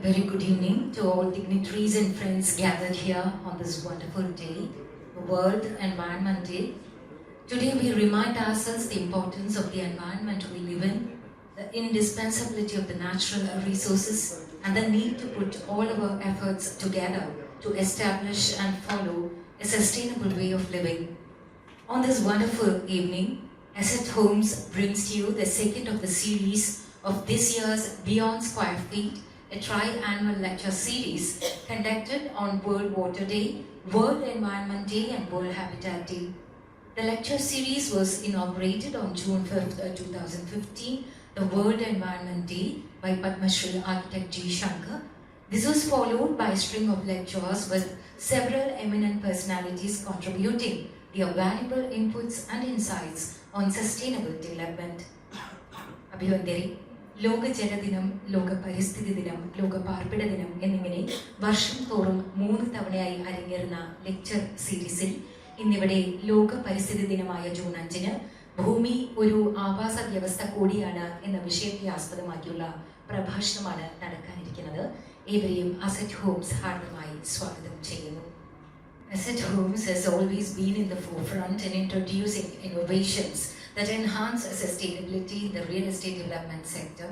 Very good evening to all dignitaries and friends gathered here on this wonderful day, World Environment Day. Today we remind ourselves the importance of the environment we live in, the indispensability of the natural resources, and the need to put all our efforts together to establish and follow a sustainable way of living. On this wonderful evening, Asset Homes brings to you the second of the series of this year's Beyond Square Feet, a tri-annual lecture series conducted on World Water Day, World Environment Day and World Habitat Day. The lecture series was inaugurated on June 5th, 2015, the World Environment Day by Padma Shri architect G. Shankar. This was followed by a string of lectures with several eminent personalities contributing their valuable inputs and insights on sustainable development. അഭിവന്ദരി, ലോക ജലദിനം, ലോക പരിസ്ഥിതി ദിനം, ലോക പാർപ്പിട ദിനം എന്നിങ്ങനെ വർഷം തോറും 3 തവണയായി അരങ്ങേറുന്ന ലെക്ചർ സീരീസിൽ ഇന്നിവിടെ ലോക പരിസ്ഥിതി ദിനമായ ജൂൺ 5-ന് ഭൂമി ഒരു ആവാസ വ്യവസ്ഥ കൂടിയാണ് എന്ന വിഷയത്തെ ആസ്പദമാക്കിയുള്ള പ്രഭാഷണമാണ് നടക്കാനിരിക്കുന്നത്. ഏവരെയും അസറ്റ് ഹോംസ് ഹാർദമായി സ്വാഗതം ചെയ്യുന്നു. Asset Homes has always been in the forefront in introducing innovations that enhance sustainability in the real estate development sector.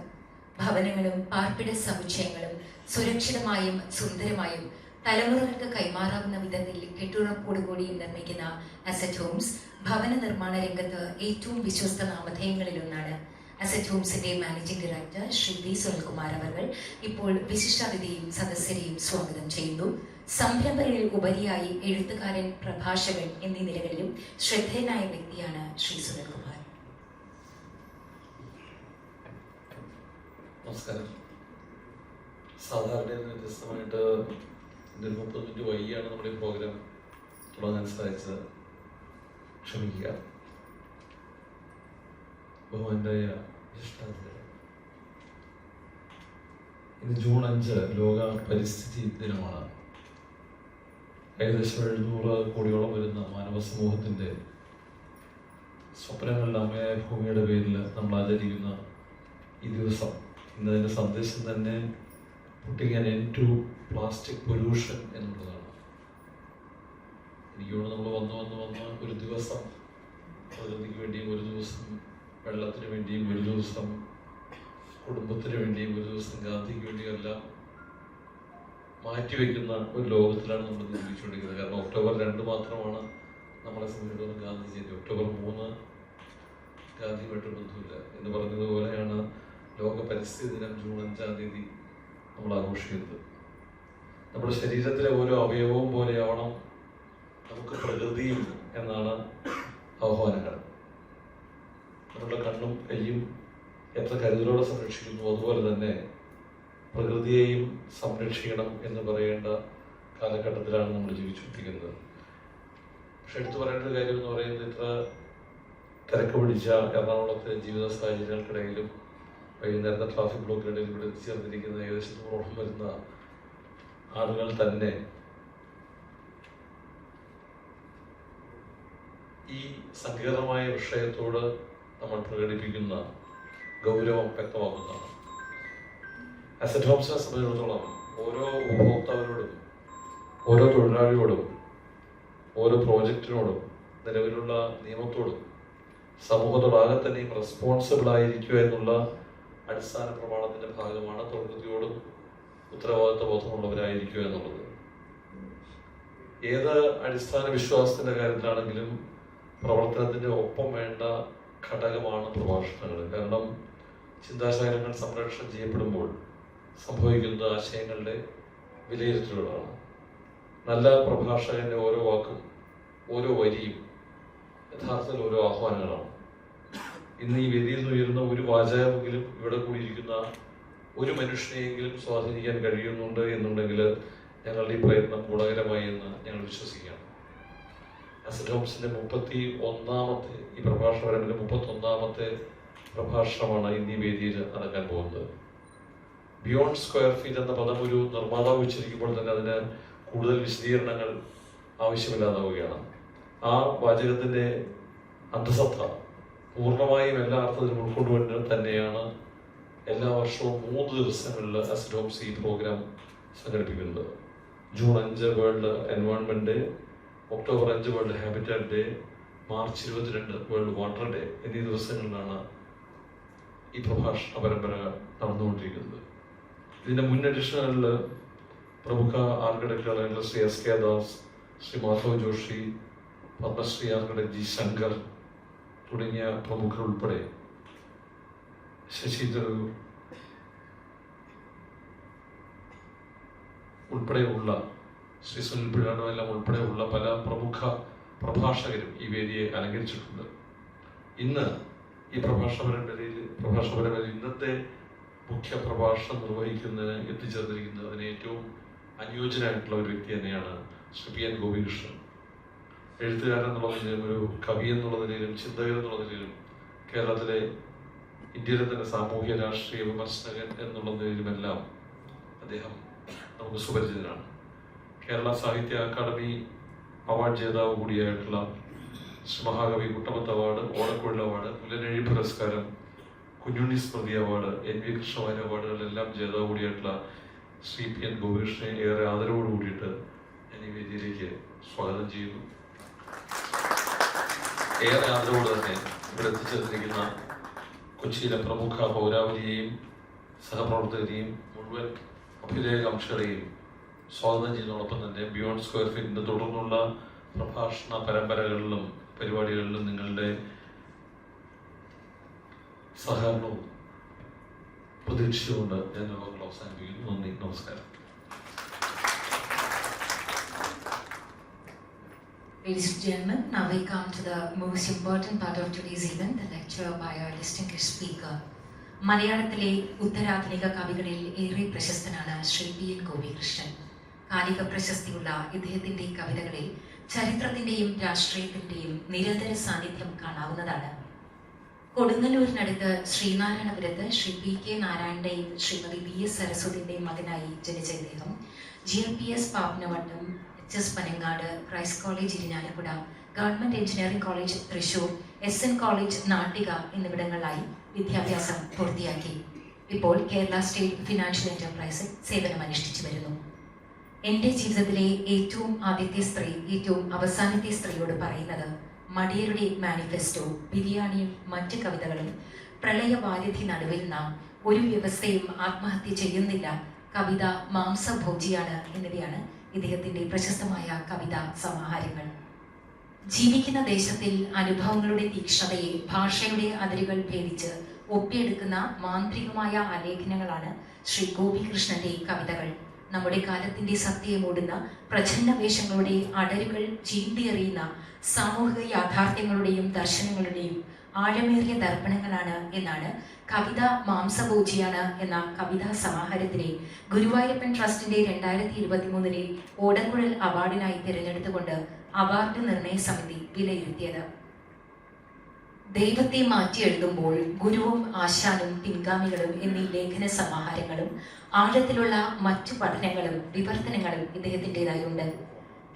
ഭവനങ്ങളും പാർപ്പിട സമുച്ചയങ്ങളും സുരക്ഷിതമായും സുന്ദരമായും തലമുറകൾക്ക് കൈമാറാവുന്ന വിധത്തിൽ കെട്ടുറപ്പോടുകൂടി നിർമ്മിക്കുന്ന അസറ്റ് ഹോംസ് ഭവന നിർമ്മാണ രംഗത്ത് ഏറ്റവും വിശ്വസ്ത നാമധേയങ്ങളിലൊന്നാണ്. അസറ്റ് ഹോംസിന്റെ managing director Shri V Sunilkumar അവർ ഇപ്പോൾ വിശിഷ്ടാതിഥിയെയും സദസ്യരെയും സ്വാഗതം ചെയ്യുന്നു. സംരംഭകരിൽ ഉപരിയായി എഴുത്തുകാരൻ, പ്രഭാഷകൻ എന്നീ നിലകളിലും ശ്രദ്ധേയനായ വ്യക്തിയാണ് ശ്രീ സുനിൽകുമാർ. നമസ്കാരം. സാധാരണ വ്യത്യസ്തമായിട്ട് 30 മിനിറ്റ് വൈകിയാണ് നമ്മുടെ ഈ പ്രോഗ്രാം തുടങ്ങാൻ സാധിച്ചത്. ക്ഷമിക്കുക. ബഹുമാന്യരായ ജ്യേഷ്ഠാതിഥികളെ, ഇന്ന് ജൂൺ 5 ലോക പരിസ്ഥിതി ദിനമാണ്. ഏകദേശം 700 കോടിയോളം വരുന്ന മാനവ സമൂഹത്തിൻ്റെ സ്വപ്നങ്ങളുടെ അമ്മയായ ഭൂമിയുടെ പേരിൽ നമ്മൾ ആചരിക്കുന്ന ഈ ദിവസം, ഇന്നതിൻ്റെ സന്ദേശം തന്നെ putting an end to plastic pollution എന്നുള്ളതാണ്. എനിക്ക് നമ്മൾ വന്ന് ഒരു ദിവസം പ്രകൃതിക്ക് വേണ്ടിയും, ഒരു ദിവസം വെള്ളത്തിന് വേണ്ടിയും, ഒരു ദിവസം കുടുംബത്തിന് വേണ്ടിയും, ഒരു ദിവസം ഗാന്ധിക്ക് വേണ്ടിയും എല്ലാം മാറ്റിവെക്കുന്ന ഒരു ലോകത്തിലാണ് നമ്മൾ ജീവിച്ചുകൊണ്ടിരിക്കുന്നത്. കാരണം ഒക്ടോബർ 2 മാത്രമാണ് നമ്മളെ സംബന്ധിച്ചിടത്തോളം ഗാന്ധി ജയന്തി. ഒക്ടോബർ 3 ഗാന്ധിയുമായിട്ട് ബന്ധമില്ല എന്ന് പറഞ്ഞതുപോലെയാണ് ലോക പരിസ്ഥിതി ദിനം ജൂൺ 5-ാം തീയതി നമ്മൾ ആഘോഷിക്കുന്നത്. നമ്മുടെ ശരീരത്തിലെ ഓരോ അവയവവും പോലെയാവണം നമുക്ക് പ്രകൃതിയും എന്നാണ് ആഹ്വാനങ്ങൾ. നമ്മുടെ കണ്ണും കയ്യും എത്ര കരുതലോടെ സംരക്ഷിക്കുന്നു, അതുപോലെ തന്നെ പ്രകൃതിയെയും സംരക്ഷിക്കണം എന്ന് പറയേണ്ട കാലഘട്ടത്തിലാണ് നമ്മൾ ജീവിച്ചുകൊണ്ടിരിക്കുന്നത്. പക്ഷെ എടുത്തു പറയേണ്ട ഒരു കാര്യം എന്ന് പറയുന്നത്, ഇത്ര തിരക്ക് പിടിച്ച എറണാകുളത്തെ ജീവിത സാഹചര്യങ്ങൾക്കിടയിലും വൈകുന്നേരത്തെ ട്രാഫിക് ബ്ലോക്കിനിടയിൽ ഇവിടെ എത്തിച്ചേർന്നിരിക്കുന്ന ഏകദേശം 100 വരുന്ന ആളുകൾ തന്നെ ഈ സങ്കീർണമായ വിഷയത്തോട് നമ്മൾ പ്രകടിപ്പിക്കുന്ന ഗൗരവം വ്യക്തമാക്കുന്നതാണ്. അസറ്റ് ഹോംസിനെ സംബന്ധിച്ചിടത്തോളം ഓരോ ഉപഭോക്താവിനോടും, ഓരോ തൊഴിലാളിയോടും, ഓരോ പ്രോജക്റ്റിനോടും, നിലവിലുള്ള നിയമത്തോടും സമൂഹത്തോടാകെ തന്നെയും റെസ്പോൺസിബിൾ ആയിരിക്കുക എന്നുള്ള അടിസ്ഥാന പ്രമാണത്തിൻ്റെ ഭാഗമാണ് പ്രകൃതിയോടും ഉത്തരവാദിത്വ ബോധമുള്ളവരായിരിക്കുക എന്നുള്ളത്. ഏത് അടിസ്ഥാന വിശ്വാസത്തിൻ്റെ കാര്യത്തിലാണെങ്കിലും പ്രവർത്തനത്തിൻ്റെ ഒപ്പം വേണ്ട ഘടകമാണ് പ്രഭാഷണങ്ങൾ. കാരണം ചിന്താശകലങ്ങൾ സംരക്ഷണം ചെയ്യപ്പെടുമ്പോൾ സംഭവിക്കുന്ന ആശയങ്ങളുടെ വിലയിരുത്തലുകളാണ്. നല്ല പ്രഭാഷകന്റെ ഓരോ വാക്കും, ഓരോ വരിയും യഥാർത്ഥത്തിൽ ഓരോ ആഹ്വാനങ്ങളാണ്. ഇന്ന് ഈ വേദിയിൽ നിന്ന് ഉയരുന്ന ഒരു വാചകമെങ്കിലും ഇവിടെ കൂടിയിരിക്കുന്ന ഒരു മനുഷ്യനെയെങ്കിലും സ്വാധീനിക്കാൻ കഴിയുന്നുണ്ട് എന്നുണ്ടെങ്കിൽ ഞങ്ങളുടെ ഈ പ്രയത്നം ഗുണകരമായി എന്ന് ഞങ്ങൾ വിശ്വസിക്കുകയാണ്. അസറ്റ് ഹോംസിന്റെ 31ാമത്തെ ഈ പ്രഭാഷണ പരമ്പരയിലെ 31ാമത്തെ പ്രഭാഷണമാണ് ഇന്ന് ഈ വേദിയിൽ നടക്കാൻ പോകുന്നത്. ബിയോണ്ട് സ്ക്വയർ ഫീറ്റ് എന്ന പദം ഒരു നിർമ്മാതാവ് ഉച്ചരിക്കുമ്പോൾ തന്നെ അതിന് കൂടുതൽ വിശദീകരണങ്ങൾ ആവശ്യമില്ലാതാവുകയാണ്. ആ വാചകത്തിന്റെ അന്തസത്ത പൂർണ്ണമായും എല്ലാ അർത്ഥത്തിലും ഉൾക്കൊണ്ടുകൊണ്ട് തന്നെയാണ് എല്ലാ വർഷവും 3 ദിവസങ്ങളിൽ അസറ്റ് ഹോംസ് ഈ പ്രോഗ്രാം സംഘടിപ്പിക്കുന്നുണ്ട്. June 5 world environment day, October 5 world habitat day, March 22 world water day എന്നീ ദിവസങ്ങളിലാണ് ഈ പ്രഭാഷണ പരമ്പര നടന്നുകൊണ്ടിരിക്കുന്നത്. ഇതിൻ്റെ മുൻ എഡിഷനുകളിൽ പ്രമുഖ ആർക്കിടെക്റ്റുകളായിട്ടുള്ള Shri S K Das, Shri Madhav Joshi, Padmashri architect G Shankar തുടങ്ങിയ പ്രമുഖർ ഉൾപ്പെടെ, ശശി തരൂർ ഉൾപ്പെടെയുള്ള ശ്രീ സുനിൽ പിഴാണോ എല്ലാം ഉൾപ്പെടെയുള്ള പല പ്രമുഖ പ്രഭാഷകരും ഈ വേദിയെ അലങ്കരിച്ചിട്ടുണ്ട്. ഇന്ന് ഈ പ്രഭാഷണ പരമ്പരയിൽ ഇന്നത്തെ മുഖ്യ പ്രഭാഷണം നിർവഹിക്കുന്നതിന് എത്തിച്ചേർന്നിരിക്കുന്നത് അതിന് ഏറ്റവും അനുയോജ്യനായിട്ടുള്ള ഒരു വ്യക്തി തന്നെയാണ് ശ്രീ പി എൻ ഗോപികൃഷ്ണൻ. എഴുത്തുകാരൻ എന്നുള്ള നിലയിലും ഒരു കവി എന്നുള്ള നിലയിലും ചിന്തകൻ എന്നുള്ള നിലയിലും കേരളത്തിലെ ഇന്ത്യയിലെ തന്നെ സാമൂഹ്യ രാഷ്ട്രീയ വിമർശകൻ എന്നുള്ള നിലയിലുമെല്ലാം അദ്ദേഹം നമുക്ക് സുപരിചിതനാണ്. കേരള സാഹിത്യ അക്കാദമി അവാർഡ് ജേതാവ് കൂടിയായിട്ടുള്ള ശ്രീ മഹാകവി കുട്ടമത്ത് അവാർഡ്, ഓടക്കുഴൽ അവാർഡ്, മുല്ലനഴി പുരസ്കാരം, കുഞ്ഞുണ്ണി സ്മൃതി അവാർഡ്, NV കൃഷ്ണവാര്യ അവാർഡുകളെല്ലാം ജേതാവ് കൂടിയായിട്ടുള്ള ശ്രീ പി എൻ ഗോപികൃഷ്ണനെ ഏറെ ആദരവോട് കൂടിയിട്ട് ഞാൻ ഈ വേദിയിലേക്ക് സ്വാഗതം ചെയ്യുന്നു. ഏറെ ആദരവോട് തന്നെ ഇവിടെ എത്തിച്ചേർന്നിരിക്കുന്ന കൊച്ചിയിലെ പ്രമുഖ പൗരാവലിയെയും സഹപ്രവർത്തകരെയും മുഴുവൻ അഭ്യുദയകാംക്ഷികളെയും സ്വാഗതം ചെയ്യുന്നതോടൊപ്പം തന്നെ ബിയോണ്ട് സ്ക്വയർ ഫീറ്റിൻ്റെ തുടർന്നുള്ള പ്രഭാഷണ പരമ്പരകളിലും പരിപാടികളിലും നിങ്ങളുടെ സഹകരണവും പ്രതീക്ഷിച്ചുകൊണ്ട് ഞാൻ യോഗങ്ങൾ അവസാനിപ്പിക്കുന്നു. നന്ദി, നമസ്കാരം. Ladies and gentlemen, now we come to the most important part of today's event, the lecture by our distinguished speaker. മലയാളത്തിലെ ഉത്തരാധുനിക കവികളിൽ ഏറെ പ്രശസ്തനാണ് ശ്രീ പി എൻ ഗോപികൃഷ്ണൻ. കാലിക പ്രശസ്തിയുള്ള ഇദ്ദേഹത്തിന്റെ കവിതകളിൽ ചരിത്രത്തിന്റെയും രാഷ്ട്രീയത്തിന്റെയും നിരന്തര സാന്നിധ്യം കാണാവുന്നതാണ്. കൊടുങ്ങല്ലൂരിനടുത്ത് ശ്രീനാരായണപുരത്ത് ശ്രീ പി കെ നാരായണന്റെയും ശ്രീമതി VS സരസ്വതിയുടെയും മകനായി ജനിച്ച ഇദ്ദേഹം GLPS Pappanavattam, HS Panangad, Christ college Irinjalakuda, government engineering college Thrissur, SN college Nattika എന്നിവിടങ്ങളിലായി വിദ്യാഭ്യാസം പൂർത്തിയാക്കി. ഇപ്പോൾ കേരള സ്റ്റേറ്റ് ഫിനാൻഷ്യൽ എന്റർപ്രൈസിൽ സേവനമനുഷ്ഠിച്ചു വരുന്നു. എൻ്റെ ജീവിതത്തിലെ ഏറ്റവും ആദ്യത്തെ സ്ത്രീ ഏറ്റവും അവസാനത്തെ സ്ത്രീയോട് പറയുന്നത് മടിയരുടെ മാനിഫെസ്റ്റോ, ബിരിയാണിയും മറ്റ് കവിതകളും, പ്രളയവാരിധി നടുവിൽ നാം, ഒരു വ്യവസ്ഥയും ആത്മഹത്യ ചെയ്യുന്നില്ല, കവിത മാംസഭോജിയാണ് എന്നിവയാണ് ഇദ്ദേഹത്തിന്റെ പ്രശസ്തമായ കവിതാ സമാഹാരങ്ങൾ. ജീവിക്കുന്ന ദേശത്തിൽ അനുഭവങ്ങളുടെ തീക്ഷ്ണതയെ ഭാഷയുടെ അതിരുകൾ ഭേദിച്ച് ഒപ്പിയെടുക്കുന്ന മാന്ത്രികമായ ആലേഖനങ്ങളാണ് ശ്രീ ഗോപികൃഷ്ണന്റെ കവിതകൾ. നമ്മുടെ കാലത്തിന്റെ സത്യയെ മൂടുന്ന പ്രച്ഛന്ന വേഷങ്ങളുടെ അടരുകൾ ചീന്തിയെറിയുന്ന സാമൂഹിക യാഥാർത്ഥ്യങ്ങളുടെയും ദർശനങ്ങളുടെയും ആഴമേറിയ ദർപ്പണങ്ങളാണ് എന്നാണ് കവിത മാംസഭോജിയാണ് എന്ന കവിതാ സമാഹാരത്തിലെ ഗുരുവായൂരപ്പൻ ട്രസ്റ്റിന്റെ 2023 ഓടക്കുഴൽ അവാർഡിനായി തിരഞ്ഞെടുത്തുകൊണ്ട് അവാർഡ് നിർണയ സമിതി വിലയിരുത്തിയത്. ദൈവത്തെ മാറ്റി എഴുതുമ്പോൾ ഗുരുവും ആശാനും പിൻഗാമികളും എന്നീ ലേഖന സമാഹാരങ്ങളും ആഴത്തിലുള്ള മറ്റു പഠനങ്ങളും വിവർത്തനങ്ങളും ഇദ്ദേഹത്തിൻ്റെതായുണ്ട്.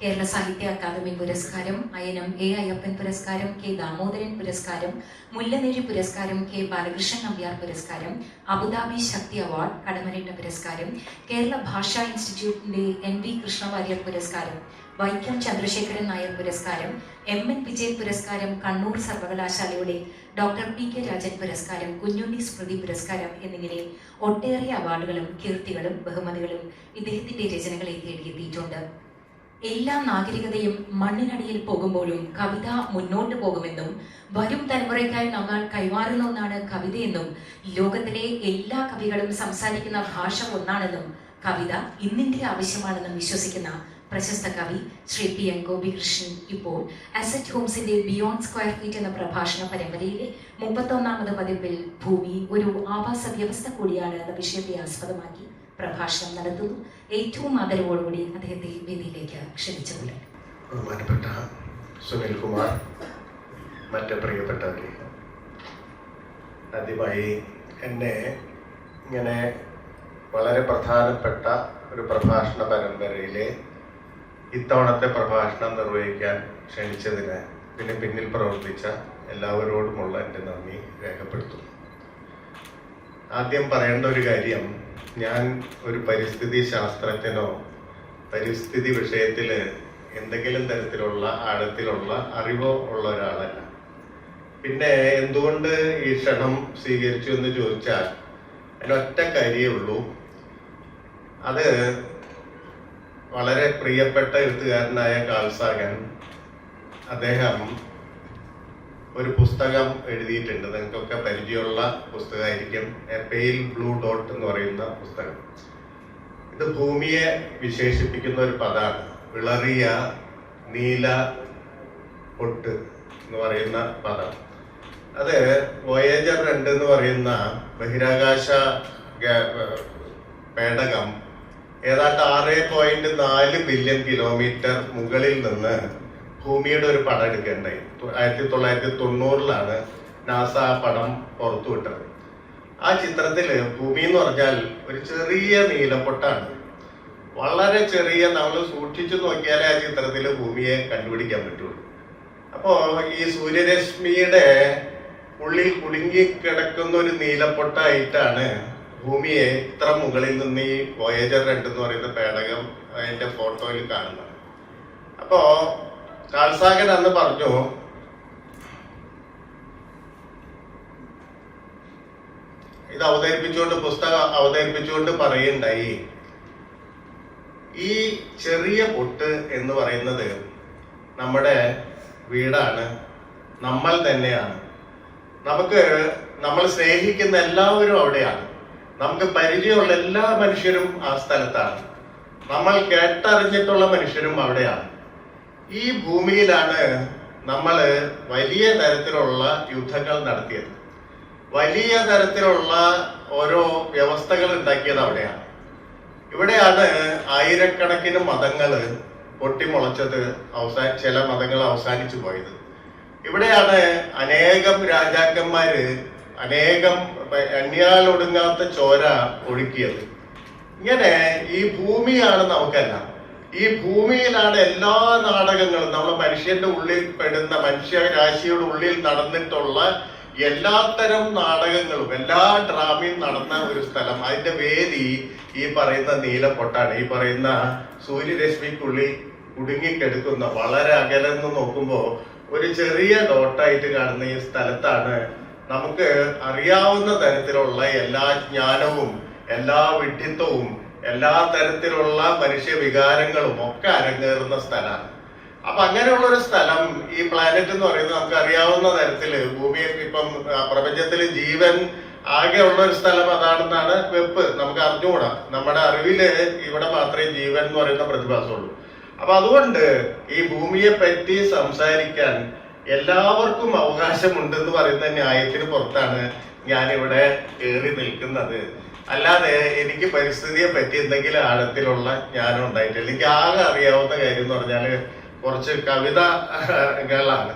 കേരള സാഹിത്യ അക്കാദമി പുരസ്കാരം, അയനം A. അയ്യപ്പൻ പുരസ്കാരം, K. ദാമോദരൻ പുരസ്കാരം, മുല്ലനേഴി പുരസ്കാരം, K. ബാലകൃഷ്ണൻ നമ്പ്യാർ പുരസ്കാരം, അബുദാബി ശക്തി അവാർഡ്, കടമനിട്ട പുരസ്കാരം, കേരള ഭാഷാ ഇൻസ്റ്റിറ്റ്യൂട്ടിന്റെ NV കൃഷ്ണവാര്യർ പുരസ്കാരം, വൈക്കം ചന്ദ്രശേഖരൻ നായർ പുരസ്കാരം, MN വിജയൻ പുരസ്കാരം, കണ്ണൂർ സർവകലാശാലയുടെ ഡോക്ടർ PK രാജൻ പുരസ്കാരം, കുഞ്ഞുണ്ണി സ്മൃതി പുരസ്കാരം എന്നിങ്ങനെ ഒട്ടേറെ അവാർഡുകളും കീർത്തികളും ബഹുമതികളും ഇദ്ദേഹത്തിന്റെ രചനകളെ തേടിയെത്തിയിട്ടുണ്ട്. എല്ലാ നാഗരികതയും മണ്ണിനടിയിൽ പോകുമ്പോഴും കവിത മുന്നോട്ട് പോകുമെന്നും വരും തലമുറയ്ക്കായി നമ്മൾ കൈമാറുന്ന ഒന്നാണ് കവിതയെന്നും ലോകത്തിലെ എല്ലാ കവികളും സംസാരിക്കുന്ന ഭാഷ ഒന്നാണെന്നും കവിത ഇന്നിന്റെ ആവശ്യമാണെന്നും വിശ്വസിക്കുന്ന പ്രശസ്ത കവി ശ്രീ പി എൻ ഗോപികൃഷ്ണൻ ഇപ്പോൾ അസറ്റ് ഹോംസിന്റെ ബിയോണ്ട് സ്ക്വയർ ഫീറ്റ് എന്ന പ്രഭാഷണ പരമ്പരയിലെ 31ാമത് പതിപ്പിൽ ഭൂമി ഒരു ആവാസ വ്യവസ്ഥ കൂടിയാണ് എന്ന വിഷയത്തെ ആസ്പദമാക്കി പ്രഭാഷണം നടത്തുന്നു. ഏറ്റവും ആദരവോടുകൂടി അദ്ദേഹത്തെ വേദിയിലേക്ക് ക്ഷണിച്ചുകൊണ്ട് ബഹുമാനപ്പെട്ട സുനിൽകുമാർ, മറ്റ് പ്രിയപ്പെട്ടവരെ, ആദ്യമായി എന്നെ ഇങ്ങനെ വളരെ പ്രധാനപ്പെട്ട ഒരു പ്രഭാഷണ പരമ്പരയിലെ ഇത്തവണത്തെ പ്രഭാഷണം നിർവഹിക്കാൻ ക്ഷണിച്ചതിന് പിന്നെ പിന്നിൽ പ്രവർത്തിച്ച എല്ലാവരോടുമുള്ള എൻ്റെ നന്ദി രേഖപ്പെടുത്തുന്നു. ആദ്യം പറയേണ്ട ഒരു കാര്യം, ഞാൻ ഒരു പരിസ്ഥിതി ശാസ്ത്രജ്ഞനോ പരിസ്ഥിതി വിഷയത്തിൽ എന്തെങ്കിലും തരത്തിലുള്ള ആഴത്തിലുള്ള അറിവോ ഉള്ള ഒരാളല്ല. പിന്നെ എന്തുകൊണ്ട് ഈ ക്ഷണം സ്വീകരിച്ചു എന്ന് ചോദിച്ചാൽ അതിനൊറ്റ കാര്യമേ ഉള്ളൂ. അത് വളരെ പ്രിയപ്പെട്ട എഴുത്തുകാരനായ കാൾ സാഗൻ, അദ്ദേഹം ഒരു പുസ്തകം എഴുതിയിട്ടുണ്ട്. നിങ്ങൾക്കൊക്കെ പരിചയമുള്ള പുസ്തകമായിരിക്കും, എ പെയിൽ ബ്ലൂ ഡോട്ട് എന്ന് പറയുന്ന പുസ്തകം. ഇത് ഭൂമിയെ വിശേഷിപ്പിക്കുന്ന ഒരു പദമാണ്, വിളറിയ നീല പൊട്ട് എന്ന് പറയുന്ന പദം. അത് വോയേജർ 2 എന്ന് പറയുന്ന ബഹിരാകാശ പേടകം ഏതാണ്ട് 6.4 ബില്യൺ കിലോമീറ്റർ മുകളിൽ നിന്ന് ഭൂമിയുടെ ഒരു പടം എടുക്കേണ്ടായി. 1990-ലാണ് നാസ ആ പടം പുറത്തുവിട്ടത്. ആ ചിത്രത്തില് ഭൂമി എന്ന് പറഞ്ഞാൽ ഒരു ചെറിയ നീലപ്പൊട്ടാണ്, വളരെ ചെറിയ. നമ്മൾ സൂക്ഷിച്ചു നോക്കിയാലേ ആ ചിത്രത്തിൽ ഭൂമിയെ കണ്ടുപിടിക്കാൻ പറ്റുള്ളൂ. അപ്പോ ഈ സൂര്യരശ്മിയുടെ ഉള്ളിൽ കുടുങ്ങി കിടക്കുന്ന ഒരു നീലപ്പൊട്ടായിട്ടാണ് ഭൂമിയെ ഇത്ര മുകളിൽ നിന്ന് ഈ വോയേജർ 2 എന്ന് പറയുന്ന പേടകം അതിന്റെ ഫോട്ടോയിൽ കാണുന്നത്. അപ്പോ കാൾ സാഗൻ അന്ന് പറഞ്ഞു, ഇത് പുസ്തകം അവതരിപ്പിച്ചുകൊണ്ട് പറയുണ്ടായി, ഈ ചെറിയ പൊട്ട് എന്ന് പറയുന്നത് നമ്മുടെ വീടാണ്, നമ്മൾ തന്നെയാണ്. നമ്മൾ സ്നേഹിക്കുന്ന എല്ലാവരും അവിടെയാണ്. നമുക്ക് പരിചയമുള്ള എല്ലാ മനുഷ്യരും ആ സ്ഥലത്താണ്. നമ്മൾ കേട്ടറിഞ്ഞിട്ടുള്ള മനുഷ്യരും അവിടെയാണ്. ഈ ഭൂമിയിലാണ് നമ്മൾ വലിയ തരത്തിലുള്ള യുദ്ധങ്ങൾ നടത്തിയത്, വലിയ തരത്തിലുള്ള ഓരോ വ്യവസ്ഥകൾ ഉണ്ടാക്കിയത് അവിടെയാണ്. ഇവിടെയാണ് ആയിരക്കണക്കിന് മതങ്ങൾ പൊട്ടിമുളച്ചത്, ചില മതങ്ങൾ അവസാനിച്ചു പോയത്. ഇവിടെയാണ് അനേകം രാജാക്കന്മാര് അനേകം എണ്ണിയാലൊടുങ്ങാത്ത ചോര ഒഴുക്കിയത്. ഇങ്ങനെ ഈ ഭൂമിയാണ് നമുക്കെല്ലാം. ഈ ഭൂമിയിലാണ് എല്ലാ നാടകങ്ങളും, നമ്മുടെ മനുഷ്യന്റെ ഉള്ളിൽ പെടുന്ന, മനുഷ്യരാശിയുടെ ഉള്ളിൽ നടന്നിട്ടുള്ള എല്ലാത്തരം നാടകങ്ങളും എല്ലാ ഡ്രാമയും നടന്ന ഒരു സ്ഥലം. അതിന്റെ വേദി ഈ പറയുന്ന നീലപ്പൊട്ടാണ്. ഈ പറയുന്ന സൂര്യരശ്മിക്കുള്ളിൽ കുടുങ്ങിക്കെടുക്കുന്ന, വളരെ അകലെന്ന് നോക്കുമ്പോൾ ഒരു ചെറിയ ഡോട്ടായിട്ട് കാണുന്ന ഈ സ്ഥലത്താണ് നമുക്ക് അറിയാവുന്ന തരത്തിലുള്ള എല്ലാ ജ്ഞാനവും എല്ലാ വിഡ്ഢിത്തവും എല്ലാ തരത്തിലുള്ള മനുഷ്യ വികാരങ്ങളും ഒക്കെ അരങ്ങേറുന്ന സ്ഥലമാണ്. അപ്പൊ അങ്ങനെയുള്ള ഒരു സ്ഥലം, ഈ പ്ലാനറ്റ് എന്ന് പറയുന്നത് നമുക്ക് അറിയാവുന്ന തരത്തില് ഭൂമിയിൽ ഇപ്പം പ്രപഞ്ചത്തില് ജീവൻ ആകെ ഉള്ള ഒരു സ്ഥലം അതാണെന്നാണ് വെപ്പ്. നമുക്ക് അറിഞ്ഞുകൂടാ, നമ്മുടെ അറിവില് ഇവിടെ മാത്രമേ ജീവൻ എന്ന് പറയുന്ന പ്രതിഭാസമുള്ളൂ. അപ്പൊ അതുകൊണ്ട് ഈ ഭൂമിയെ പറ്റി സംസാരിക്കാൻ എല്ലാവർക്കും അവകാശമുണ്ടെന്ന് പറയുന്ന ന്യായത്തിന് പുറത്താണ് ഞാനിവിടെ കയറി നിൽക്കുന്നത്. അല്ലാതെ എനിക്ക് പരിസ്ഥിതിയെ പറ്റി എന്തെങ്കിലും ആഴത്തിലുള്ള ജ്ഞാനം ഉണ്ടായിട്ടില്ല. എനിക്ക് ആകെ അറിയാവുന്ന കാര്യം എന്ന് പറഞ്ഞാല് കുറച്ച് കവിതകളാണ്.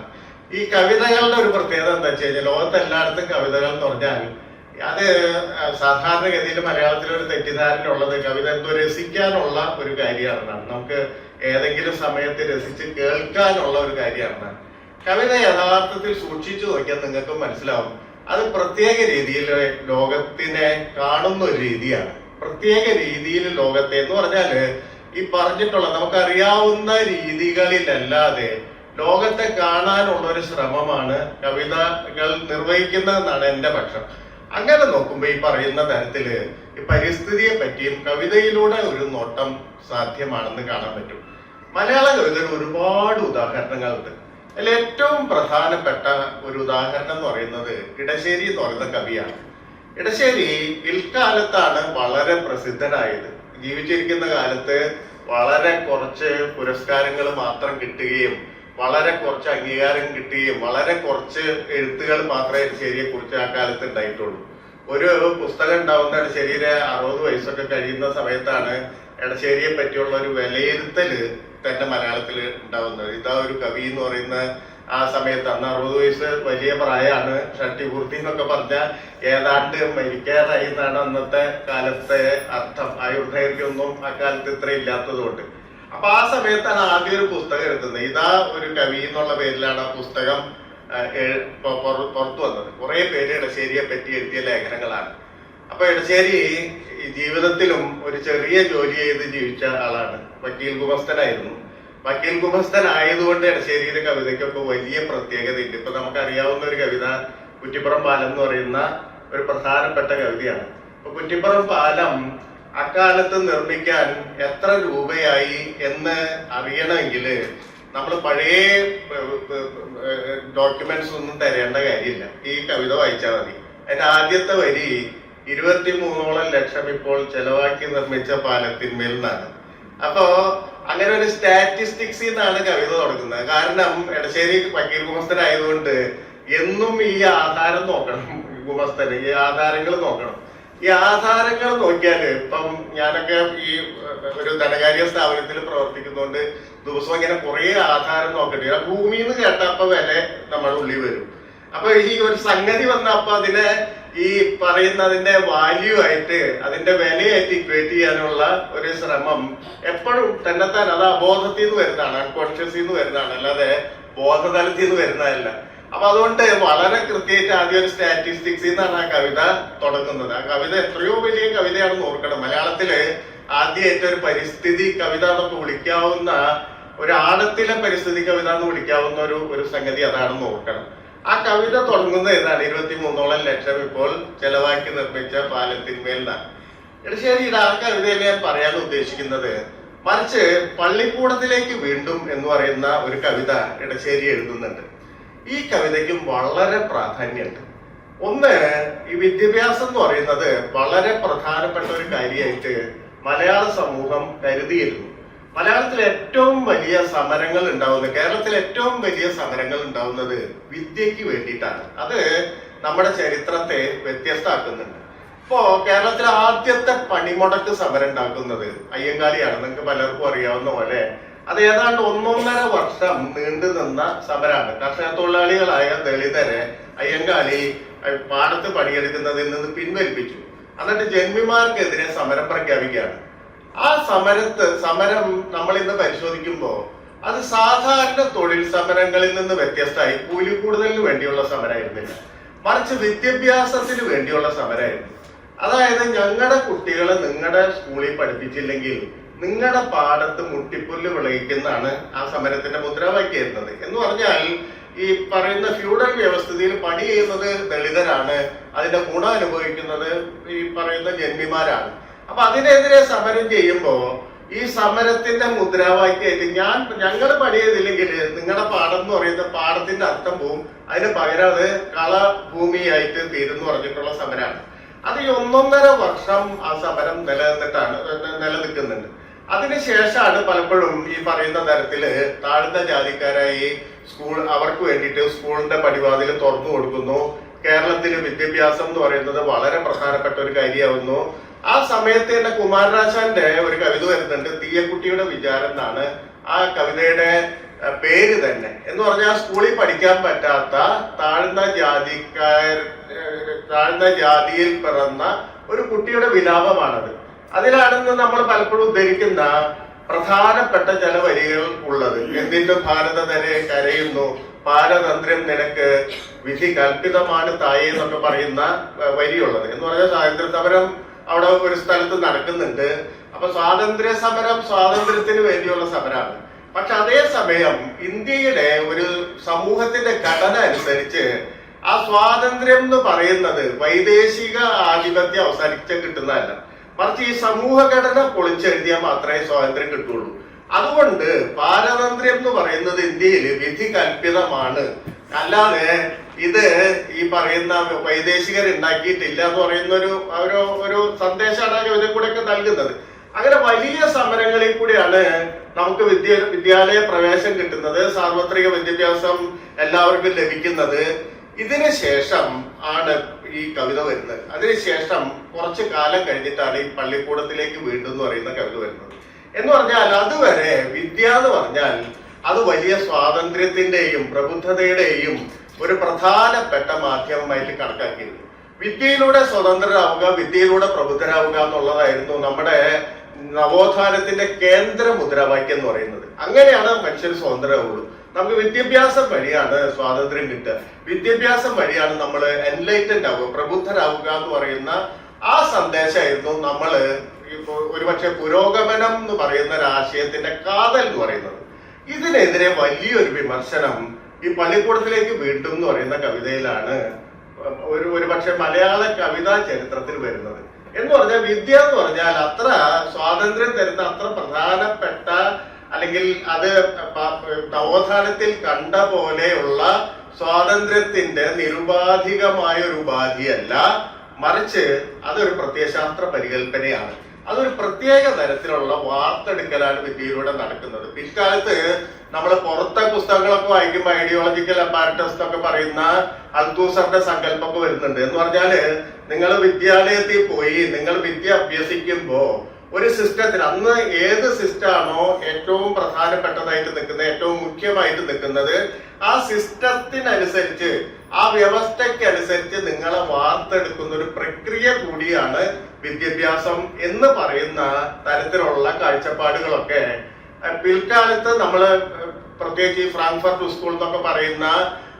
ഈ കവിതകളുടെ ഒരു പ്രത്യേകത എന്താ വെച്ച് കഴിഞ്ഞാൽ, ലോകത്തെല്ലായിടത്തും കവിതകൾ എന്ന് പറഞ്ഞാൽ അത് സാധാരണഗതിയിൽ മലയാളത്തിൽ ഒരു തെറ്റിദ്ധാരണ ഉള്ളത്, കവിത എന്തോ രസിക്കാനുള്ള ഒരു കാര്യമാണ്, നമുക്ക് ഏതെങ്കിലും സമയത്ത് രസിച്ച് കേൾക്കാനുള്ള ഒരു കാര്യമാണ്. കവിത യഥാർത്ഥത്തിൽ സൂക്ഷിച്ചു നോക്കിയാൽ നിങ്ങൾക്ക് മനസ്സിലാവും, അത് പ്രത്യേക രീതിയിൽ ലോകത്തിനെ കാണുന്ന ഒരു രീതിയാണ്. പ്രത്യേക രീതിയിൽ ലോകത്തെ എന്ന് പറഞ്ഞാല് ഈ പറഞ്ഞിട്ടുള്ള നമുക്കറിയാവുന്ന രീതികളിലല്ലാതെ ലോകത്തെ കാണാനുള്ള ഒരു ശ്രമമാണ് കവിതകൾ നിർവഹിക്കുന്നതെന്നാണ് എൻ്റെ പക്ഷം. അങ്ങനെ നോക്കുമ്പോൾ ഈ പറയുന്ന തരത്തില് ഈ പരിസ്ഥിതിയെ പറ്റിയും കവിതയിലൂടെ ഒരു നോട്ടം സാധ്യമാണെന്ന് കാണാൻ പറ്റും. മലയാള കവിതയിൽ ഒരുപാട് ഉദാഹരണങ്ങളുണ്ട്. അതിൽ ഏറ്റവും പ്രധാനപ്പെട്ട ഒരു ഉദാഹരണം എന്ന് പറയുന്നത് ഇടശ്ശേരി എന്ന് പറയുന്ന കവിയാണ്. ഇടശ്ശേരി പിൽക്കാലത്താണ് വളരെ പ്രസിദ്ധനായത്. ജീവിച്ചിരിക്കുന്ന കാലത്ത് വളരെ കുറച്ച് പുരസ്കാരങ്ങൾ മാത്രം കിട്ടുകയും വളരെ കുറച്ച് അംഗീകാരം കിട്ടുകയും വളരെ കുറച്ച് എഴുത്തുകൾ മാത്രമേ എടശ്ശേരിയെ കുറിച്ച് ആ കാലത്ത് ഉണ്ടായിട്ടുള്ളൂ. ഒരു പുസ്തകം ഉണ്ടാവുന്ന എടശ്ശേരിയുടെ 60 വയസ്സൊക്കെ കഴിയുന്ന സമയത്താണ് എടശ്ശേരിയെ പറ്റിയുള്ള ഒരു വിലയിരുത്തല് തന്നെ മലയാളത്തിൽ ഉണ്ടാവുന്നത്. ഇതാ ഒരു കവി എന്ന് പറയുന്ന ആ സമയത്ത്, അന്ന് 60 വയസ്സ് വലിയ പ്രായമാണ്, ഷഷ്ടിപൂർത്തി എന്നൊക്കെ പറഞ്ഞാൽ ഏതാണ്ട് മരിക്കാറായി എന്നാണ് അന്നത്തെ കാലത്തെ അർത്ഥം. ആയുർദൈർഘ്യമൊന്നും അക്കാലത്ത് ഇത്ര ഇല്ലാത്തത് കൊണ്ട്. അപ്പൊ ആ സമയത്താണ് ആദ്യം ഒരു പുസ്തകം എഴുതുന്നത്. ഇതാ ഒരു കവി എന്നുള്ള പേരിലാണ് ആ പുസ്തകം പുറത്തു വന്നത്. കുറെ പേര് ഇടശ്ശേരിയെ പറ്റി എഴുതിയ ലേഖനങ്ങളാണ്. അപ്പൊ എടശ്ശേരി ഈ ജീവിതത്തിലും ഒരു ചെറിയ ജോലി ചെയ്ത് ജീവിച്ച ആളാണ്. വക്കീൽ ഗുമസ്തനായിരുന്നു. വക്കീൽ ഗുമസ്തനായതുകൊണ്ട് എടശ്ശേരിയുടെ കവിതയ്ക്കൊക്കെ വലിയ പ്രത്യേകതയുണ്ട്. ഇപ്പൊ നമുക്കറിയാവുന്ന ഒരു കവിത കുറ്റിപ്പുറം പാലം എന്ന് പറയുന്ന ഒരു പ്രധാനപ്പെട്ട കവിതയാണ്. അപ്പൊ കുറ്റിപ്പുറം പാലം അക്കാലത്ത് നിർമ്മിക്കാൻ എത്ര രൂപയായി എന്ന് അറിയണമെങ്കിൽ നമ്മൾ പഴയ ഡോക്യുമെന്റ്സ് ഒന്നും തരേണ്ട കാര്യമില്ല. ഈ കവിത വായിച്ചാൽ മതി. അതിന്റെ ആദ്യത്തെ വരി 23 ലക്ഷം ഇപ്പോൾ ചെലവാക്കി നിർമ്മിച്ച പാലത്തിന്മേൽ നിന്നാണ്. അപ്പോ അങ്ങനെ ഒരു സ്റ്റാറ്റിസ്റ്റിക്സിൽ നിന്നാണ് കവിത തുടങ്ങുന്നത്. കാരണം എടശ്ശേരി വക്കീൽ ഗുമസ്തനായതുകൊണ്ട് എന്നും ഈ ആധാരം നോക്കണം. ഗുമസ്തന് ഈ ആധാരങ്ങൾ നോക്കണം. ഈ ആധാരങ്ങൾ നോക്കിയാല് ഇപ്പം ഞാനൊക്കെ ഈ ഒരു ധനകാര്യ സ്ഥാപനത്തിൽ പ്രവർത്തിക്കുന്നതുകൊണ്ട് ദിവസവും ഇങ്ങനെ കുറെ ആധാരം നോക്കേണ്ടി വരും. ഭൂമിയിൽ നിന്ന് കേട്ടപ്പോ വില നമ്മുടെ ഉള്ളിൽ വരും. അപ്പൊ ഈ ഒരു സംഗതി വന്നപ്പോ അതിനെ ഈ പറയുന്നതിന്റെ വാല്യൂ ആയിട്ട് അതിന്റെ വിലയായിട്ട് ഇക്വേറ്റ് ചെയ്യാനുള്ള ഒരു ശ്രമം എപ്പോഴും തന്നെത്താൻ അത് അബോധത്തിൽ നിന്ന് വരുന്നതാണ്, അൺകോൺഷ്യസിൽ നിന്ന് വരുന്നതാണ്, അല്ലാതെ ബോധതലത്തിൽ നിന്ന് വരുന്നതല്ല. അപ്പൊ അതുകൊണ്ട് വളരെ കൃത്യമായിട്ട് ആദ്യം ഒരു സ്റ്റാറ്റിസ്റ്റിക്സിൽ നിന്നാണ് ആ കവിത തുടങ്ങുന്നത്. ആ കവിത എത്രയോ വലിയ കവിതയാണെന്ന് ഓർക്കണം. മലയാളത്തില് ആദ്യമായിട്ട് ഒരു പരിസ്ഥിതി കവിത എന്നൊക്കെ വിളിക്കാവുന്ന ഒരു ആഴത്തിലെ പരിസ്ഥിതി കവിത എന്ന് വിളിക്കാവുന്ന ഒരു സംഗതി അതാണെന്ന് ഓർക്കണം. ആ കവിത തുടങ്ങുന്നത് ഏതാണ്? 23 ലക്ഷം ഇപ്പോൾ ചെലവാക്കി നിർമ്മിച്ച പാലത്തിന്മേലാണ്. എടശ്ശേരിയുടെ ആ കവിതയിൽ ഞാൻ പറയാൻ ഉദ്ദേശിക്കുന്നത് മറിച്ച് പള്ളിക്കൂടത്തിലേക്ക് വീണ്ടും എന്ന് പറയുന്ന ഒരു കവിത എടശ്ശേരി എഴുതുന്നുണ്ട്. ഈ കവിതയ്ക്കും വളരെ പ്രാധാന്യമുണ്ട്. ഒന്ന്, ഈ വിദ്യാഭ്യാസം എന്ന് പറയുന്നത് വളരെ പ്രധാനപ്പെട്ട ഒരു കാര്യമായിട്ട് മലയാള സമൂഹം കരുതിയിരുന്നു. മലയാളത്തിൽ ഏറ്റവും വലിയ സമരങ്ങൾ ഉണ്ടാവുന്നത്, കേരളത്തിൽ ഏറ്റവും വലിയ സമരങ്ങൾ ഉണ്ടാവുന്നത് വിദ്യക്ക് വേണ്ടിയിട്ടാണ്. അത് നമ്മുടെ ചരിത്രത്തെ വ്യത്യസ്തമാക്കുന്നുണ്ട്. ഇപ്പോ കേരളത്തിലെ ആദ്യത്തെ പണിമുടക്ക് സമരം ഉണ്ടാക്കുന്നത് അയ്യങ്കാളിയാണ്. നിങ്ങൾക്ക് പലർക്കും അറിയാവുന്ന പോലെ അത് ഏതാണ്ട് 1.5 വർഷം നീണ്ടു നിന്ന സമരമാണ്. കർഷക തൊഴിലാളികളായ ദളിതരെ അയ്യങ്കാളി പാടത്ത് പണിയെടുക്കുന്നതിൽ നിന്ന് പിൻവലിപ്പിച്ചു. എന്നിട്ട് ജന്മിമാർക്കെതിരെ സമരം പ്രഖ്യാപിക്കുകയാണ്. ആ സമരം നമ്മൾ ഇന്ന് പരിശോധിക്കുമ്പോൾ അത് സാധാരണ തൊഴിൽ സമരങ്ങളിൽ നിന്ന് വ്യത്യസ്തമായി കൂലിക്കൂടുതലിന് വേണ്ടിയുള്ള സമരമായിരുന്നില്ല, മറിച്ച് വിദ്യാഭ്യാസത്തിന് വേണ്ടിയുള്ള സമരമായിരുന്നു. അതായത് ഞങ്ങളുടെ കുട്ടികളെ നിങ്ങളുടെ സ്കൂളിൽ പഠിപ്പിച്ചില്ലെങ്കിൽ നിങ്ങളുടെ പാടത്ത് മുട്ടിപ്പുല്ല് വിളയിക്കുന്നതാണ് ആ സമരത്തിന്റെ മുദ്രാവാക്യായിരുന്നത്. എന്ന് പറഞ്ഞാൽ ഈ പറയുന്ന ഫ്യൂഡൽ വ്യവസ്ഥിതിയിൽ പണി ചെയ്യുന്നത് ദളിതരാണ്, അതിന്റെ ഗുണം അനുഭവിക്കുന്നത് ഈ പറയുന്ന ജന്മിമാരാണ്. അപ്പൊ അതിനെതിരെ സമരം ചെയ്യുമ്പോ ഈ സമരത്തിന്റെ മുദ്രാവാക്യമായിട്ട് ഞങ്ങൾ പണി ചെയ്തില്ലെങ്കിൽ നിങ്ങളുടെ പാടം എന്ന് പറയുന്ന പാടത്തിന്റെ അർത്ഥം പോവും, അതിന് പകരം അത് കളഭൂമിയായിട്ട് തീരുന്നു പറഞ്ഞിട്ടുള്ള സമരമാണ്. അത് ഈ 1.5 വർഷം ആ സമരം നിലനിൽക്കുന്നുണ്ട്. അതിനുശേഷമാണ് പലപ്പോഴും ഈ പറയുന്ന തരത്തില് താഴ്ന്ന ജാതിക്കാരായി അവർക്ക് വേണ്ടിയിട്ട് സ്കൂളിന്റെ പടിവാതിൽ തുറന്നു കൊടുക്കുന്നു. കേരളത്തില് വിദ്യാഭ്യാസം എന്ന് പറയുന്നത് വളരെ പ്രധാനപ്പെട്ട ഒരു കാര്യമാവുന്നു. ആ സമയത്ത് തന്നെ കുമാരനാശാന്റെ ഒരു കവിത വരുന്നുണ്ട്, തീയക്കുട്ടിയുടെ വിചാരം എന്നാണ് ആ കവിതയുടെ പേര് തന്നെ. എന്ന് പറഞ്ഞാൽ സ്കൂളിൽ പഠിക്കാൻ പറ്റാത്ത താഴ്ന്ന ജാതിയിൽ പിറന്ന ഒരു കുട്ടിയുടെ വിലാപമാണത്. അതിലാണെന്ന് നമ്മൾ പലപ്പോഴും ഉദ്ധരിക്കുന്ന പ്രധാനപ്പെട്ട ചില വരികൾ ഉള്ളത്. എന്തിന്റെ ഭാരതതരെ കരയുന്നു, പാരതന്ത്ര്യം നിനക്ക് വിധി കൽപ്പിതമാണ് തായേ എന്നൊക്കെ പറയുന്ന വരിയുള്ളത്. എന്ന് പറഞ്ഞാൽ സ്വാതന്ത്ര്യ സമരം അവിടെ ഒരു സ്ഥലത്ത് നടക്കുന്നുണ്ട്. അപ്പൊ സ്വാതന്ത്ര്യ സമരം സ്വാതന്ത്ര്യത്തിന് വേണ്ടിയുള്ള സമരമാണ്. പക്ഷെ അതേസമയം ഇന്ത്യയുടെ ഒരു സമൂഹത്തിന്റെ ഘടന അനുസരിച്ച് ആ സ്വാതന്ത്ര്യം എന്ന് പറയുന്നത് വൈദേശിക ആധിപത്യം അവസാനിച്ച് കിട്ടുന്നതല്ല, മറിച്ച് ഈ സമൂഹഘടന പൊളിച്ചെഴുതിയാൽ മാത്രമേ സ്വാതന്ത്ര്യം കിട്ടുള്ളൂ. അതുകൊണ്ട് പാരതന്ത്ര്യം എന്ന് പറയുന്നത് ഇന്ത്യയിൽ വിധി കൽപ്പിതമാണ്, അല്ലാതെ ഇത് ഈ പറയുന്ന വൈദേശികർ ഉണ്ടാക്കിയിട്ടില്ല എന്ന് പറയുന്ന ഒരു സന്ദേശമാണ് ഇതിൽ കൂടെയൊക്കെ നൽകുന്നത്. അങ്ങനെ വലിയ സമരങ്ങളിൽ കൂടിയാണ് നമുക്ക് വിദ്യാലയ പ്രവേശം കിട്ടുന്നത്, സാർവത്രിക വിദ്യാഭ്യാസം എല്ലാവർക്കും ലഭിക്കുന്നത്. ഇതിന് ശേഷം ആണ് ഈ കവിത വരുന്നത്. അതിനുശേഷം കുറച്ചു കാലം കഴിഞ്ഞിട്ടാണ് ഈ പള്ളിക്കൂടത്തിലേക്ക് വീണ്ടും എന്ന് പറയുന്ന കവിത വരുന്നത്. എന്ന് പറഞ്ഞാൽ അതുവരെ വിദ്യ എന്ന് പറഞ്ഞാൽ അത് വലിയ സ്വാതന്ത്ര്യത്തിന്റെയും പ്രബുദ്ധതയുടെയും ഒരു പ്രധാനപ്പെട്ട മാധ്യമമായിട്ട് കണക്കാക്കിയിരുന്നു. വിദ്യയിലൂടെ സ്വതന്ത്രരാവുക, വിദ്യയിലൂടെ പ്രബുദ്ധരാവുക എന്നുള്ളതായിരുന്നു നമ്മുടെ നവോത്ഥാനത്തിന്റെ കേന്ദ്ര മുദ്രാവാക്യം എന്ന് പറയുന്നത്. അങ്ങനെയാണ് മനുഷ്യർ സ്വതന്ത്രരാവുള്ളൂ. നമുക്ക് വിദ്യാഭ്യാസം വഴിയാണ് സ്വാതന്ത്ര്യം കിട്ടുക, വിദ്യാഭ്യാസം വഴിയാണ് നമ്മൾ എൻലൈറ്റൻഡ് ആവുക, പ്രബുദ്ധരാവുക എന്ന് പറയുന്ന ആ സന്ദേശമായിരുന്നു നമ്മള് ഒരുപക്ഷെ പുരോഗമനം എന്ന് പറയുന്ന ഒരു ആശയത്തിന്റെ കാതൽ എന്ന് പറയുന്നത്. ഇതിനെതിരെ വലിയൊരു വിമർശനം ഈ പള്ളിക്കൂടത്തിലേക്ക് വീണ്ടും എന്ന് പറയുന്ന കവിതയിലാണ് ഒരുപക്ഷെ മലയാള കവിതാ ചരിത്രത്തിൽ വരുന്നത്. എന്ന് പറഞ്ഞാൽ വിദ്യ എന്ന് പറഞ്ഞാൽ അത്ര സ്വാതന്ത്ര്യം തരുന്ന, അത്ര പ്രധാനപ്പെട്ട, അല്ലെങ്കിൽ അത് നവോത്ഥാനത്തിൽ കണ്ട പോലെയുള്ള സ്വാതന്ത്ര്യത്തിന്റെ നിരുപാധികമായ ഒരു ഉപാധിയല്ല, മറിച്ച് അതൊരു പ്രത്യയശാസ്ത്ര പരികല്പനയാണ്. അതൊരു പ്രത്യേക തരത്തിലുള്ള വാർത്തെടുക്കലാണ് വിദ്യയിലൂടെ നടക്കുന്നത്. പിൽക്കാലത്ത് നമ്മൾ പുറത്തെ പുസ്തകങ്ങളൊക്കെ വായിക്കുമ്പോൾ ഐഡിയോളജിക്കൽ അപ്പാരറ്റസ് എന്നൊക്കെ പറയുന്ന അൽത്തൂസറിന്റെ സങ്കല്പമൊക്കെ വരുന്നുണ്ട്. എന്ന് പറഞ്ഞാല് നിങ്ങൾ വിദ്യാലയത്തിൽ പോയി നിങ്ങൾ വിദ്യ അഭ്യസിക്കുമ്പോ ഒരു സിസ്റ്റത്തിന്, അന്ന് ഏത് സിസ്റ്റമാണോ ഏറ്റവും പ്രധാനപ്പെട്ടതായിട്ട് നിൽക്കുന്നത്, ഏറ്റവും മുഖ്യമായിട്ട് നിൽക്കുന്നത്, ആ സിസ്റ്റത്തിനനുസരിച്ച്, ആ വ്യവസ്ഥയ്ക്കനുസരിച്ച് നിങ്ങളെ വാർത്തെടുക്കുന്ന ഒരു പ്രക്രിയ കൂടിയാണ് വിദ്യാഭ്യാസം എന്ന് പറയുന്ന തരത്തിലുള്ള കാഴ്ചപ്പാടുകളൊക്കെ പിൽക്കാലത്ത് നമ്മള് പ്രത്യേകിച്ച് ഈ ഫ്രാങ്ക്ഫർട്ട് സ്കൂൾ എന്നൊക്കെ പറയുന്ന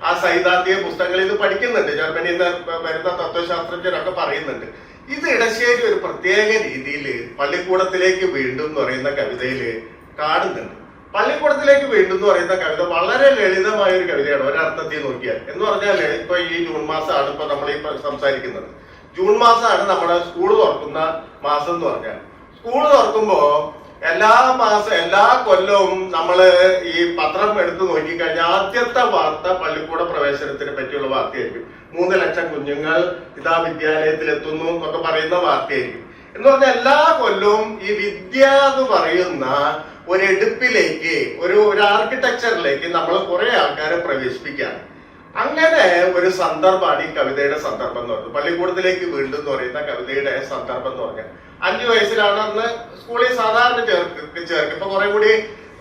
ആ സൈദ്ധാന്തിക പുസ്തകങ്ങളിൽ ഇത് പഠിക്കുന്നുണ്ട്. ജർമ്മനിയിൽ നിന്ന് വരുന്ന തത്വശാസ്ത്രജ്ഞരൊക്കെ പറയുന്നുണ്ട്. ഇത് ഇടശ്ശേരി ഒരു പ്രത്യേക രീതിയിൽ പള്ളിക്കൂടത്തിലേക്ക് വീണ്ടും എന്ന് പറയുന്ന കവിതയില് കാണുന്നുണ്ട്. പള്ളിക്കൂടത്തിലേക്ക് വീണ്ടും എന്ന് പറയുന്ന കവിത വളരെ ലളിതമായ ഒരു കവിതയാണ് ഒരർത്ഥത്തിൽ നോക്കിയാൽ. എന്ന് പറഞ്ഞാല് ഇപ്പൊ ഈ ജൂൺ മാസമാണ് ഇപ്പൊ നമ്മൾ ഈ സംസാരിക്കുന്നത്. ജൂൺ മാസമാണ് നമ്മുടെ സ്കൂൾ തുറക്കുന്ന മാസം എന്ന് പറഞ്ഞാൽ. സ്കൂൾ തുറക്കുമ്പോ എല്ലാ കൊല്ലവും നമ്മള് ഈ പത്രം എടുത്ത് നോക്കിക്കഴിഞ്ഞാൽ ആദ്യത്തെ വാർത്ത പള്ളിക്കൂട പ്രവേശനത്തിനെ പറ്റിയുള്ള വാർത്തയായിരിക്കും. 3 ലക്ഷം കുഞ്ഞുങ്ങൾ ഇതാ വിദ്യാലയത്തിൽ എത്തുന്നു എന്നൊക്കെ പറയുന്ന വാർത്തയായിരിക്കും. എന്ന് പറഞ്ഞാൽ എല്ലാ കൊല്ലവും ഈ വിദ്യ എന്ന് പറയുന്ന ഒരു എടുപ്പിലേക്ക്, ഒരു ആർക്കിടെക്ചറിലേക്ക് നമ്മൾ കുറെ ആൾക്കാരെ പ്രവേശിപ്പിക്കുകയാണ്. അങ്ങനെ ഒരു സന്ദർഭമാണ് ഈ കവിതയുടെ സന്ദർഭം എന്ന് പറയുന്നത്. പള്ളിക്കൂടത്തിലേക്ക് വീണ്ടും എന്ന് പറയുന്ന കവിതയുടെ സന്ദർഭം എന്ന് പറഞ്ഞാൽ 5 വയസ്സിലാണ് അന്ന് സ്കൂളിൽ സാധാരണ ചേർക്ക്. ഇപ്പൊ കുറെ കൂടി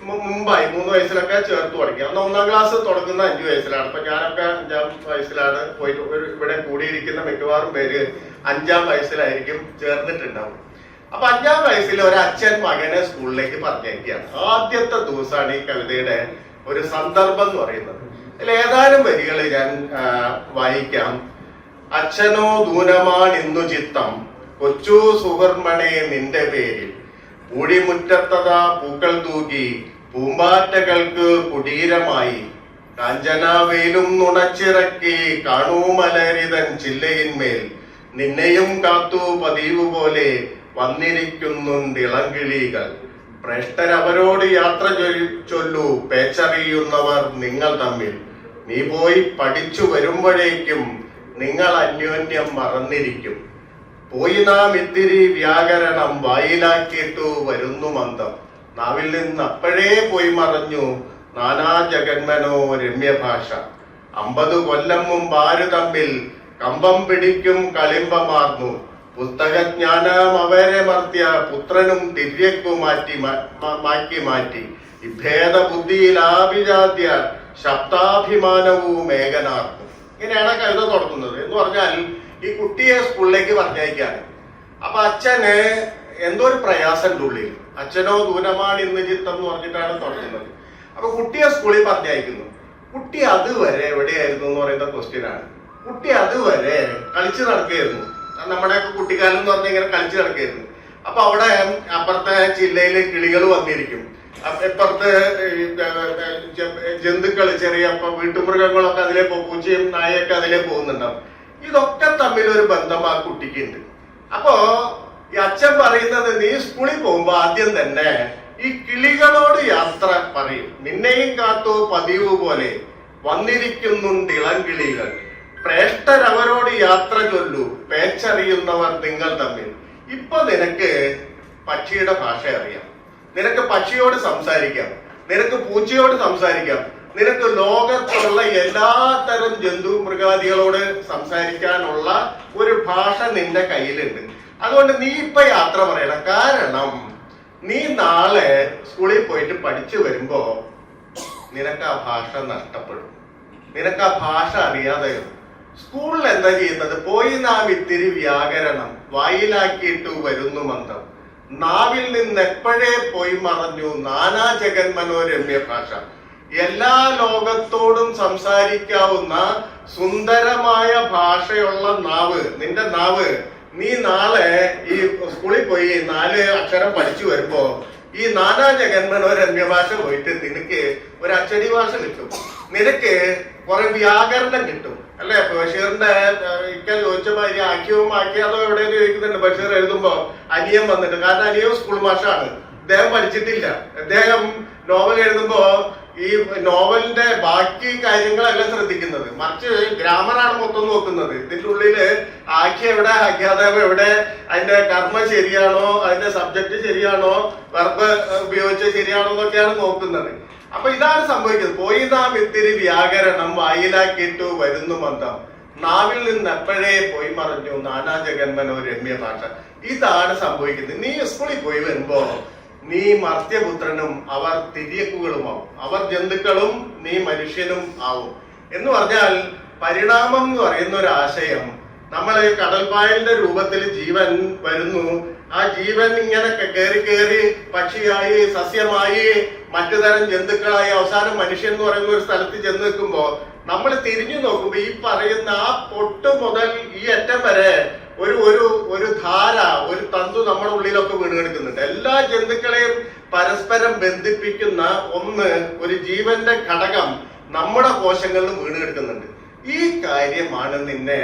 മുമ്പായി 3 വയസ്സിലൊക്കെ ചേർത്ത് തുടങ്ങി. അന്ന് 1ാം ക്ലാസ് തുടങ്ങുന്ന 5 വയസ്സിലാണ്. ഇപ്പൊ ഞാനൊക്കെ 5ാം വയസ്സിലാണ് പോയിട്ട്, ഇവിടെ കൂടിയിരിക്കുന്ന മിക്കവാറും പേര് 5ാം വയസ്സിലായിരിക്കും ചേർന്നിട്ടുണ്ടാവും. അപ്പൊ 5ാം വയസ്സിൽ ഒരു അച്ഛൻ മകനെ സ്കൂളിലേക്ക് പറഞ്ഞയക്കുകയാണ്. ആദ്യത്തെ ദിവസമാണ് ഈ കവിതയുടെ ഒരു സന്ദർഭം എന്ന് പറയുന്നത്. അതിൽ ഏതാനും വരികൾ ഞാൻ വായിക്കാം. അച്ഛനോ ദൂനമാണിന്നു ചിത്തം, കൊച്ചു സുഹർമണേ നിന്റെ പേരിൽ, പൂടിമുറ്റത്തതാ പൂക്കൾ തൂകി, പൂമ്പാറ്റകൾക്ക് കുടീരമായി, കാഞ്ചനാവയിലും നുണച്ചിറക്കി കാണൂ മലരിതൻ ചില്ലയിന്മേൽ, നിന്നെയും കാത്തു പതിവ് പോലെ വന്നിരിക്കുന്നുണ്ടിളങ്കിളികൾ, പ്രേഷ്ഠരവരോട് യാത്ര ചൊല്ലൂ പേച്ചറിയുന്നവർ നിങ്ങൾ തമ്മിൽ, നീ പോയി പഠിച്ചു വരുമ്പോഴേക്കും നിങ്ങൾ അന്യോന്യം മറന്നിരിക്കും, പോയി നാം ഇത്തിരി വ്യാകരണം വായിലാക്കിയിട്ടു വരുന്നു മന്ദം, നാവിൽ നിന്ന് അപ്പോഴേ പോയി മറഞ്ഞു നാനാ ജഗന്മനോ രമ്യഭാഷ, 50 കൊല്ലം മുമ്പ് ആര് തമ്മിൽ കമ്പം പിടിക്കും കളിമ്പമാർന്നു, പുസ്തകജ്ഞാനം അവരെ മർത്യ പുത്രനും തിര്യക്കു മാറ്റി, വിഭേദ ബുദ്ധിയിൽ ആഭിജാത്യ ശബ്ദാഭിമാനവും മേഘനാർന്നു. ഇങ്ങനെയാണ് കവിത തുടങ്ങുന്നത്. എന്ന് പറഞ്ഞാൽ ഈ കുട്ടിയെ സ്കൂളിലേക്ക് പറഞ്ഞയക്കാണ്. അപ്പൊ അച്ഛന് എന്തോ ഒരു പ്രയാസന്റെ ഉള്ളിൽ, അച്ഛനോ ദൂരമാണ് ഇന്ന് ചിത്തം എന്ന് പറഞ്ഞിട്ടാണ് തുടങ്ങുന്നത്. അപ്പൊ കുട്ടിയെ സ്കൂളിൽ പറഞ്ഞയക്കുന്നു. കുട്ടി അതുവരെ എവിടെയായിരുന്നു എന്ന് പറയുന്ന ക്വസ്റ്റ്യൻ ആണ്. കുട്ടി അതുവരെ കളിച്ചു നടക്കുകയായിരുന്നു. നമ്മുടെയൊക്കെ കുട്ടിക്കാലം എന്ന് പറഞ്ഞാൽ ഇങ്ങനെ കളിച്ചു നടക്കുകയായിരുന്നു. അപ്പൊ അവിടെ അപ്പുറത്തെ ജില്ലയില് കിളികൾ വന്നിരിക്കും, ഇപ്പുറത്ത് ജന്തുക്കൾ, ചെറിയ വീട്ടുമൃഗങ്ങളൊക്കെ അതിലെ പോകും, പൂച്ചയും നായൊക്കെ അതിലെ പോകുന്നുണ്ടാവും. ഇതൊക്കെ തമ്മിൽ ഒരു ബന്ധം ആ കുട്ടിക്കുണ്ട്. അപ്പോ ഈ അച്ഛൻ പറയുന്നത്, നീ സ്കൂളിൽ പോകുമ്പോ ആദ്യം തന്നെ ഈ കിളികളോട് യാത്ര പറയും, നിന്നെയും കാത്തു പതിവ് പോലെ വന്നിരിക്കുന്നുണ്ട് ഇളംകിളികൾ, പ്രേഷ്ഠരവരോട് യാത്ര ചൊല്ലൂ പേച്ചറിയുന്നവർ നിങ്ങൾ തമ്മിൽ. ഇപ്പൊ നിനക്ക് പക്ഷിയുടെ ഭാഷ അറിയാം, നിനക്ക് പക്ഷിയോട് സംസാരിക്കാം, നിനക്ക് പൂച്ചയോട് സംസാരിക്കാം, നിനക്ക് ലോകത്തുള്ള എല്ലാത്തരം ജന്തു മൃഗാദികളോട് സംസാരിക്കാനുള്ള ഒരു ഭാഷ നിന്റെ കയ്യിലുണ്ട്. അതുകൊണ്ട് നീ ഇപ്പൊ യാത്ര പറയണം. കാരണം നീ നാളെ സ്കൂളിൽ പോയിട്ട് പഠിച്ചു വരുമ്പോ നിനക്ക് ആ ഭാഷ നഷ്ടപ്പെടും, നിനക്ക് ആ ഭാഷ അറിയാതെ. സ്കൂളിൽ എന്താ ചെയ്യുന്നത്? പോയി നാം ഇത്തിരി വ്യാകരണം വായിലാക്കിയിട്ട് വരുന്നു മന്ദം, നാവിൽ നിന്ന് എപ്പോഴേ പോയി മറഞ്ഞു നാനാ ജഗന്മനോരമ്യ ഭാഷ. എല്ലാ ലോകത്തോടും സംസാരിക്കാവുന്ന സുന്ദരമായ ഭാഷയുള്ള നാവ്, നിന്റെ നാവ് നീ നാളെ ഈ സ്കൂളിൽ പോയി 4 അക്ഷരം പഠിച്ചു വരുമ്പോ ഈ 4 ജഗന്മനോ രമ്യഭാഷ പോയിട്ട് നിനക്ക് ഒരു അച്ചടി ഭാഷ കിട്ടും, നിനക്ക് കുറെ വ്യാകരണം കിട്ടും അല്ലെ? ബഷീറിന്റെ ഇക്ക ചോദിച്ചപ്പോ ഈ ആക്കിയവും ആക്കിയാതോ എവിടെയെന്ന് ചോദിക്കുന്നുണ്ട്. ബഷീർ എഴുതുമ്പോ അനിയൻ വന്നിട്ട്, കാരണം അനിയൻ സ്കൂൾ മാഷാണ്, അദ്ദേഹം പഠിച്ചിട്ടില്ല. അദ്ദേഹം നോവൽ എഴുതുമ്പോ ഈ നോവലിന്റെ ബാക്കി കാര്യങ്ങളല്ല ശ്രദ്ധിക്കുന്നത്, മറിച്ച് ഗ്രാമറാണ് മൊത്തം നോക്കുന്നത്. ഇതിന്റെ ഉള്ളില് ആഖ്യ എവിടെ, ആഖ്യാതാവ് എവിടെ, അതിന്റെ കർമ്മ ശരിയാണോ, അതിന്റെ സബ്ജക്ട് ശരിയാണോ, വെർബ് ഉപയോഗിച്ച് ശരിയാണോ എന്നൊക്കെയാണ് നോക്കുന്നത്. അപ്പൊ ഇതാണ് സംഭവിക്കുന്നത്. പോയി നാം ഇത്തിരി വ്യാകരണം വായിലാക്കിയിട്ടു വരുന്നു മന്ദം, നാവിൽ നിന്ന് എപ്പോഴേ പോയി മറഞ്ഞു നാനാ ജഗന്മനോ രമ്യ ഭാഷ. ഇതാണ് സംഭവിക്കുന്നത്. നീ സ്കൂളിൽ പോയി വരുമ്പോ നീ മർത്യപുത്രനും അവർ തിര്യക്കുകളുമാവും, അവർ ജന്തുക്കളും നീ മനുഷ്യനും ആവും. എന്ന് പറഞ്ഞാൽ പരിണാമം എന്ന് പറയുന്ന ഒരു ആശയം, നമ്മള് കടൽപ്പായലിന്റെ രൂപത്തിൽ ജീവൻ വരുന്നു, ആ ജീവൻ ഇങ്ങനെ കയറി കയറി പക്ഷിയായി, സസ്യമായി, മറ്റു തരം ജന്തുക്കളായി, അവസാനം മനുഷ്യൻ എന്ന് പറയുന്ന ഒരു സ്ഥലത്ത് ചെന്ന് നിൽക്കുമ്പോ നമ്മൾ തിരിഞ്ഞു നോക്കുമ്പോ ഈ പറയുന്ന ആ പൊട്ട് മുതൽ ഈ അറ്റം വരെ ഒരു ഒരു ഒരു ധാര, ഒരു തന്തു നമ്മുടെ ഉള്ളിലൊക്കെ വീണ് കിടക്കുന്നുണ്ട്. എല്ലാ ജന്തുക്കളെയും പരസ്പരം ബന്ധിപ്പിക്കുന്ന ഒരു ജീവന്റെ ഘടകം നമ്മുടെ കോശങ്ങളിലും വീണ് കിടക്കുന്നുണ്ട്. ഈ കാര്യമാണ് നിന്നെ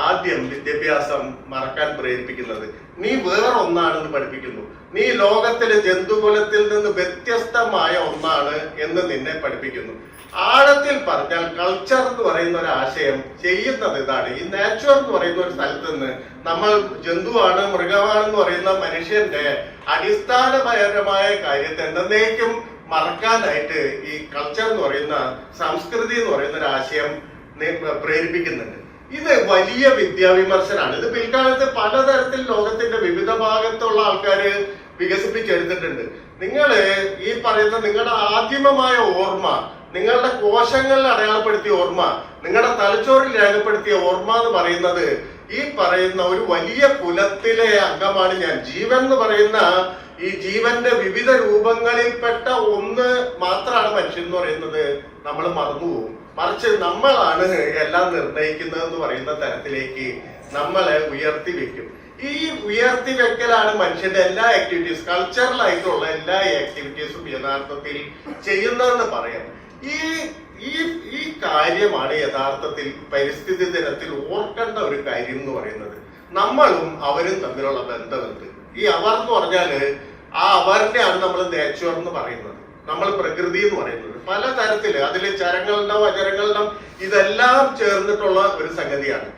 ആദ്യം വിദ്യാഭ്യാസം മറക്കാൻ പ്രേരിപ്പിക്കുന്നത്. നീ വേറൊന്നാണെന്ന് പഠിപ്പിക്കുന്നു. നീ ലോകത്തിലെ ജന്തുകുലത്തിൽ നിന്ന് വ്യത്യസ്തമായ ഒന്നാണ് എന്ന് നിന്നെ പഠിപ്പിക്കുന്നു. ആഴത്തിൽ പറഞ്ഞാൽ കൾച്ചർ എന്ന് പറയുന്ന ഒരു ആശയം ചെയ്യുന്നത് ഇതാണ്. ഈ നാച്ചുർ എന്ന് പറയുന്ന ഒരു സ്ഥലത്ത് നിന്ന് നമ്മൾ ജന്തുവാണ്, മൃഗമാണെന്ന് പറയുന്ന മനുഷ്യന്റെ അടിസ്ഥാനപരമായ കാര്യത്തെ എന്നേക്കും മറക്കാനായിട്ട് ഈ കൾച്ചർ എന്ന് പറയുന്ന, സംസ്കൃതി എന്ന് പറയുന്ന ഒരു ആശയം പ്രേരിപ്പിക്കുന്നുണ്ട്. ഇത് വലിയ വിദ്യാവിമർശനാണ്. ഇത് പിൽക്കാലത്ത് പലതരത്തിൽ ലോകത്തിന്റെ വിവിധ ഭാഗത്തുള്ള ആൾക്കാര് വികസിപ്പിച്ചെടുത്തിട്ടുണ്ട്. നിങ്ങള് ഈ പറയുന്ന നിങ്ങളുടെ ആദിമമായ ഓർമ്മ, നിങ്ങളുടെ കോശങ്ങളിൽ അടയാളപ്പെടുത്തിയ ഓർമ്മ, നിങ്ങളുടെ തലച്ചോറിൽ രേഖപ്പെടുത്തിയ ഓർമ്മ എന്ന് പറയുന്നത് ഈ പറയുന്ന ഒരു വലിയ കുലത്തിലെ അംഗമാണ് ഞാൻ. ജീവൻ എന്ന് പറയുന്ന ഈ ജീവന്റെ വിവിധ രൂപങ്ങളിൽപ്പെട്ട ഒന്ന് മാത്രമാണ് മനുഷ്യൻ എന്ന് പറയുന്നത് നമ്മൾ മറന്നുപോകും. മറിച്ച് നമ്മളാണ് എല്ലാം നിർണയിക്കുന്നത് എന്ന് പറയുന്ന തരത്തിലേക്ക് നമ്മളെ ഉയർത്തി വെക്കും. ഈ ഉയർത്തി വെക്കലാണ് മനുഷ്യന്റെ എല്ലാ ആക്ടിവിറ്റീസ്, കൾച്ചറൽ ആയിട്ടുള്ള എല്ലാ ആക്ടിവിറ്റീസും യഥാർത്ഥത്തിൽ ചെയ്യുന്നതെന്ന് പറയാം. ഈ കാര്യമാണ് യഥാർത്ഥത്തിൽ പരിസ്ഥിതി ദിനത്തിൽ ഓർക്കേണ്ട ഒരു കാര്യം എന്ന് പറയുന്നത്. നമ്മളും അവരും തമ്മിലുള്ള ബന്ധമുണ്ട്. ഈ അവർ എന്ന് പറഞ്ഞാല് ആ അവരുടെയാണ് നമ്മൾ നേച്ചർ എന്ന് പറയുന്നത്, നമ്മൾ പ്രകൃതി എന്ന് പറയുന്നത്. പലതരത്തില് അതിൽ ചരങ്ങളുണ്ടാവും, അചരങ്ങളുണ്ടാവും, ഇതെല്ലാം ചേർന്നിട്ടുള്ള ഒരു സംഗതിയാണ്.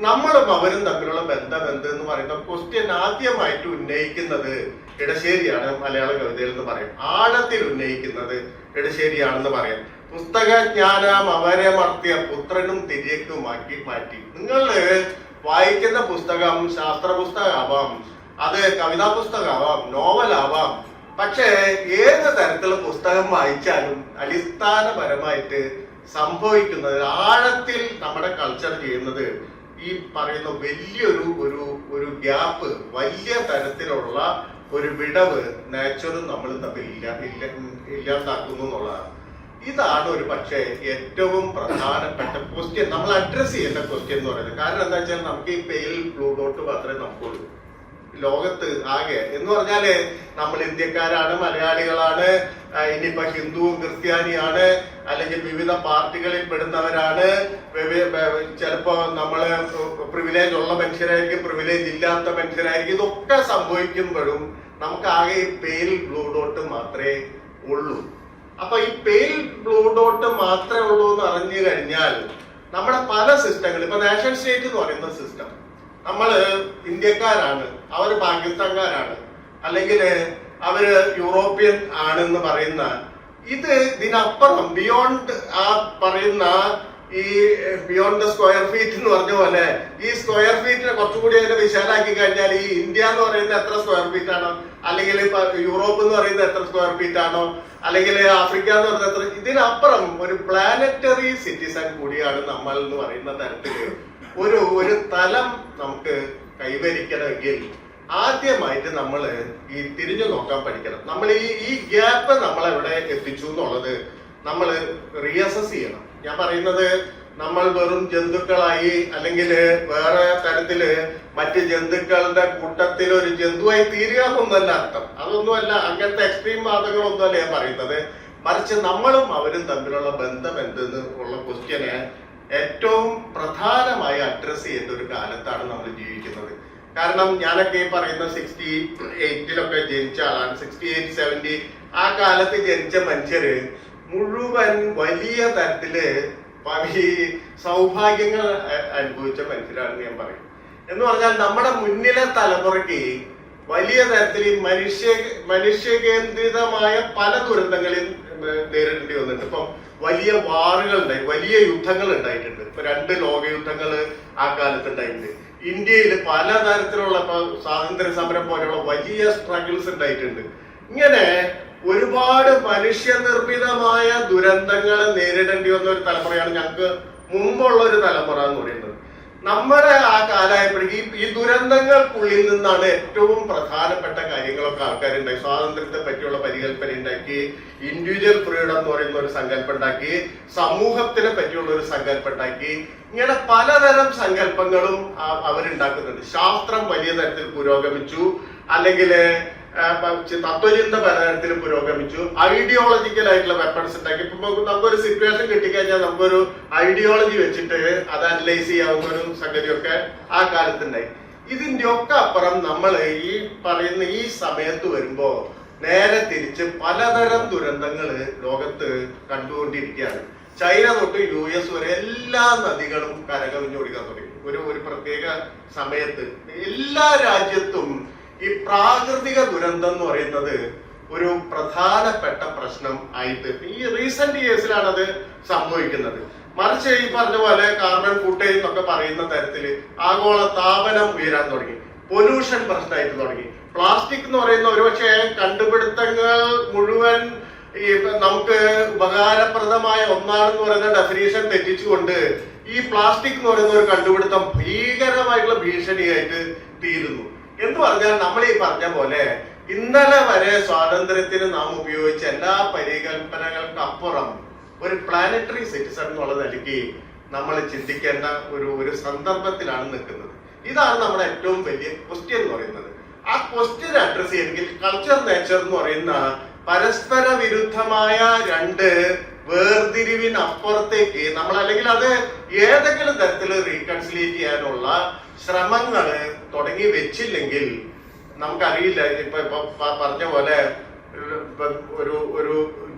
നമ്മളും അവരും തമ്മിലുള്ള ബന്ധം എന്ത് എന്ന് പറയുന്ന ക്വസ്റ്റ്യൻ ആദ്യമായിട്ട് ഉന്നയിക്കുന്നത് ഇടശ്ശേരിയാണ്. മലയാള കവിതയിൽ എന്ന് പറയും ആഴത്തിൽ ഉന്നയിക്കുന്നത് ഇടശ്ശേരിയാണെന്ന് പറയാം. പുസ്തകജ്ഞാനം അവരെ മർത്തിയ പുത്രനും തിരിയക്കുമാക്കി മാറ്റി. നിങ്ങൾ വായിക്കുന്ന പുസ്തകം ശാസ്ത്ര പുസ്തകമാവാം, അത് കവിതാ പുസ്തകമാവാം, നോവലാവാം, പക്ഷെ ഏത് തരത്തിലുള്ള പുസ്തകം വായിച്ചാലും അടിസ്ഥാനപരമായിട്ട് സംഭവിക്കുന്നത്, ആഴത്തിൽ നമ്മുടെ കൾച്ചർ ചെയ്യുന്നത് ഈ പറയുന്ന വലിയൊരു ഒരു ഗ്യാപ്പ്, വലിയ തരത്തിലുള്ള ഒരു വിടവ് നാച്ചുറും നമ്മളും തമ്മിൽ ഇല്ലാതാക്കുന്നു എന്നുള്ളതാണ്. ഇതാണ് ഒരു പക്ഷേ ഏറ്റവും പ്രധാനപ്പെട്ട ക്വസ്റ്റ്യൻ, നമ്മൾ അഡ്രസ് ചെയ്യേണ്ട ക്വസ്റ്റ്യൻ എന്ന് പറയുന്നത്. കാരണം എന്താ വെച്ചാൽ നമുക്ക് ഈ പെയിൽ ബ്ലൂ ഡോട്ട് മാത്രമേ നമുക്കുള്ളൂ ലോകത്ത് ആകെ. എന്ന് പറഞ്ഞാല് നമ്മൾ ഇന്ത്യക്കാരാണ്, മലയാളികളാണ്, ഇനിയിപ്പോ ഹിന്ദുവും ക്രിസ്ത്യാനിയാണ്, അല്ലെങ്കിൽ വിവിധ പാർട്ടികളിൽ പെടുന്നവരാണ്, ചിലപ്പോ നമ്മള് പ്രിവിലേജ് ഉള്ള മനുഷ്യരായിരിക്കും, പ്രിവിലേജ് ഇല്ലാത്ത മനുഷ്യരായിരിക്കും. ഇതൊക്കെ സംഭവിക്കുമ്പോഴും നമുക്ക് ആകെ ഈ പെയിൽ ബ്ലൂ ഡോട്ട് മാത്രമേ ഉള്ളൂ. അപ്പൊ ഈ പെയിൽ ബ്ലൂ ഡോട്ട് മാത്രമേ ഉള്ളൂ എന്ന് അറിഞ്ഞു കഴിഞ്ഞാൽ നമ്മുടെ പല സിസ്റ്റങ്ങളും, ഇപ്പൊ നാഷൻ സ്റ്റേറ്റ് എന്ന് പറയുന്ന സിസ്റ്റം, നമ്മള് ഇന്ത്യക്കാരാണ്, അവര് പാകിസ്ഥാൻകാരാണ്, അല്ലെങ്കിൽ അവര് യൂറോപ്യൻ ആണെന്ന് പറയുന്ന ഇതിനപ്പുറം ബിയോണ്ട് ആ പറയുന്ന ഈ ബിയോണ്ട് ദ സ്ക്വയർ ഫീറ്റ് എന്ന് പറഞ്ഞ പോലെ ഈ സ്ക്വയർ ഫീറ്റിനെ കുറച്ചുകൂടി അതിനെ വിശാലാക്കി കഴിഞ്ഞാൽ ഈ ഇന്ത്യ എന്ന് പറയുന്നത് എത്ര സ്ക്വയർ ഫീറ്റ് ആണോ, അല്ലെങ്കിൽ യൂറോപ്പ് എന്ന് പറയുന്നത് എത്ര സ്ക്വയർ ഫീറ്റ് ആണോ, അല്ലെങ്കിൽ ആഫ്രിക്ക എന്ന് പറയുന്നത് എത്ര, ഇതിനപ്പുറം ഒരു പ്ലാനറ്ററി സിറ്റിസൺ കൂടിയാണ് നമ്മൾ എന്ന് പറയുന്ന തരത്തില് ഒരു തലം നമുക്ക് കൈവരിക്കണമെങ്കിൽ ആദ്യമായിട്ട് നമ്മൾ ഈ തിരിഞ്ഞു നോക്കാൻ പഠിക്കണം. നമ്മൾ ഈ ഗ്യാപ്പ് നമ്മളെവിടെ എത്തിച്ചു എന്നുള്ളത് നമ്മൾ റീഅസസ് ചെയ്യണം. ഞാൻ പറയുന്നത് നമ്മൾ വെറും ജന്തുക്കളായി അല്ലെങ്കിൽ വേറെ തരത്തില് മറ്റ് ജന്തുക്കളുടെ കൂട്ടത്തിൽ ഒരു ജന്തുവായി തീരുക എന്നൊന്നല്ല അർത്ഥം. അതൊന്നുമല്ല, അങ്ങനത്തെ എക്സ്ട്രീം വാദങ്ങളൊന്നുമല്ല ഞാൻ പറയുന്നത്. മറിച്ച് നമ്മളും അവരും തമ്മിലുള്ള ബന്ധം എന്തെന്ന് ഉള്ള ക്വസ്റ്റ്യനെ ഏറ്റവും പ്രധാനമായി അഡ്രസ് ചെയ്യേണ്ട ഒരു കാലത്താണ് നമ്മൾ ജീവിക്കുന്നത്. കാരണം ഞാനൊക്കെ ഈ പറയുന്ന 68-ലൊക്കെ ജനിച്ച ആളാണ്. 68, 70 ആ കാലത്ത് ജനിച്ച മനുഷ്യര് മുഴുവൻ വലിയ തരത്തില് ഈ സൗഭാഗ്യങ്ങൾ അനുഭവിച്ച മനുഷ്യരാണെന്ന് ഞാൻ പറയും. എന്ന് പറഞ്ഞാൽ നമ്മുടെ മുന്നിലെ തലമുറയ്ക്ക് വലിയ തരത്തിൽ മനുഷ്യകേന്ദ്രിതമായ പല ദുരന്തങ്ങളിൽ നേരിടേണ്ടി വന്നിട്ടുണ്ട്. ഇപ്പം വലിയ വാറുകൾ ഉണ്ടായി, വലിയ യുദ്ധങ്ങൾ ഉണ്ടായിട്ടുണ്ട്. ഇപ്പൊ 2 ലോകയുദ്ധങ്ങൾ ആ കാലത്ത് ഉണ്ടായിട്ടുണ്ട്. ഇന്ത്യയിൽ പലതരത്തിലുള്ള സ്വാതന്ത്ര്യ സമരം പോലെയുള്ള വലിയ സ്ട്രഗിൾസ് ഉണ്ടായിട്ടുണ്ട്. ഇങ്ങനെ ഒരുപാട് മനുഷ്യനിർമ്മിതമായ ദുരന്തങ്ങൾ നേരിടേണ്ടി വന്ന ഒരു തലമുറയാണ് ഞങ്ങൾക്ക് മുമ്പുള്ള ഒരു തലമുറ എന്ന് പറയുന്നത്. നമ്മുടെ ആ കാലമായപ്പോഴേക്കും ഈ ദുരന്തങ്ങൾക്കുള്ളിൽ നിന്നാണ് ഏറ്റവും പ്രധാനപ്പെട്ട കാര്യങ്ങളൊക്കെ ആൾക്കാരുണ്ടായി. സ്വാതന്ത്ര്യത്തെ പറ്റിയുള്ള പരികല്പന ഉണ്ടാക്കി, ഇൻഡിവിജ്വൽ ഫ്രീഡം എന്ന് പറയുന്ന ഒരു സങ്കല്പം ഉണ്ടാക്കി, സമൂഹത്തിനെ പറ്റിയുള്ള ഒരു സങ്കല്പം ഉണ്ടാക്കി. ഇങ്ങനെ പലതരം സങ്കല്പങ്ങളും അവരുണ്ടാക്കുന്നുണ്ട്. ശാസ്ത്രം വലിയ തരത്തിൽ പുരോഗമിച്ചു, അല്ലെങ്കിൽ തത്വചിന്ത പലതരത്തിൽ പുരോഗമിച്ചു, ഐഡിയോളജിക്കൽ ആയിട്ടുള്ള വെപ്പൺസ് ഉണ്ടാക്കി. ഇപ്പൊ നമുക്കൊരു സിറ്റുവേഷൻ കിട്ടിക്കഴിഞ്ഞാൽ നമുക്കൊരു ഐഡിയോളജി വെച്ചിട്ട് അത് അനലൈസ് ചെയ്യാവുന്ന ഒരു സംഗതിയൊക്കെ ആ കാലത്തുണ്ടായി. ഇതിന്റെ ഒക്കെ അപ്പുറം നമ്മൾ ഈ പറയുന്ന ഈ സമയത്ത് വരുമ്പോ നേരെ തിരിച്ച് പലതരം ദുരന്തങ്ങൾ ലോകത്ത് കണ്ടുകൊണ്ടിരിക്കുകയാണ്. ചൈന തൊട്ട് US വരെ എല്ലാ നദികളും കരകവിഞ്ഞൊഴുകാൻ തുടങ്ങി. ഒരു പ്രത്യേക സമയത്ത് എല്ലാ രാജ്യത്തും ഈ പ്രാകൃതിക ദുരന്തം എന്ന് പറയുന്നത് ഒരു പ്രധാനപ്പെട്ട പ്രശ്നം ആയിട്ട് ഈ റീസെന്റ് ഇയേഴ്സിലാണ് അത് സംഭവിക്കുന്നത്. മറിച്ച് ഈ പറഞ്ഞ പോലെ കാർബൺ ഫുട്ടേജ് എന്നൊക്കെ പറയുന്ന തരത്തില് ആഗോള താപനം ഉയരാൻ തുടങ്ങി, പൊല്യൂഷൻ പ്രശ്നമായിട്ട് തുടങ്ങി. പ്ലാസ്റ്റിക് എന്ന് പറയുന്ന ഒരുപക്ഷെ കണ്ടുപിടുത്തങ്ങൾ മുഴുവൻ ഈ നമുക്ക് ഉപകാരപ്രദമായ ഒന്നാണെന്ന് പറയുന്ന ഡെഫിനേഷൻ തെറ്റിച്ചുകൊണ്ട് ഈ പ്ലാസ്റ്റിക് എന്ന് പറയുന്ന ഒരു കണ്ടുപിടുത്തം ഭീകരമായിട്ടുള്ള ഭീഷണിയായിട്ട് തീരുന്നു. എന്ന് പറഞ്ഞാൽ നമ്മൾ ഈ പറഞ്ഞ പോലെ ഇന്നലെ വരെ സ്വാതന്ത്ര്യത്തിന് നാം ഉപയോഗിച്ച എല്ലാ പരികല്പനകൾക്കപ്പുറം ഒരു പ്ലാനറ്ററി സിറ്റിസൺ എന്നുള്ള നിലയ്ക്ക് നമ്മൾ ചിന്തിക്കേണ്ട ഒരു സന്ദർഭത്തിലാണ് നിൽക്കുന്നത്. ഇതാണ് നമ്മുടെ ഏറ്റവും വലിയ ക്വസ്റ്റ്യൻ എന്ന് പറയുന്നത്. ആ ക്വസ്റ്റ്യൻ അഡ്രസ് ചെയ്യണമെങ്കിൽ കൾച്ചർ നേച്ചർ എന്ന് പറയുന്ന പരസ്പര വിരുദ്ധമായ 2 വേർതിരിവിനപ്പുറത്തേക്ക് നമ്മൾ, അല്ലെങ്കിൽ അത് ഏതെങ്കിലും തരത്തിൽ റീകൺസിലിയേറ്റ് ചെയ്യാനുള്ള ശ്രമങ്ങള് തുടങ്ങി വെച്ചില്ലെങ്കിൽ നമുക്കറിയില്ല. ഇപ്പൊ പറഞ്ഞ പോലെ ഒരു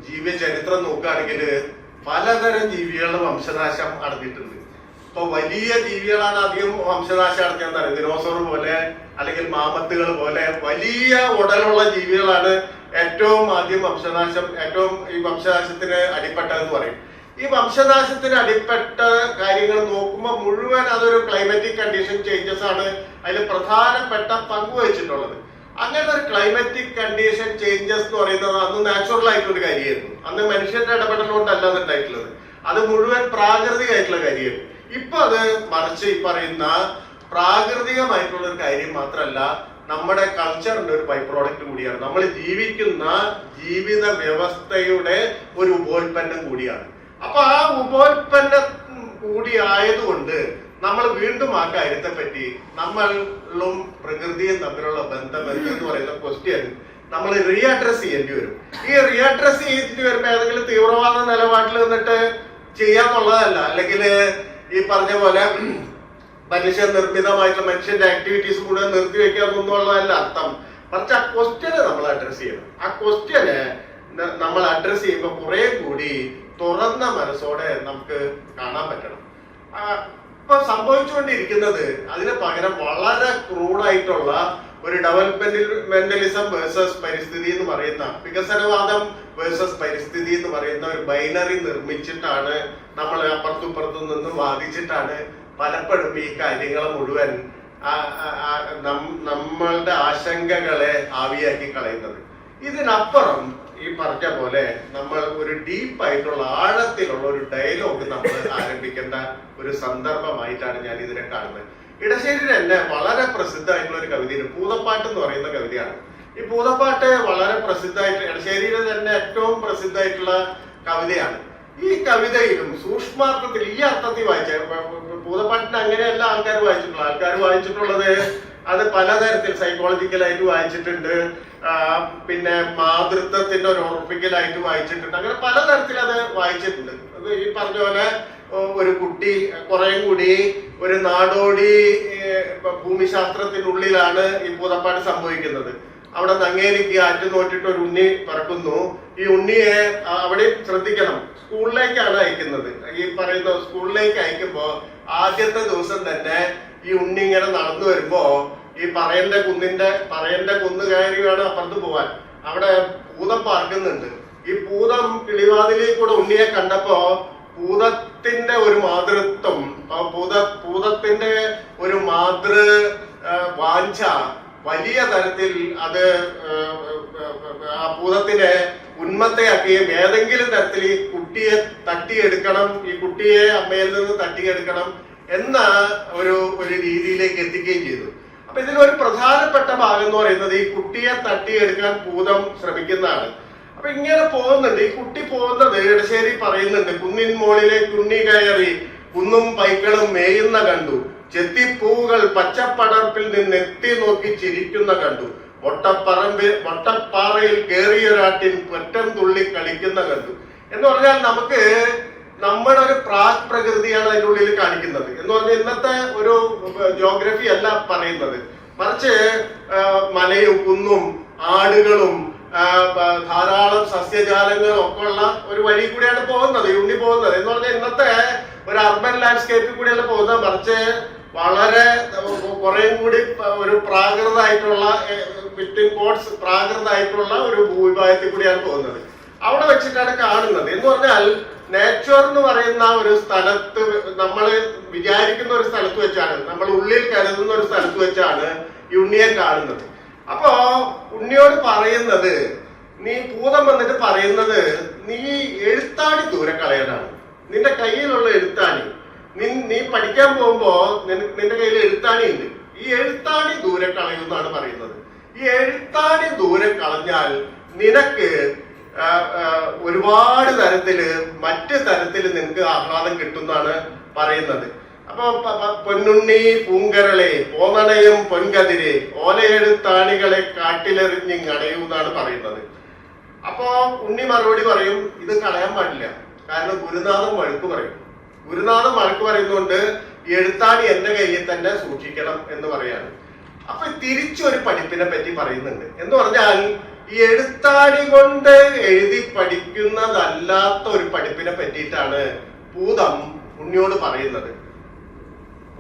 ജീവചരിത്രം നോക്കുകയാണെങ്കിൽ പലതരം ജീവികളുടെ വംശനാശം നടന്നിട്ടുണ്ട്. ഇപ്പൊ വലിയ ജീവികളാണ് അധികം വംശനാശം നടത്തിയെന്ന് ദിനോസർ പോലെ അല്ലെങ്കിൽ മാമത്തുകൾ പോലെ വലിയ ഉടലുള്ള ജീവികളാണ് ഏറ്റവും ആദ്യം ഈ വംശനാശത്തിന് അടിപ്പെട്ടതെന്ന് പറയും. ഈ വംശനാശത്തിന് അടിപ്പെട്ട കാര്യങ്ങൾ നോക്കുമ്പോൾ മുഴുവൻ അതൊരു ക്ലൈമാറ്റിക് കണ്ടീഷൻ ചേഞ്ചസ് ആണ് അതിൽ പ്രധാനപ്പെട്ട പങ്കുവഹിച്ചിട്ടുള്ളത്. അങ്ങനത്തെ ഒരു ക്ലൈമാറ്റിക് കണ്ടീഷൻ ചേഞ്ചസ് എന്ന് പറയുന്നത് അന്ന് നാച്ചുറൽ ആയിട്ടുള്ള കാര്യമായിരുന്നു. അന്ന് മനുഷ്യന്റെ ഇടപെടലുകൊണ്ടല്ല അത് ഉണ്ടായിട്ടുള്ളത്. അത് മുഴുവൻ പ്രാകൃതികമായിട്ടുള്ള കാര്യമായിരുന്നു. ഇപ്പൊ അത് മറിച്ച് ഈ പറയുന്ന പ്രാകൃതികമായിട്ടുള്ള ഒരു കാര്യം മാത്രമല്ല, നമ്മുടെ കൾച്ചറിന്റെ ഒരു ബൈ പ്രോഡക്റ്റ് കൂടിയാണ്. നമ്മൾ ജീവിക്കുന്ന ജീവിത വ്യവസ്ഥയുടെ ഒരു ഉപോൽപ്പന്നം കൂടിയാണ്. അപ്പൊ ആ ഉപോൽപ്പന്നം കൂടി ആയതുകൊണ്ട് നമ്മൾ വീണ്ടും ആ കാര്യത്തെ പറ്റി നമ്മളും പ്രകൃതിയും തമ്മിലുള്ള ബന്ധം എന്ന് പറയുന്ന ക്വസ്റ്റ്യൻ നമ്മൾ റീഅഡ്രസ് ചെയ്യേണ്ടി വരും. ഈ റീഅഡ്രസ് ചെയ്തിട്ട് വരുമ്പോ ഏതെങ്കിലും തീവ്രവാദ നിലപാടിൽ നിന്നിട്ട് ചെയ്യാന്നുള്ളതല്ല, അല്ലെങ്കിൽ ഈ പറഞ്ഞ പോലെ മനുഷ്യനിർമ്മിതമായിട്ടുള്ള മനുഷ്യന്റെ ആക്ടിവിറ്റീസ് മുഴുവൻ നിർത്തിവെക്കാന്നുള്ളതല്ല അർത്ഥം. മറിച്ച് ആ ക്വസ്റ്റ്യനെ നമ്മൾ അഡ്രസ് ചെയ്യണം. ആ ക്വസ്റ്റ്യനെ നമ്മൾ അഡ്രസ് ചെയ്യുമ്പോൾ കുറെ കൂടി തുറന്ന മനസ്സോടെ നമുക്ക് കാണാൻ പറ്റണം. ഇപ്പൊ സംഭവിച്ചുകൊണ്ടിരിക്കുന്നത് അതിന് പകരം വളരെ ക്രൂഡായിട്ടുള്ള ഒരു ഡെവലപ്മെന്റലിസം വേഴ്സസ് പരിസ്ഥിതി എന്ന് പറയുന്ന, വികസനവാദം വേഴ്സസ് പരിസ്ഥിതി എന്ന് പറയുന്ന ഒരു ബൈനറി നിർമ്മിച്ചിട്ടാണ് നമ്മൾ അപ്പുറത്തും ഇപ്പുറത്തും നിന്ന് വാദിച്ചിട്ടാണ് പലപ്പോഴും ഈ കാര്യങ്ങളെ മുഴുവൻ നമ്മളുടെ ആശങ്കകളെ ആവിയാക്കി കളയുന്നത്. ഇതിനപ്പുറം ഈ പറഞ്ഞ പോലെ നമ്മൾ ഒരു ഡീപ്പായിട്ടുള്ള ആഴത്തിലുള്ള ഒരു ഡയലോഗ് നമ്മൾ ആരംഭിക്കേണ്ട ഒരു സന്ദർഭമായിട്ടാണ് ഞാൻ ഇതിനെ കാണുന്നത്. ഇടശ്ശേരിയിൽ തന്നെ വളരെ പ്രസിദ്ധമായിട്ടുള്ള ഒരു കവിതയാണ് പൂതപ്പാട്ട് എന്ന് പറയുന്ന കവിതയാണ്. ഈ പൂതപ്പാട്ട് വളരെ പ്രസിദ്ധമായിട്ട് ഇടശ്ശേരിയിലെ തന്നെ ഏറ്റവും പ്രസിദ്ധമായിട്ടുള്ള കവിതയാണ്. ഈ കവിതയിലും സൂക്ഷ്മാർത്ഥത്തിൽ ഈ അർത്ഥത്തിൽ വായിച്ച ഭൂതപ്പാട്ടിന് അങ്ങനെയല്ല ആൾക്കാർ വായിച്ചിട്ടുള്ളത് അത് പലതരത്തിൽ സൈക്കോളജിക്കലായിട്ട് വായിച്ചിട്ടുണ്ട്, പിന്നെ മാതൃത്വത്തിന്റെ ഒരു ഓർമ്മിക്കലായിട്ട് വായിച്ചിട്ടുണ്ട്, അങ്ങനെ പലതരത്തിൽ അത് വായിച്ചിട്ടുണ്ട്. അത് ഈ പറഞ്ഞ പോലെ ഒരു കുട്ടി കുറേം കൂടി ഒരു നാടോടി ഭൂമിശാസ്ത്രത്തിനുള്ളിലാണ് ഈ ഭൂതപ്പാട്ട് സംഭവിക്കുന്നത്. അവിടെ നങ്ങേലിക്ക് ആറ്റു നോറ്റിട്ട് ഒരു ഉണ്ണി പറക്കുന്നു. ഈ ഉണ്ണിയെ അവിടെ ശ്രദ്ധിക്കണം, സ്കൂളിലേക്കാണ് അയക്കുന്നത്. ഈ പറയുന്ന സ്കൂളിലേക്ക് അയക്കുമ്പോ ആദ്യത്തെ ദിവസം തന്നെ ഈ ഉണ്ണി ഇങ്ങനെ നടന്നു വരുമ്പോ ഈ പറയന്റെ കുന്ന് കയറി വേണം അപ്പുറത്ത് പോവാൻ. അവിടെ ഭൂതം പാർക്കുന്നുണ്ട്. ഈ ഭൂതം കിളിവാതിലിൽ കൂടെ ഉണ്ണിയെ കണ്ടപ്പോ ഭൂതത്തിന്റെ ഒരു മാതൃത്വം, ഭൂതത്തിന്റെ ഒരു മാതൃ വാഞ്ച വലിയ തരത്തിൽ അത് ആ ഭൂതത്തിനെ ഉന്മത്തയാക്കുകയും ഏതെങ്കിലും തരത്തിൽ ഈ കുട്ടിയെ തട്ടിയെടുക്കണം, ഈ കുട്ടിയെ അമ്മയിൽ നിന്ന് തട്ടിയെടുക്കണം എന്ന ഒരു രീതിയിലേക്ക് എത്തിക്കുകയും ചെയ്തു. അപ്പൊ ഇതിലൊരു പ്രധാനപ്പെട്ട ഭാഗം എന്ന് പറയുന്നത് ഈ കുട്ടിയെ തട്ടിയെടുക്കാൻ ഭൂതം ശ്രമിക്കുന്നതാണ്. അപ്പൊ ഇങ്ങനെ പോകുന്നുണ്ട്, ഈ കുട്ടി പോകുന്നത് ഇടശ്ശേരി പറയുന്നുണ്ട്, കുന്നിൻ മോളിലേക്ക് ഉണ്ണി കയറി കുന്നും പൈക്കളും മേയുന്ന കണ്ടു, ചെത്തിപ്പൂവുകൾ പച്ചപ്പടർപ്പിൽ നിന്ന് എത്തി നോക്കി ചിരിക്കുന്ന കണ്ടു, മൊട്ടപ്പാറയിൽ കേറിയൊരാട്ടിൻ പൊറ്റം തുള്ളി കളിക്കുന്ന കണ്ടു. എന്ന് പറഞ്ഞാൽ നമുക്ക് നമ്മുടെ ഒരു പ്രാക് പ്രകൃതിയാണ് അതിൻ്റെ ഉള്ളിൽ കാണിക്കുന്നത്. എന്ന് പറഞ്ഞാൽ ഇന്നത്തെ ഒരു ജോഗ്രഫി അല്ല പറയുന്നത്, മറിച്ച് മലയും കുന്നും ആടുകളും ധാരാളം സസ്യജാലങ്ങളും ഒക്കെ ഉള്ള ഒരു വഴി കൂടിയാണ് പോകുന്നത്, ഉണ്ണി പോകുന്നത്. എന്ന് പറഞ്ഞാൽ ഇന്നത്തെ ഒരു അർബൻ ലാൻഡ്സ്കേപ്പിൽ കൂടിയല്ല പോകുന്നത്, മറിച്ച് വളരെ കുറേം കൂടി ഒരു പ്രാകൃതമായിട്ടുള്ള പ്രാകൃതമായിട്ടുള്ള ഒരു ഭൂവിഭാഗത്തിൽ കൂടിയാണ് പോകുന്നത്. അവിടെ വെച്ചിട്ടാണ് കാണുന്നത്. എന്ന് പറഞ്ഞാൽ നേച്ചർ എന്ന് പറയുന്ന ഒരു സ്ഥലത്ത്, നമ്മൾ വിചാരിക്കുന്ന ഒരു സ്ഥലത്ത് വെച്ചാണ്, നമ്മൾ ഉള്ളിൽ കരുതുന്ന ഒരു സ്ഥലത്ത് വെച്ചാണ് ഈ ഉണ്ണിയെ കാണുന്നത്. അപ്പോ ഉണ്ണിയോട് പറയുന്നത്, നീ ഭൂതം വന്നിട്ട് പറയുന്നത് നീ എഴുത്താണി ദൂരെ കളയാനാണ്. നിന്റെ കയ്യിലുള്ള എഴുത്താണി, നീ പഠിക്കാൻ പോകുമ്പോ നിന്റെ കയ്യിൽ എഴുത്താണി ഉണ്ട്, ഈ എഴുത്താണി ദൂരെ കളയുമെന്നാണ് പറയുന്നത്. ഈ എഴുത്താണി ദൂരെ കളഞ്ഞാൽ നിനക്ക് ഒരുപാട് തരത്തില് മറ്റു തരത്തില് നിനക്ക് ആഹ്ലാദം കിട്ടുന്നാണ് പറയുന്നത്. അപ്പൊ പൊന്നുണ്ണി പൂങ്കരളെ പോന്നണയും പൊൻകതിരെ ഓലയെഴുത്താണികളെ കാട്ടിലെറിഞ്ഞിങ്ങടയും എന്നാണ് പറയുന്നത്. അപ്പോ ഉണ്ണി മറുപടി പറയും, ഇത് കളയാൻ പാടില്ല, കാരണം ഗുരുനാഥൻ വഴക്ക് പറയും. ഗുരുനാഥൻ വഴക്ക് പറയുന്നതുകൊണ്ട് ഈ എഴുത്താണി എന്റെ കയ്യിൽ തന്നെ സൂക്ഷിക്കണം എന്ന് പറയാണ്. അപ്പൊ തിരിച്ചൊരു പഠിപ്പിനെ പറ്റി പറയുന്നുണ്ട്. എന്ന് പറഞ്ഞാൽ ഈ എഴുത്താണി കൊണ്ട് എഴുതി പഠിക്കുന്നതല്ലാത്ത ഒരു പഠിപ്പിനെ പറ്റിയിട്ടാണ് ഭൂതം ഉണ്ണിയോട് പറയുന്നത്.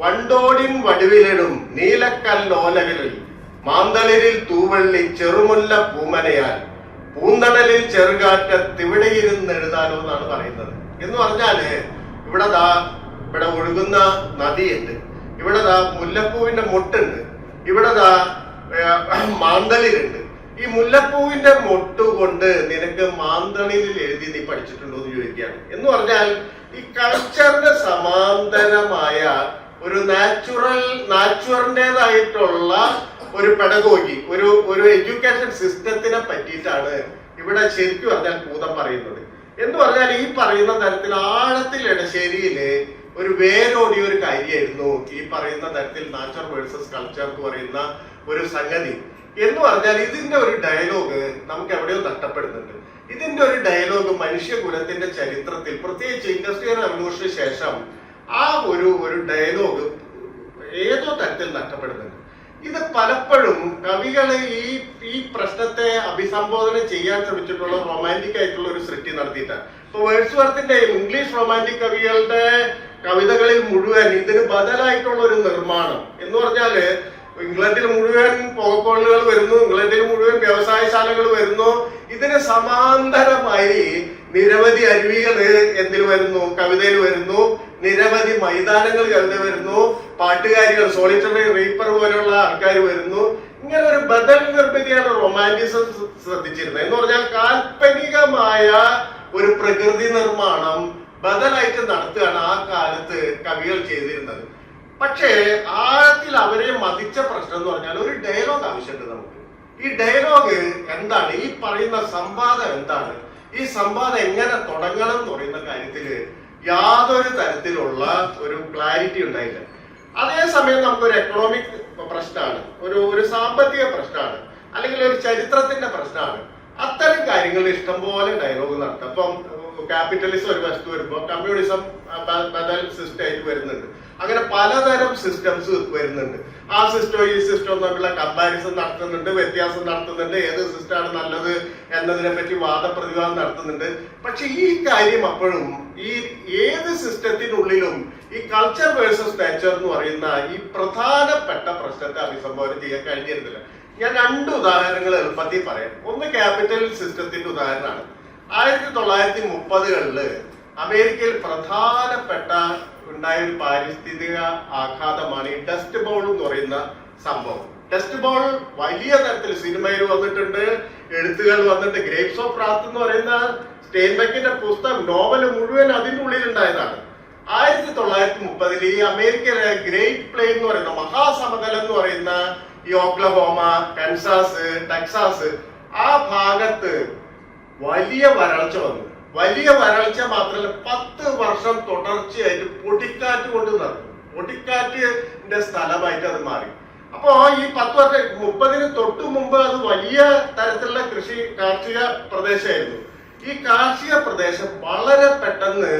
വണ്ടോടിൻ വടുവിലിടും നീലക്കല്ലോലകളിൽ മാന്തളിരിൽ തൂവള്ളി ചെറുമുല്ല പൂമനയാൽ പൂന്തണലിൽ ചെറുകാറ്റത്തിവിടെയിരുന്ന് എഴുതാലോ എന്നാണ് പറയുന്നത്. എന്ന് പറഞ്ഞാല് ഇവിടെ ഒഴുകുന്ന നദിയുണ്ട്, ഇവിടെ മുല്ലപ്പൂവിന്റെ മൊട്ടുണ്ട്, ഇവിടെ മാന്തളിരുണ്ട്. ഈ മുല്ലപ്പൂവിന്റെ മൊട്ടുകൊണ്ട് നിനക്ക് മാന്തളിരിൽ എഴുതി നീ പഠിച്ചിട്ടുണ്ടോ എന്ന് ചോദിക്കുകയാണ്. എന്ന് പറഞ്ഞാൽ ഈ കൾച്ചറിന് സമാന്തരമായ ഒരു നാച്ചുറലിൻ്റെതായിട്ടുള്ള ഒരു പെഡഗോഗി, ഒരു എഡ്യൂക്കേഷൻ സിസ്റ്റത്തിനെ പറ്റിയിട്ടാണ് ഇവിടെ ശരിക്കും പറഞ്ഞാൽ ഭൂതം പറയുന്നത്. എന്ന് പറഞ്ഞാൽ ഈ പറയുന്ന തരത്തിൽ ആഴത്തിൽ ഇടശ്ശേരിയില് ഒരു വേരോടിയ ഒരു കാര്യമായിരുന്നു ഈ പറയുന്ന തരത്തിൽ നാച്ചുറൽ വേഴ്സസ് കൾച്ചർ എന്ന് പറയുന്ന ഒരു സംഗതി. എന്ന് പറഞ്ഞാൽ ഇതിന്റെ ഒരു ഡയലോഗ് നമുക്ക് എവിടെയോ നഷ്ടപ്പെടുന്നുണ്ട്. ഇതിന്റെ ഒരു ഡയലോഗ് മനുഷ്യകുലത്തിന്റെ ചരിത്രത്തിൽ, പ്രത്യേകിച്ച് ഇൻഡസ്ട്രിയൽ റവല്യൂഷന് ശേഷം ആ ഒരു ഡയലോഗ് ഏതോ തരത്തിൽ നഷ്ടപ്പെടുന്നുണ്ട്. ഇത് പലപ്പോഴും കവികള് ഈ പ്രശ്നത്തെ അഭിസംബോധന ചെയ്യാൻ ശ്രമിച്ചിട്ടുള്ള റൊമാൻറ്റിക് ആയിട്ടുള്ള ഒരു സൃഷ്ടി നടത്തിയിട്ടാണ്. ഇപ്പൊ വേർഡ്സ്വർത്തിന്റെ ഇംഗ്ലീഷ് റൊമാൻറ്റിക് കവികളുടെ കവിതകളിൽ മുഴുവൻ ഇതിന് ബദലായിട്ടുള്ള ഒരു നിർമ്മാണം. എന്ന് പറഞ്ഞാല് ഇംഗ്ലണ്ടിൽ മുഴുവൻ പുകക്കോളുകൾ വരുന്നു, ഇംഗ്ലണ്ടിൽ മുഴുവൻ വ്യവസായശാലകൾ വരുന്നു. ഇതിന് സമാന്തരമായി നിരവധി അരുവികൾ എന്തിൽ വരുന്നു, കവിതയിൽ വരുന്നു. നിരവധി മൈതാനങ്ങൾ കവിത വരുന്നു. പാട്ടുകാരികൾ, സോളിറ്ററി റീപ്പർ പോലെയുള്ള ആൾക്കാർ വരുന്നു. ഇങ്ങനെ ഒരു ബദൽ നിർമ്മിതിയാണ് റൊമാൻറ്റിസം ശ്രദ്ധിച്ചിരുന്നത്. എന്ന് പറഞ്ഞാൽ കാൽപ്പനികമായ ഒരു പ്രകൃതി നിർമ്മാണം ബദലായിട്ട് നടത്തുകയാണ് ആ കാലത്ത് കവികൾ ചെയ്തിരുന്നത്. പക്ഷേ ആഴത്തിൽ അവരെ മതിച്ച പ്രശ്നം എന്ന് പറഞ്ഞാൽ ഒരു ഡയലോഗ് ആവശ്യമുണ്ട് നമുക്ക്. ഈ ഡയലോഗ് എന്താണ്? ഈ പറയുന്ന സംവാദം എന്താണ്? ഈ സംവാദം എങ്ങനെ തുടങ്ങണം എന്ന് പറയുന്ന കാര്യത്തില് യാതൊരു തരത്തിലുള്ള ഒരു ക്ലാരിറ്റി ഉണ്ടായില്ല. അതേസമയം നമുക്കൊരു എക്കണോമിക് പ്രശ്നമാണ്, ഒരു സാമ്പത്തിക പ്രശ്നമാണ്, അല്ലെങ്കിൽ ഒരു ചരിത്രത്തിന്റെ പ്രശ്നമാണ്. അത്തരം കാര്യങ്ങൾ ഇഷ്ടംപോലെ ഡയലോഗ് നടത്താം. ഇപ്പം ക്യാപിറ്റലിസം ഒരു വസ്തു വരുമ്പോൾ കമ്മ്യൂണിസം ബദൽ സിസ്റ്റം ആയിട്ട് വരുന്നുണ്ട്. അങ്ങനെ പലതരം സിസ്റ്റംസ് വരുന്നുണ്ട്. ആ സിസ്റ്റവും ഈ സിസ്റ്റവും തമ്മിലുള്ള കമ്പാരിസൺ നടത്തുന്നുണ്ട്, വ്യത്യാസം നടത്തുന്നുണ്ട്, ഏത് സിസ്റ്റമാണ് നല്ലത് എന്നതിനെ പറ്റി വാദപ്രതിവാദം നടത്തുന്നുണ്ട്. പക്ഷെ ഈ കാര്യം അപ്പോഴും ഈ ഏത് സിസ്റ്റത്തിനുള്ളിലും ഈ കൾച്ചർ വേഴ്സസ് നേച്ചർ എന്ന് പറയുന്ന ഈ പ്രധാനപ്പെട്ട പ്രശ്നത്തെ അഭിസംബോധന ചെയ്യാൻ കഴിഞ്ഞിരുന്നില്ല. ഞാൻ 2 ഉദാഹരണങ്ങൾ എളുപ്പത്തിൽ പറയാം. ഒന്ന് ക്യാപിറ്റൽ സിസ്റ്റത്തിന്റെ ഉദാഹരണമാണ്. 1930-കളില് അമേരിക്കയിൽ പ്രധാനപ്പെട്ട ഉണ്ടായ ഒരു പാരിസ്ഥിതിക ആഘാതമാണ് ഈ ഡസ്റ്റ് ബൗൾ എന്ന് പറയുന്ന സംഭവം. ഡസ്റ്റ് ബൗൾ വലിയ തരത്തിൽ സിനിമയിൽ വന്നിട്ടുണ്ട്, എഴുത്തുകൾ വന്നിട്ട്. ഗ്രേപ്സ് ഓഫ് റാത്ത് എന്ന് പറയുന്ന സ്റ്റെയിൻബെക്കിന്റെ പുസ്തകം, നോവല് മുഴുവൻ അതിന്റെ ഉള്ളിൽ ഉണ്ടായതാണ്. 1930-ൽ ഈ അമേരിക്കയിലെ ഗ്രേറ്റ് പ്ലെയിൻ എന്ന് പറയുന്ന മഹാസമതലം എന്ന് പറയുന്ന ഈ ഓക്ലഹോമ, കൻസാസ്, ടെക്സാസ് ആ ഭാഗത്ത് വലിയ വരൾച്ച വന്നു. വലിയ വരൾച്ച മാത്രമല്ല, 10 വർഷം തുടർച്ചയായിട്ട് പൊടിക്കാറ്റ് കൊണ്ട് നടന്നു. പൊടിക്കാറ്റിന്റെ സ്ഥലമായിട്ട് അത് മാറി. അപ്പോ ഈ 10 വർഷം 30-ന് തൊട്ടു മുമ്പ് അത് വലിയ തരത്തിലുള്ള കാർഷിക പ്രദേശമായിരുന്നു. ഈ കാർഷിക പ്രദേശം വളരെ പെട്ടെന്ന്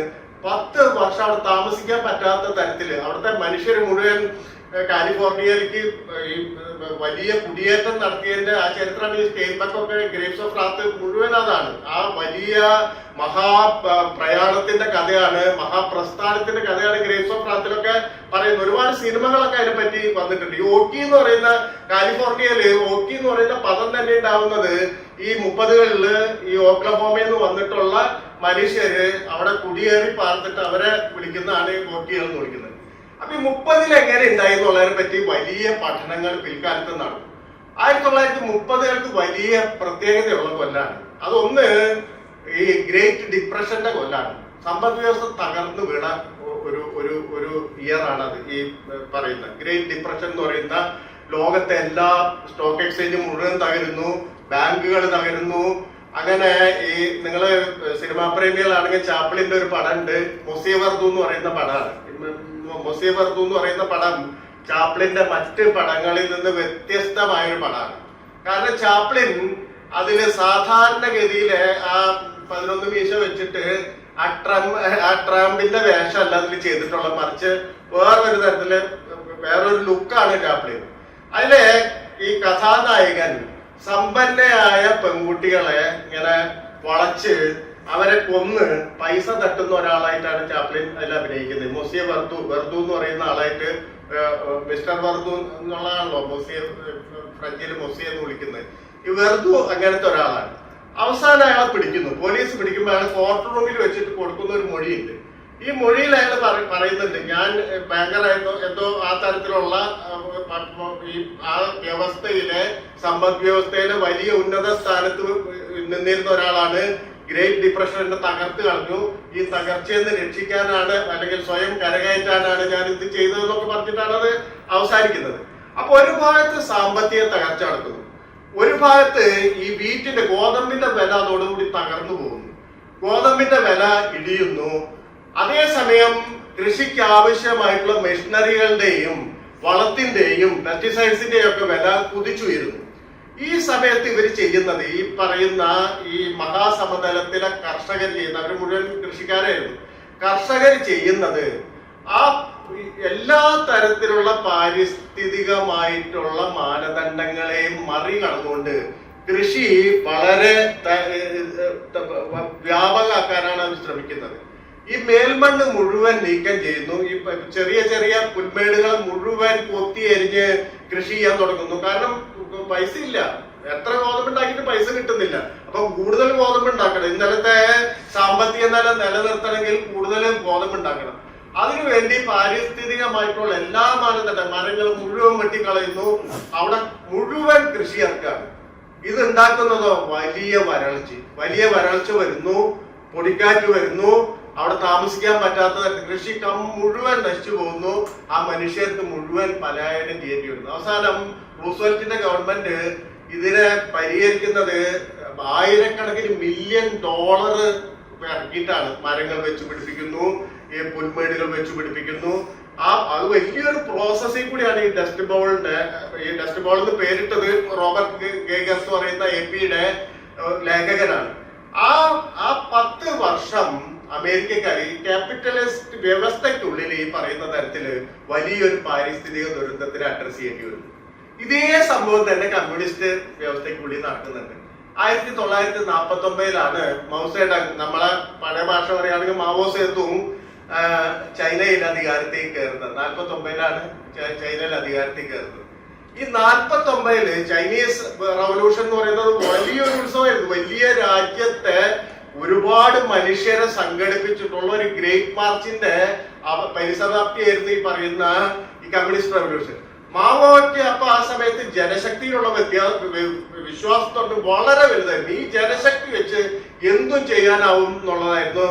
10 വർഷം അവിടെ താമസിക്കാൻ പറ്റാത്ത തരത്തില് അവിടുത്തെ മനുഷ്യർ മുഴുവൻ കാലിഫോർണിയയിലേക്ക് ഈ വലിയ കുടിയേറ്റം നടത്തിയതിന്റെ ആ ചരിത്രമാണ്. ഈ സ്റ്റെയിൻബെക്കൊക്കെ ഗ്രേപ്സ് ഓഫ് റാത്ത് മുഴുവൻ അതാണ്. ആ വലിയ പ്രയാണത്തിന്റെ കഥയാണ്, മഹാപ്രസ്ഥാനത്തിന്റെ കഥയാണ് ഗ്രേപ്സ് ഓഫ് റാത്തിലൊക്കെ പറയുന്നത്. ഒരുപാട് സിനിമകളൊക്കെ അതിനെ പറ്റി വന്നിട്ടുണ്ട്. ഈ ഓക്കി എന്ന് പറയുന്ന കാലിഫോർണിയയില് ഓക്കി എന്ന് പറയുന്ന പദം തന്നെ ഉണ്ടാവുന്നത് ഈ 30-കളില് ഈ ഓക്ലഹോമയിൽ നിന്ന് വന്നിട്ടുള്ള മനുഷ്യര് അവിടെ കുടിയേറി പാർത്തിട്ട് അവരെ വിളിക്കുന്നതാണ് ഈ ഓക്കികൾ എന്ന് വിളിക്കുന്നത്. അപ്പൊ ഈ 30-ൽ എങ്ങനെ ഉണ്ടായി എന്നുള്ളതിനെ പറ്റി വലിയ പഠനങ്ങൾ പിൽക്കാലത്ത് നടന്നു. 1930-കൾക്ക് വലിയ പ്രത്യേകതയുള്ള കൊല്ലാണ്. അതൊന്ന് ഈ ഗ്രേറ്റ് ഡിപ്രഷന്റെ കൊല്ലാണ്. സമ്പദ് വ്യവസ്ഥ തകർന്നു വീണ ഒരു ഇയർ ആണ് അത്. ഈ പറയുന്ന ഗ്രേറ്റ് ഡിപ്രഷൻ എന്ന് പറയുന്ന ലോകത്തെ എല്ലാ സ്റ്റോക്ക് എക്സ്ചേഞ്ചും മുഴുവൻ തകരുന്നു, ബാങ്കുകൾ തകരുന്നു. അങ്ങനെ ഈ നിങ്ങള് സിനിമാ പ്രേമികളാണെങ്കിൽ ചാപ്ലിന്റെ ഒരു പടം ഉണ്ട്, മൊസിയ വർദു എന്ന് പറയുന്ന പടമാണ്. മൊസിയ വർദു എന്ന് പറയുന്ന പടം ചാപ്ലിന്റെ മറ്റ് പടങ്ങളിൽ നിന്ന് വ്യത്യസ്തമായ ഒരു പടമാണ്. കാരണം ചാപ്ലിൻ അതില് സാധാരണഗതിയില് ആ 11 മീശ വെച്ചിട്ട് ആ ട്രംപിന്റെ വേഷമല്ല അതിൽ ചെയ്തിട്ടുള്ള, മറിച്ച് വേറൊരു തരത്തില് വേറൊരു ലുക്കാണ് ചാപ്ലിൻ. അതിലെ ഈ കഥാനായകൻ സമ്പന്നയായ പെൺകുട്ടികളെ ഇങ്ങനെ വളച്ച് അവരെ കൊന്ന് പൈസ തട്ടുന്ന ഒരാളായിട്ടാണ് ചാപ്ലിൻ അതിൽ അഭിനയിക്കുന്നത്. മൊസിയ വെർദു എന്ന് പറയുന്ന ആളായിട്ട്, മിസ്റ്റർ വെർദു എന്നുള്ളതാണല്ലോ മൊസിയ, ഫ്രഞ്ചിൽ മൊസിയ എന്ന് വിളിക്കുന്നത്. ഈ വെർദു അങ്ങനത്തെ ഒരാളാണ്. അവസാനം അയാളെ പിടിക്കുന്നു, പോലീസ് പിടിക്കുമ്പോൾ അയാൾ കോർട്ട് റൂമിൽ വെച്ചിട്ട് കൊടുക്കുന്ന ഒരു മൊഴിയുണ്ട്. ഈ മൊഴിയിൽ അയാൾ പറയുന്നുണ്ട്, ഞാൻ ബാങ്കറായിരുന്നു, എന്തോ ആ തരത്തിലുള്ള ഈ ആ വ്യവസ്ഥയിലെ സമ്പദ് വ്യവസ്ഥയിലെ വലിയ ഉന്നത സ്ഥാനത്ത് നിന്നിരുന്ന ഒരാളാണ്. ഗ്രേറ്റ് ഡിപ്രഷനെ തകർത്ത് കളഞ്ഞു. ഈ തകർച്ചയിൽ നിന്ന് രക്ഷിക്കാനാണ് അല്ലെങ്കിൽ സ്വയം കരകയറ്റാനാണ് ഞാൻ ഇത് ചെയ്തതെന്നൊക്കെ പറഞ്ഞിട്ടാണ് അത് അവസാനിക്കുന്നത്. അപ്പൊ ഒരു ഭാഗത്ത് സാമ്പത്തിക തകർച്ച നടക്കുന്നു, ഒരു ഭാഗത്ത് ഈ വീറ്റിന്റെ ഗോതമ്പിന്റെ വില അതോടുകൂടി തകർന്നു പോകുന്നു, ഗോതമ്പിന്റെ വില ഇടിയുന്നു. അതേസമയം കൃഷിക്ക് ആവശ്യമായിട്ടുള്ള മെഷീനറികളുടെയും വളത്തിന്റെയും പെസ്റ്റിസൈഡ്സിന്റെയും ഒക്കെ വില കുതിച്ചുയരുന്നു. ഈ സമയത്ത് ഇവർ ചെയ്യുന്നത്, ഈ പറയുന്ന ഈ മഹാസമതലത്തിലെ കർഷകർ ചെയ്യുന്ന, അവർ മുഴുവൻ കൃഷിക്കാരായിരുന്നു, കർഷകർ ചെയ്യുന്നത് ആ എല്ലാ തരത്തിലുള്ള പാരിസ്ഥിതികമായിട്ടുള്ള മാനദണ്ഡങ്ങളെയും മറികടന്നുകൊണ്ട് കൃഷി വളരെ വ്യാപകമാക്കാനാണ് അവർ ശ്രമിക്കുന്നത്. ഈ മേൽമണ്ണ് മുഴുവൻ നീക്കം ചെയ്യുന്നു. ഈ ചെറിയ ചെറിയ പുൽമേടുകൾ മുഴുവൻ കൊത്തിയെരിഞ്ഞ് കൃഷി ചെയ്യാൻ തുടങ്ങുന്നു. കാരണം പൈസ ഇല്ല, എത്ര ഗോതമ്പ് ഉണ്ടാക്കിയിട്ട് പൈസ കിട്ടുന്നില്ല. അപ്പൊ കൂടുതൽ ഗോതമ്പ് ഉണ്ടാക്കണം. ഇന്നലത്തെ സാമ്പത്തിക നില നിലനിർത്തണമെങ്കിൽ കൂടുതൽ ഗോതമ്പ് ഉണ്ടാക്കണം. അതിനുവേണ്ടി പാരിസ്ഥിതികമായിട്ടുള്ള എല്ലാ മാനദണ്ഡം, മരങ്ങൾ മുഴുവൻ വെട്ടിക്കളയുന്നു, അവിടെ മുഴുവൻ കൃഷി ഇറക്കാണ്. ഇത് ഉണ്ടാക്കുന്നതോ വലിയ വരൾച്ച വരുന്നു, പൊടിക്കാറ്റ് വരുന്നു, അവിടെ താമസിക്കാൻ പറ്റാത്ത കൃഷി മുഴുവൻ നശിച്ചു പോകുന്നു. ആ മനുഷ്യർക്ക് മുഴുവൻ പലായനം ചെയ്യേണ്ടി വരുന്നു. അവസാനം റൂസ്വെൽറ്റിന്റെ ഗവൺമെന്റ് ഇതിനെ പരിഹരിക്കുന്നത് ആയിരക്കണക്കിന് മില്യൺ ഡോളർ ഇറക്കിയിട്ടാണ് മരങ്ങൾ വെച്ച് പിടിപ്പിക്കുന്നു, ഈ പുൽമേടുകൾ വെച്ച് പിടിപ്പിക്കുന്നു. അത് വലിയൊരു പ്രോസസ്സിൽ കൂടിയാണ് ഈ ഡസ്റ്റ് ബോൾ എന്ന് പേരിട്ടത് റോബർട്ട് ഗേഗർ എന്ന് പറയുന്ന AP-യുടെ ലേഖകനാണ്. ആ 10 വർഷം അമേരിക്കക്കാർ ഈ ക്യാപിറ്റലിസ്റ്റ് വ്യവസ്ഥയ്ക്കുള്ളിൽ ഈ പറയുന്ന തരത്തില് വലിയൊരു പാരിസ്ഥിതിക ദുരന്തത്തിന് അഡ്രസ് ചെയ്യേണ്ടി വരുന്നു. ഇതേ സംഭവം തന്നെ കമ്മ്യൂണിസ്റ്റ് വ്യവസ്ഥയ്ക്കുള്ളിൽ നടക്കുന്നുണ്ട്. 1949-ലാണ് മൗസേഡങ്, നമ്മളെ പഴയ ഭാഷ പറയുകയാണെങ്കിൽ മാവോ സേതുങ് ചൈനയിൽ അധികാരത്തിൽ കയറുന്നത്. 49-ലാണ് ചൈനയിൽ അധികാരത്തിൽ കയറുന്നത്. ഈ 49-ല് ചൈനീസ് റവല്യൂഷൻ എന്ന് പറയുന്നത് വലിയൊരു ഉത്സവമായിരുന്നു. വലിയ രാജ്യത്തെ ഒരുപാട് മനുഷ്യരെ സംഘടിപ്പിച്ചിട്ടുള്ള ഒരു ഗ്രേറ്റ് മാർച്ചിന്റെ പരിസമാപ്തിയായിരുന്നു ഈ പറയുന്ന ഈ കമ്മ്യൂണിസ്റ്റ് റവല്യൂഷൻ. മാവോയ്ക്ക് അപ്പൊ ആ സമയത്ത് ജനശക്തിയിലുള്ള വിശ്വാസത്തോട്ട് വളരെ വലുതായിരുന്നു. ഈ ജനശക്തി വെച്ച് എന്തും ചെയ്യാനാവും എന്നുള്ളതായിരുന്നു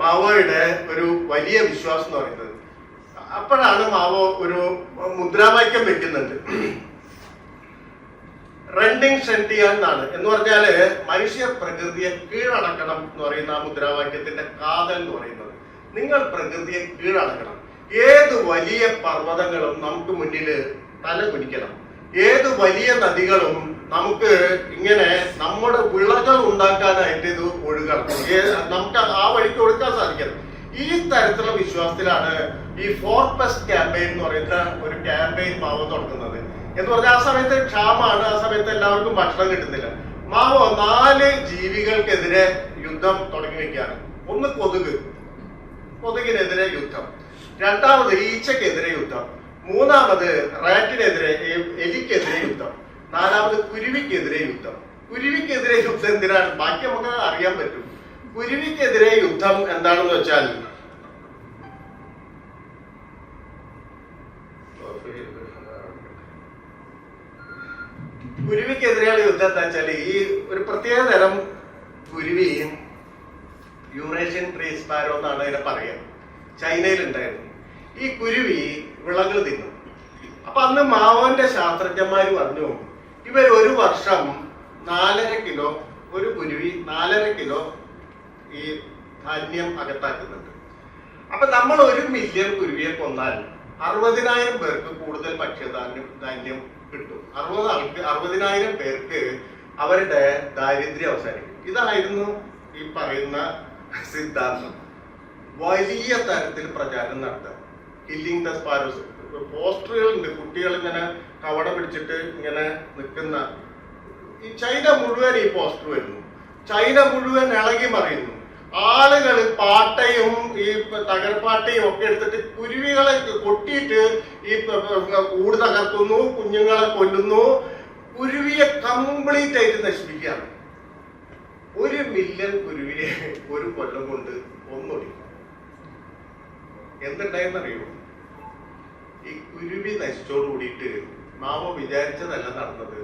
മാവോയുടെ ഒരു വലിയ വിശ്വാസം എന്ന് പറയുന്നത്. അപ്പോഴാണ് മാവോ ഒരു മുദ്രാവാക്യം വെക്കുന്നുണ്ട്, റെൻഡിങ് ഷെൻഡിയാൻ എന്നാണ്. എന്ന് പറഞ്ഞാല് മനുഷ്യ പ്രകൃതിയെ കീഴടക്കണം എന്ന് പറയുന്ന ആ മുദ്രാവാക്യത്തിന്റെ കാതൽ എന്ന് പറയുന്നത്, നിങ്ങൾ പ്രകൃതിയെ കീഴടക്കണം. ഏത് വലിയ പർവ്വതങ്ങളും നമുക്ക് മുന്നിൽ തല കുനിക്കണം. ഏത് വലിയ നദികളും നമുക്ക് ഇങ്ങനെ നമ്മുടെ വിളകൾ ഉണ്ടാക്കാനായിട്ട് ഇത് ഒഴുകണം. നമുക്ക് ആ വഴിക്ക് ഒഴുക്കാൻ സാധിക്കണം. ഈ തരത്തിലുള്ള വിശ്വാസത്തിലാണ് ഈ 4+ ക്യാമ്പയിൻ എന്ന് പറയുന്ന ഒരു ക്യാമ്പയിൻ മാവോ തുടങ്ങുന്നത്. എന്ന് പറഞ്ഞാൽ ആ സമയത്ത് ക്ഷാമാണ്, ആ സമയത്ത് എല്ലാവർക്കും ഭക്ഷണം കിട്ടുന്നില്ല. മാവോ 4 ജീവികൾക്കെതിരെ യുദ്ധം തുടങ്ങി വെക്കുകയാണ്. ഒന്ന് കൊതുകിനെതിരെ യുദ്ധം, രണ്ടാമത് ഈച്ചക്കെതിരെ യുദ്ധം, മൂന്നാമത് റാറ്റിനെതിരെ എലിക്കെതിരെ യുദ്ധം, നാലാമത് കുരുവിക്കെതിരെ യുദ്ധം. കുരുവിക്കെതിരെ യുദ്ധം എന്തിനാണ്? ബാക്കി നമുക്ക് അറിയാൻ പറ്റും. കുരുവിക്കെതിരെ യുദ്ധം എന്താണെന്ന് വെച്ചാൽ കുരുവിക്കെതിരെയുള്ള യുദ്ധം എന്താ വെച്ചാൽ ഈ ഒരു പ്രത്യേക തരം കുരുവിയും യൂറേഷ്യൻ ട്രീ സ്പാരോ എന്നാണ് അതിനെ പറയുക. ചൈനയിൽ ഉണ്ടായിരുന്നു. ഈ കുരുവി വിളകൾ തിന്നും. അപ്പൊ അന്ന് മാവോന്റെ ശാസ്ത്രജ്ഞന്മാര് പറഞ്ഞു, ഇവർ ഒരു വർഷം 4.5 കിലോ, ഒരു കുരുവി 4.5 കിലോ ഈ ധാന്യം അകത്താക്കുന്നുണ്ട്. അപ്പൊ നമ്മൾ 1 മില്യൺ കുരുവിയെ കൊന്നാൽ 60,000 പേർക്ക് കൂടുതൽ ഭക്ഷ്യധാന്യം കിട്ടും. 60,000 പേർക്ക് അവരുടെ ദാരിദ്ര്യം അവസാനിക്കും. ഇതായിരുന്നു ഈ പറയുന്ന സിദ്ധാന്തം. വലിയ തരത്തിൽ പ്രചാരണം നടത്തുക. കില്ലിംഗ് ദ സ്പാരോസ് പോസ്റ്ററുകളുണ്ട്. കുട്ടികൾ ഇങ്ങനെ കവട പിടിച്ചിട്ട് ഇങ്ങനെ നിൽക്കുന്ന ഈ ചൈന മുഴുവൻ ഈ പോസ്റ്റർ വരുന്നു. ചൈന മുഴുവൻ ഇളകി മറിയുന്നു. ആളുകൾ പാട്ടയും ഈ തകർപ്പാട്ടയും ഒക്കെ എടുത്തിട്ട് കുരുവികളെ കൊട്ടിയിട്ട് ഈ കൂട് തകർത്തുന്നു, കുഞ്ഞുങ്ങളെ കൊല്ലുന്നു. കുരുവിയെ കംപ്ലീറ്റ് ആയിട്ട് നശിപ്പിക്കുകയാണ്. 1 മില്യൺ കുരുവിയെ ഒരു കൊല്ലം കൊണ്ട് ഒന്നൊടിക്കും. എന്തുണ്ടായെന്നറിയോ? ഈ കുരുവി നശിച്ചോട് കൂടിയിട്ട് മാവോ വിചാരിച്ചതല്ല നടന്നത്.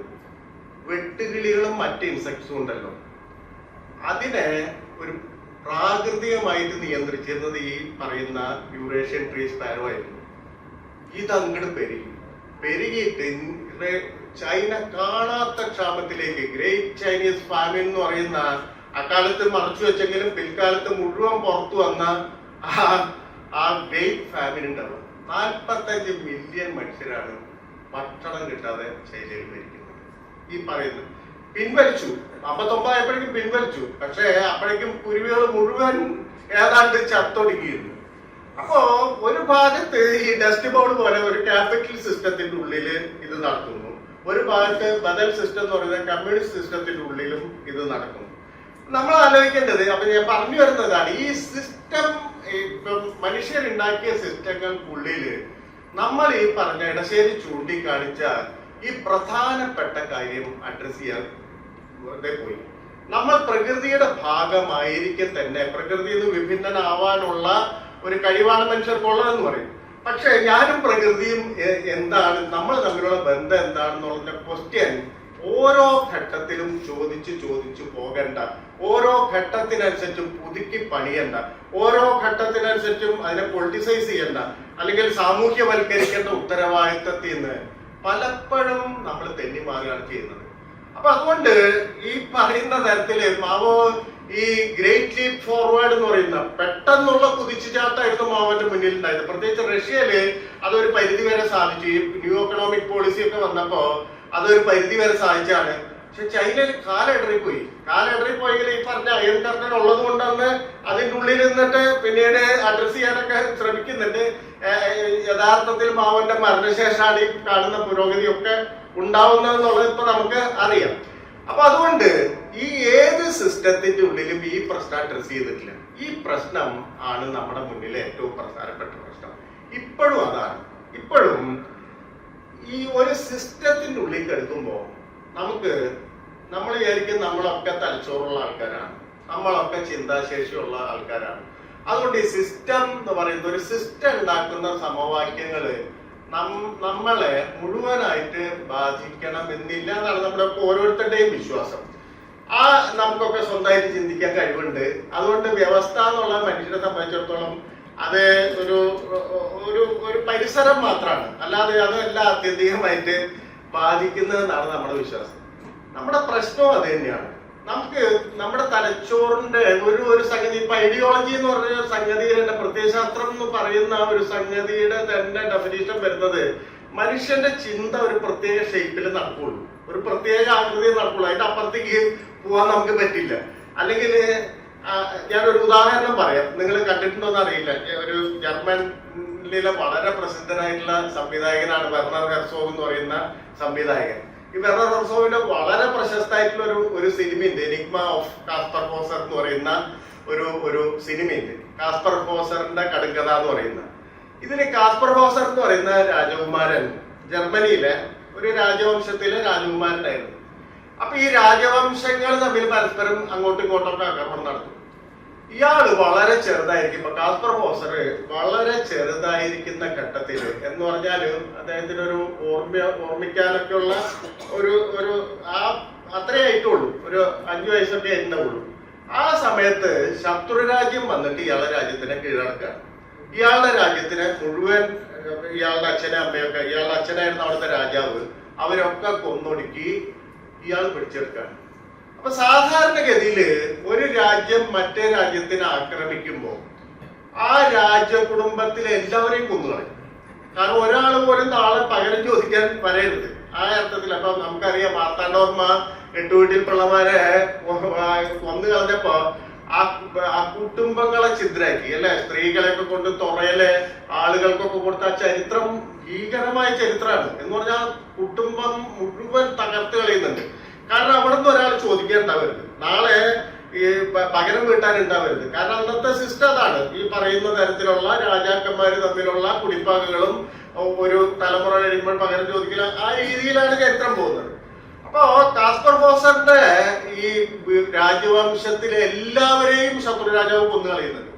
വെട്ടുകിളികളും മറ്റ് ഇൻസെക്ട്സും ഉണ്ടല്ലോ, അതിനെ ഒരു പ്രാകൃതികമായിട്ട് നിയന്ത്രിച്ചിരുന്നത് ഈ പറയുന്ന യൂറേഷ്യൻ ട്രീ സ്പാരോ ആയിരുന്നു. ഇതങ്ങട് പെരുകിയിട്ട് ചൈന കാണാത്ത ക്ഷാമത്തിലേക്ക്, ഗ്രേറ്റ് ചൈനീസ് ഫാമിൻ എന്ന് പറയുന്ന, അക്കാലത്ത് മറച്ചു വെച്ചെങ്കിലും പിൽക്കാലത്ത് മുഴുവൻ പുറത്തു വന്ന ആ ഗ്രേറ്റ് ഫാമിൻ ഉണ്ടാവും. 45 മില്യൺ മനുഷ്യരാണ് ഭക്ഷണം കിട്ടാതെ ചൈനയിൽ മരിക്കുന്നത്. ഈ പറയുന്നത് പിൻവലിച്ചു. 59 ആയപ്പോഴേക്കും പിൻവലിച്ചു. പക്ഷേ അപ്പോഴേക്കും കുരുവികൾ മുഴുവൻ ഏതാണ്ട് ചത്തൊടുക്കിയിരുന്നു. അപ്പോ ഒരു ഭാഗത്ത് ഈ ഡസ്റ്റ് ബോൾ പോലെ ഒരു ക്യാപിറ്റൽ സിസ്റ്റത്തിന്റെ ഉള്ളിൽ ഇത് നടക്കുന്നു, ഒരു ഭാഗത്ത് ബദൽ സിസ്റ്റം എന്ന് പറയുന്ന കമ്മ്യൂണിസ്റ്റ് സിസ്റ്റത്തിന്റെ ഉള്ളിലും ഇത് നടക്കുന്നു. നമ്മൾ ആലോചിക്കേണ്ടത്, അപ്പൊ ഞാൻ പറഞ്ഞു വരുന്നതാണ്, ഈ സിസ്റ്റം ഇപ്പം മനുഷ്യരുണ്ടാക്കിയ സിസ്റ്റങ്ങൾക്കുള്ളില് നമ്മൾ ഈ പറഞ്ഞ ഇടശ്ശേരി ചൂണ്ടിക്കാണിച്ച ഈ പ്രധാനപ്പെട്ട കാര്യം അഡ്രസ് ചെയ്യാൻ പോയി. നമ്മൾ പ്രകൃതിയുടെ ഭാഗമായിരിക്കെ തന്നെ പ്രകൃതിയിൽ നിന്ന് വിഭിന്നനാവാനുള്ള ഒരു കഴിവാണ് മനുഷ്യർക്കുള്ളതെന്ന് പറയും. പക്ഷെ ഞാനും പ്രകൃതിയും എന്താണ്, നമ്മൾ തമ്മിലുള്ള ബന്ധം എന്താണെന്നുള്ള ക്വസ്റ്റ്യൻ ഓരോ ഘട്ടത്തിലും ചോദിച്ചു പോകണ്ട. ഓരോ ഘട്ടത്തിനനുസരിച്ചും പുതുക്കി പണിയണ്ട. ഓരോ ഘട്ടത്തിനനുസരിച്ചും അതിനെ പൊളിറ്റിസൈസ് ചെയ്യണ്ട, അല്ലെങ്കിൽ സാമൂഹ്യവൽക്കരിക്കേണ്ട ഉത്തരവാദിത്തത്തിൽ നിന്ന് പലപ്പോഴും നമ്മൾ തെന്നിമാറുകയാണ് ചെയ്യുന്നത്. അപ്പൊ അതുകൊണ്ട് ഈ പറയുന്ന തരത്തില് മാവോ ഈ ഗ്രേറ്റ് ലീപ് ഫോർവേഡ് എന്ന് പറയുന്ന പെട്ടെന്നുള്ള കുതിച്ചുചാട്ടായിരുന്നു മാവോന്റെ മുന്നിൽ ഉണ്ടായത്. പ്രത്യേകിച്ച് റഷ്യയില് അതൊരു പരിധി വരെ സാധിച്ചു. ഈ ന്യൂ എക്കണോമിക് പോളിസി ഒക്കെ വന്നപ്പോ അതൊരു പരിധി വരെ സാധിച്ചാണ്. പക്ഷെ ചൈനയിൽ കാലിടറിപ്പോയെങ്കിൽ ഈ പറഞ്ഞ അയൺ കർട്ടൻ ഉള്ളത് കൊണ്ടാണ് അതിൻ്റെ ഉള്ളിൽ നിന്നിട്ട് പിന്നീട് അഡ്രസ് ചെയ്യാനൊക്കെ ശ്രമിക്കുന്നുണ്ട്. യഥാർത്ഥത്തിൽ മാവോന്റെ മരണശേഷമാണ് ഈ കാണുന്ന പുരോഗതിയൊക്കെ ഉണ്ടാവുന്നതെന്നുള്ളത് ഇപ്പൊ നമുക്ക് അറിയാം. അപ്പൊ അതുകൊണ്ട് ഈ ഏത് സിസ്റ്റത്തിന്റെ ഉള്ളിലും ഈ പ്രശ്നം അഡ്രസ് ചെയ്തിട്ടില്ല. ഈ പ്രശ്നം ആണ് നമ്മുടെ മുന്നിലെ ഏറ്റവും പ്രധാനപ്പെട്ട പ്രശ്നം. ഇപ്പോഴും അതാണ്. ഇപ്പോഴും ഈ ഒരു സിസ്റ്റത്തിന്റെ ഉള്ളിൽ എടുക്കുമ്പോൾ നമ്മൾ വിചാരിക്കും നമ്മളൊക്കെ തലച്ചോറുള്ള ആൾക്കാരാണ്, നമ്മളൊക്കെ ചിന്താശേഷിയുള്ള ആൾക്കാരാണ്. അതുകൊണ്ട് ഈ സിസ്റ്റം എന്ന് പറയുന്ന ഒരു സിസ്റ്റം ഉണ്ടാക്കുന്ന സമവാക്യങ്ങള് നമ്മളെ മുഴുവനായിട്ട് ബാധിക്കണം എന്നില്ല എന്നാണ് നമ്മുടെ ഓരോരുത്തരുടെയും വിശ്വാസം. നമുക്കൊക്കെ സ്വന്തമായിട്ട് ചിന്തിക്കാൻ കഴിവുണ്ട്. അതുകൊണ്ട് വ്യവസ്ഥ എന്നുള്ള മനുഷ്യനെ സംബന്ധിച്ചിടത്തോളം അത് ഒരു ഒരു പരിസരം മാത്രമാണ്, അല്ലാതെ അതെല്ലാം ആത്യന്തികമായിട്ട് ബാധിക്കുന്നതെന്നാണ് നമ്മുടെ വിശ്വാസം. നമ്മുടെ പ്രശ്നവും അത് തന്നെയാണ്. നമ്മുടെ തലച്ചോറിന്റെ ഒരു സംഗതി, ഇപ്പൊ ഐഡിയോളജി എന്ന് പറഞ്ഞ സംഗതിയുടെ പ്രത്യയശാസ്ത്രം എന്ന് പറയുന്ന ഒരു സംഗതിയുടെ തന്നെ ഡെഫിനേഷൻ വരുന്നത് മനുഷ്യന്റെ ചിന്ത ഒരു പ്രത്യേക ഷേപ്പിൽ നടക്കുള്ളൂ, ഒരു പ്രത്യേക ആകൃതിയിൽ നടക്കുള്ളൂ. അതിന്റെ അപ്പുറത്തേക്ക് പോവാൻ നമുക്ക് പറ്റില്ല. അല്ലെങ്കിൽ ഞാനൊരു ഉദാഹരണം പറയാം, നിങ്ങൾ കണ്ടിട്ടുണ്ടോന്ന് അറിയില്ല. ഒരു ജർമ്മനിലെ വളരെ പ്രസിദ്ധനായിട്ടുള്ള സംവിധായകനാണ് വെർണർ ഹെർസോഗ് എന്ന് പറയുന്ന സംവിധായകൻ. ഈ വെർണർ ഹെർസോഗിന്റെ വളരെ പ്രശസ്തമായിട്ടുള്ള ഒരു സിനിമയുണ്ട്, എനിഗ്മ ഓഫ് കാസ്പർ ഹോസർ എന്ന് പറയുന്ന ഒരു സിനിമയുണ്ട്. കാസ്പർ ഹോസറിന്റെ കടുങ്കഥ എന്ന് പറയുന്ന ഇതിന് കാസ്പർ ഹോസർ എന്ന് പറയുന്ന രാജകുമാരൻ ജർമ്മനിയിലെ ഒരു രാജവംശത്തിലെ രാജകുമാരനായിരുന്നു. അപ്പൊ ഈ രാജവംശങ്ങൾ തമ്മിൽ പരസ്പരം അങ്ങോട്ടും ഇങ്ങോട്ടൊക്കെ ആക്രമണം നടത്തും. ഇയാള് വളരെ ചെറുതായിരിക്കും. കാസ്പർ ഹോസർ വളരെ ചെറുതായിരിക്കുന്ന ഘട്ടത്തില് എന്ന് പറഞ്ഞാല് അദ്ദേഹത്തിന് ഒരു ഓർമ്മിക്കാനൊക്കെ ഉള്ള ഒരു അത്രേ ആയിട്ടുള്ളൂ, ഒരു 5 വയസ്സൊക്കെ ഉണ്ടാവുള്ളൂ. ആ സമയത്ത് ശത്രുരാജ്യം വന്നിട്ട് ഇയാളുടെ രാജ്യത്തിനെ കീഴടക്കുകയാണ്. ഇയാളുടെ രാജ്യത്തിനെ മുഴുവൻ, ഇയാളുടെ അച്ഛനും അമ്മയൊക്കെ, ഇയാളുടെ അച്ഛനായിരുന്നു അവിടുത്തെ രാജാവ്, അവരൊക്കെ കൊന്നൊടുക്കി ഇയാൾ പിടിച്ചെടുക്കുകയാണ്. അപ്പൊ സാധാരണഗതിയില് ഒരു രാജ്യം മറ്റേ രാജ്യത്തിനെ ആക്രമിക്കുമ്പോ ആ രാജകുടുംബത്തിലെ എല്ലാവരെയും കൊന്നുകളയും. കാരണം ഒരാൾ പോലും നാളെ പകരം ചോദിക്കാൻ വരരുത്. ആ അർത്ഥത്തിൽ അപ്പൊ നമുക്കറിയാം മാർത്താണ്ഡവർമ്മ 8 വീട്ടിൽ പിള്ളമാരെ കൊന്നു കളഞ്ഞപ്പോ ആ കുടുംബങ്ങളെ ഛിദ്രാക്കി അല്ലെ, സ്ത്രീകളെയൊക്കെ കൊണ്ട് തുറയിലെ ആളുകൾക്കൊക്കെ കൊടുത്ത ചരിത്രം ഭീകരമായ ചരിത്രമാണ്. എന്ന് പറഞ്ഞാൽ കുടുംബം മുഴുവൻ തകർത്ത് കളയുന്നുണ്ട്. കാരണം അവിടെ നിന്ന് ഒരാൾ ചോദിക്കാൻ ഉണ്ടാവരുത്, നാളെ ഈ പകരം വീട്ടാനുണ്ടാവരുത്. കാരണം അന്നത്തെ സിസ്റ്റം അതാണ്. ഈ പറയുന്ന തരത്തിലുള്ള രാജാക്കന്മാര് തമ്മിലുള്ള കുടിപ്പാക്കുകളും ഒരു തലമുറ കഴിയുമ്പോൾ പകരം ചോദിക്കല, ആ രീതിയിലാണ് ചരിത്രം പോകുന്നത്. അപ്പൊ കാസ്പർ ഹോസറിന്റെ ഈ രാജവംശത്തിലെ എല്ലാവരെയും ശത്രു രാജാവ് കൊന്നു കളയുന്നുണ്ട്.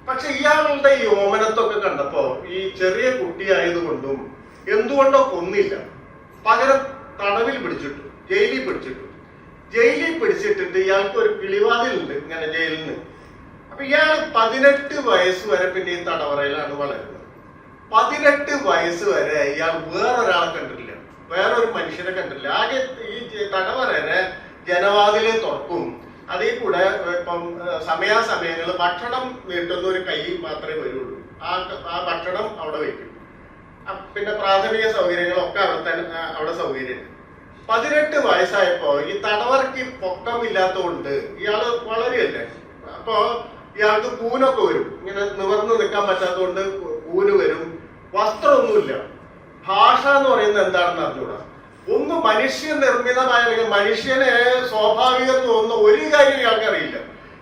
പക്ഷെ ഇയാളുടെ ഈ ഓമനത്തൊക്കെ കണ്ടപ്പോ ഈ ചെറിയ കുട്ടിയായതുകൊണ്ടും എന്തുകൊണ്ടോ കൊന്നില്ല, പകരം തടവിൽ പിടിച്ചിട്ടു, ജയിലിൽ പിടിച്ചിട്ടിട്ട് ഇയാൾക്ക് ഒരു കിളിവാതിലുണ്ട് ഇങ്ങനെ ജയിലിൽ നിന്ന്. അപ്പൊ ഇയാൾ 18 വയസ്സ് വരെ പിന്നെ ഈ തടവറയിലാണ് വളരുന്നത്. 18 വയസ്സ് വരെ ഇയാൾ വേറൊരാളെ കണ്ടിട്ടില്ല, വേറൊരു മനുഷ്യനെ കണ്ടിട്ടില്ല. ആകെ ഈ തടവറയുടെ ജനവാതിലെ തുറക്കും, അതിൽ കൂടെ ഇപ്പം സമയാസമയങ്ങളിൽ ഭക്ഷണം നീട്ടുന്ന ഒരു കൈ മാത്രമേ വരുള്ളൂ. ആ ഭക്ഷണം അവിടെ വയ്ക്കും. പിന്നെ പ്രാഥമിക സൗകര്യങ്ങളൊക്കെ അവിടെ സൗകര്യം. 18 വയസ്സായപ്പോ ഈ തടവറയ്ക്ക് പൊക്കമില്ലാത്തതുകൊണ്ട് ഇയാള് വളരെയല്ലേ. അപ്പോ ഇയാൾക്ക് കൂനൊക്കെ വരും, ഇങ്ങനെ നിവർന്നു നിൽക്കാൻ പറ്റാത്തതുകൊണ്ട് കൂന് വരും. വസ്ത്രമൊന്നുമില്ല. ഭാഷ എന്ന് പറയുന്നത് എന്താണെന്ന് അറിഞ്ഞൂടാ. ഒന്ന് മനുഷ്യ നിർമ്മിതമായ, മനുഷ്യനെ സ്വാഭാവികം തോന്നുന്ന ഒരു കാര്യം ഇയാൾക്ക് അറിയില്ല.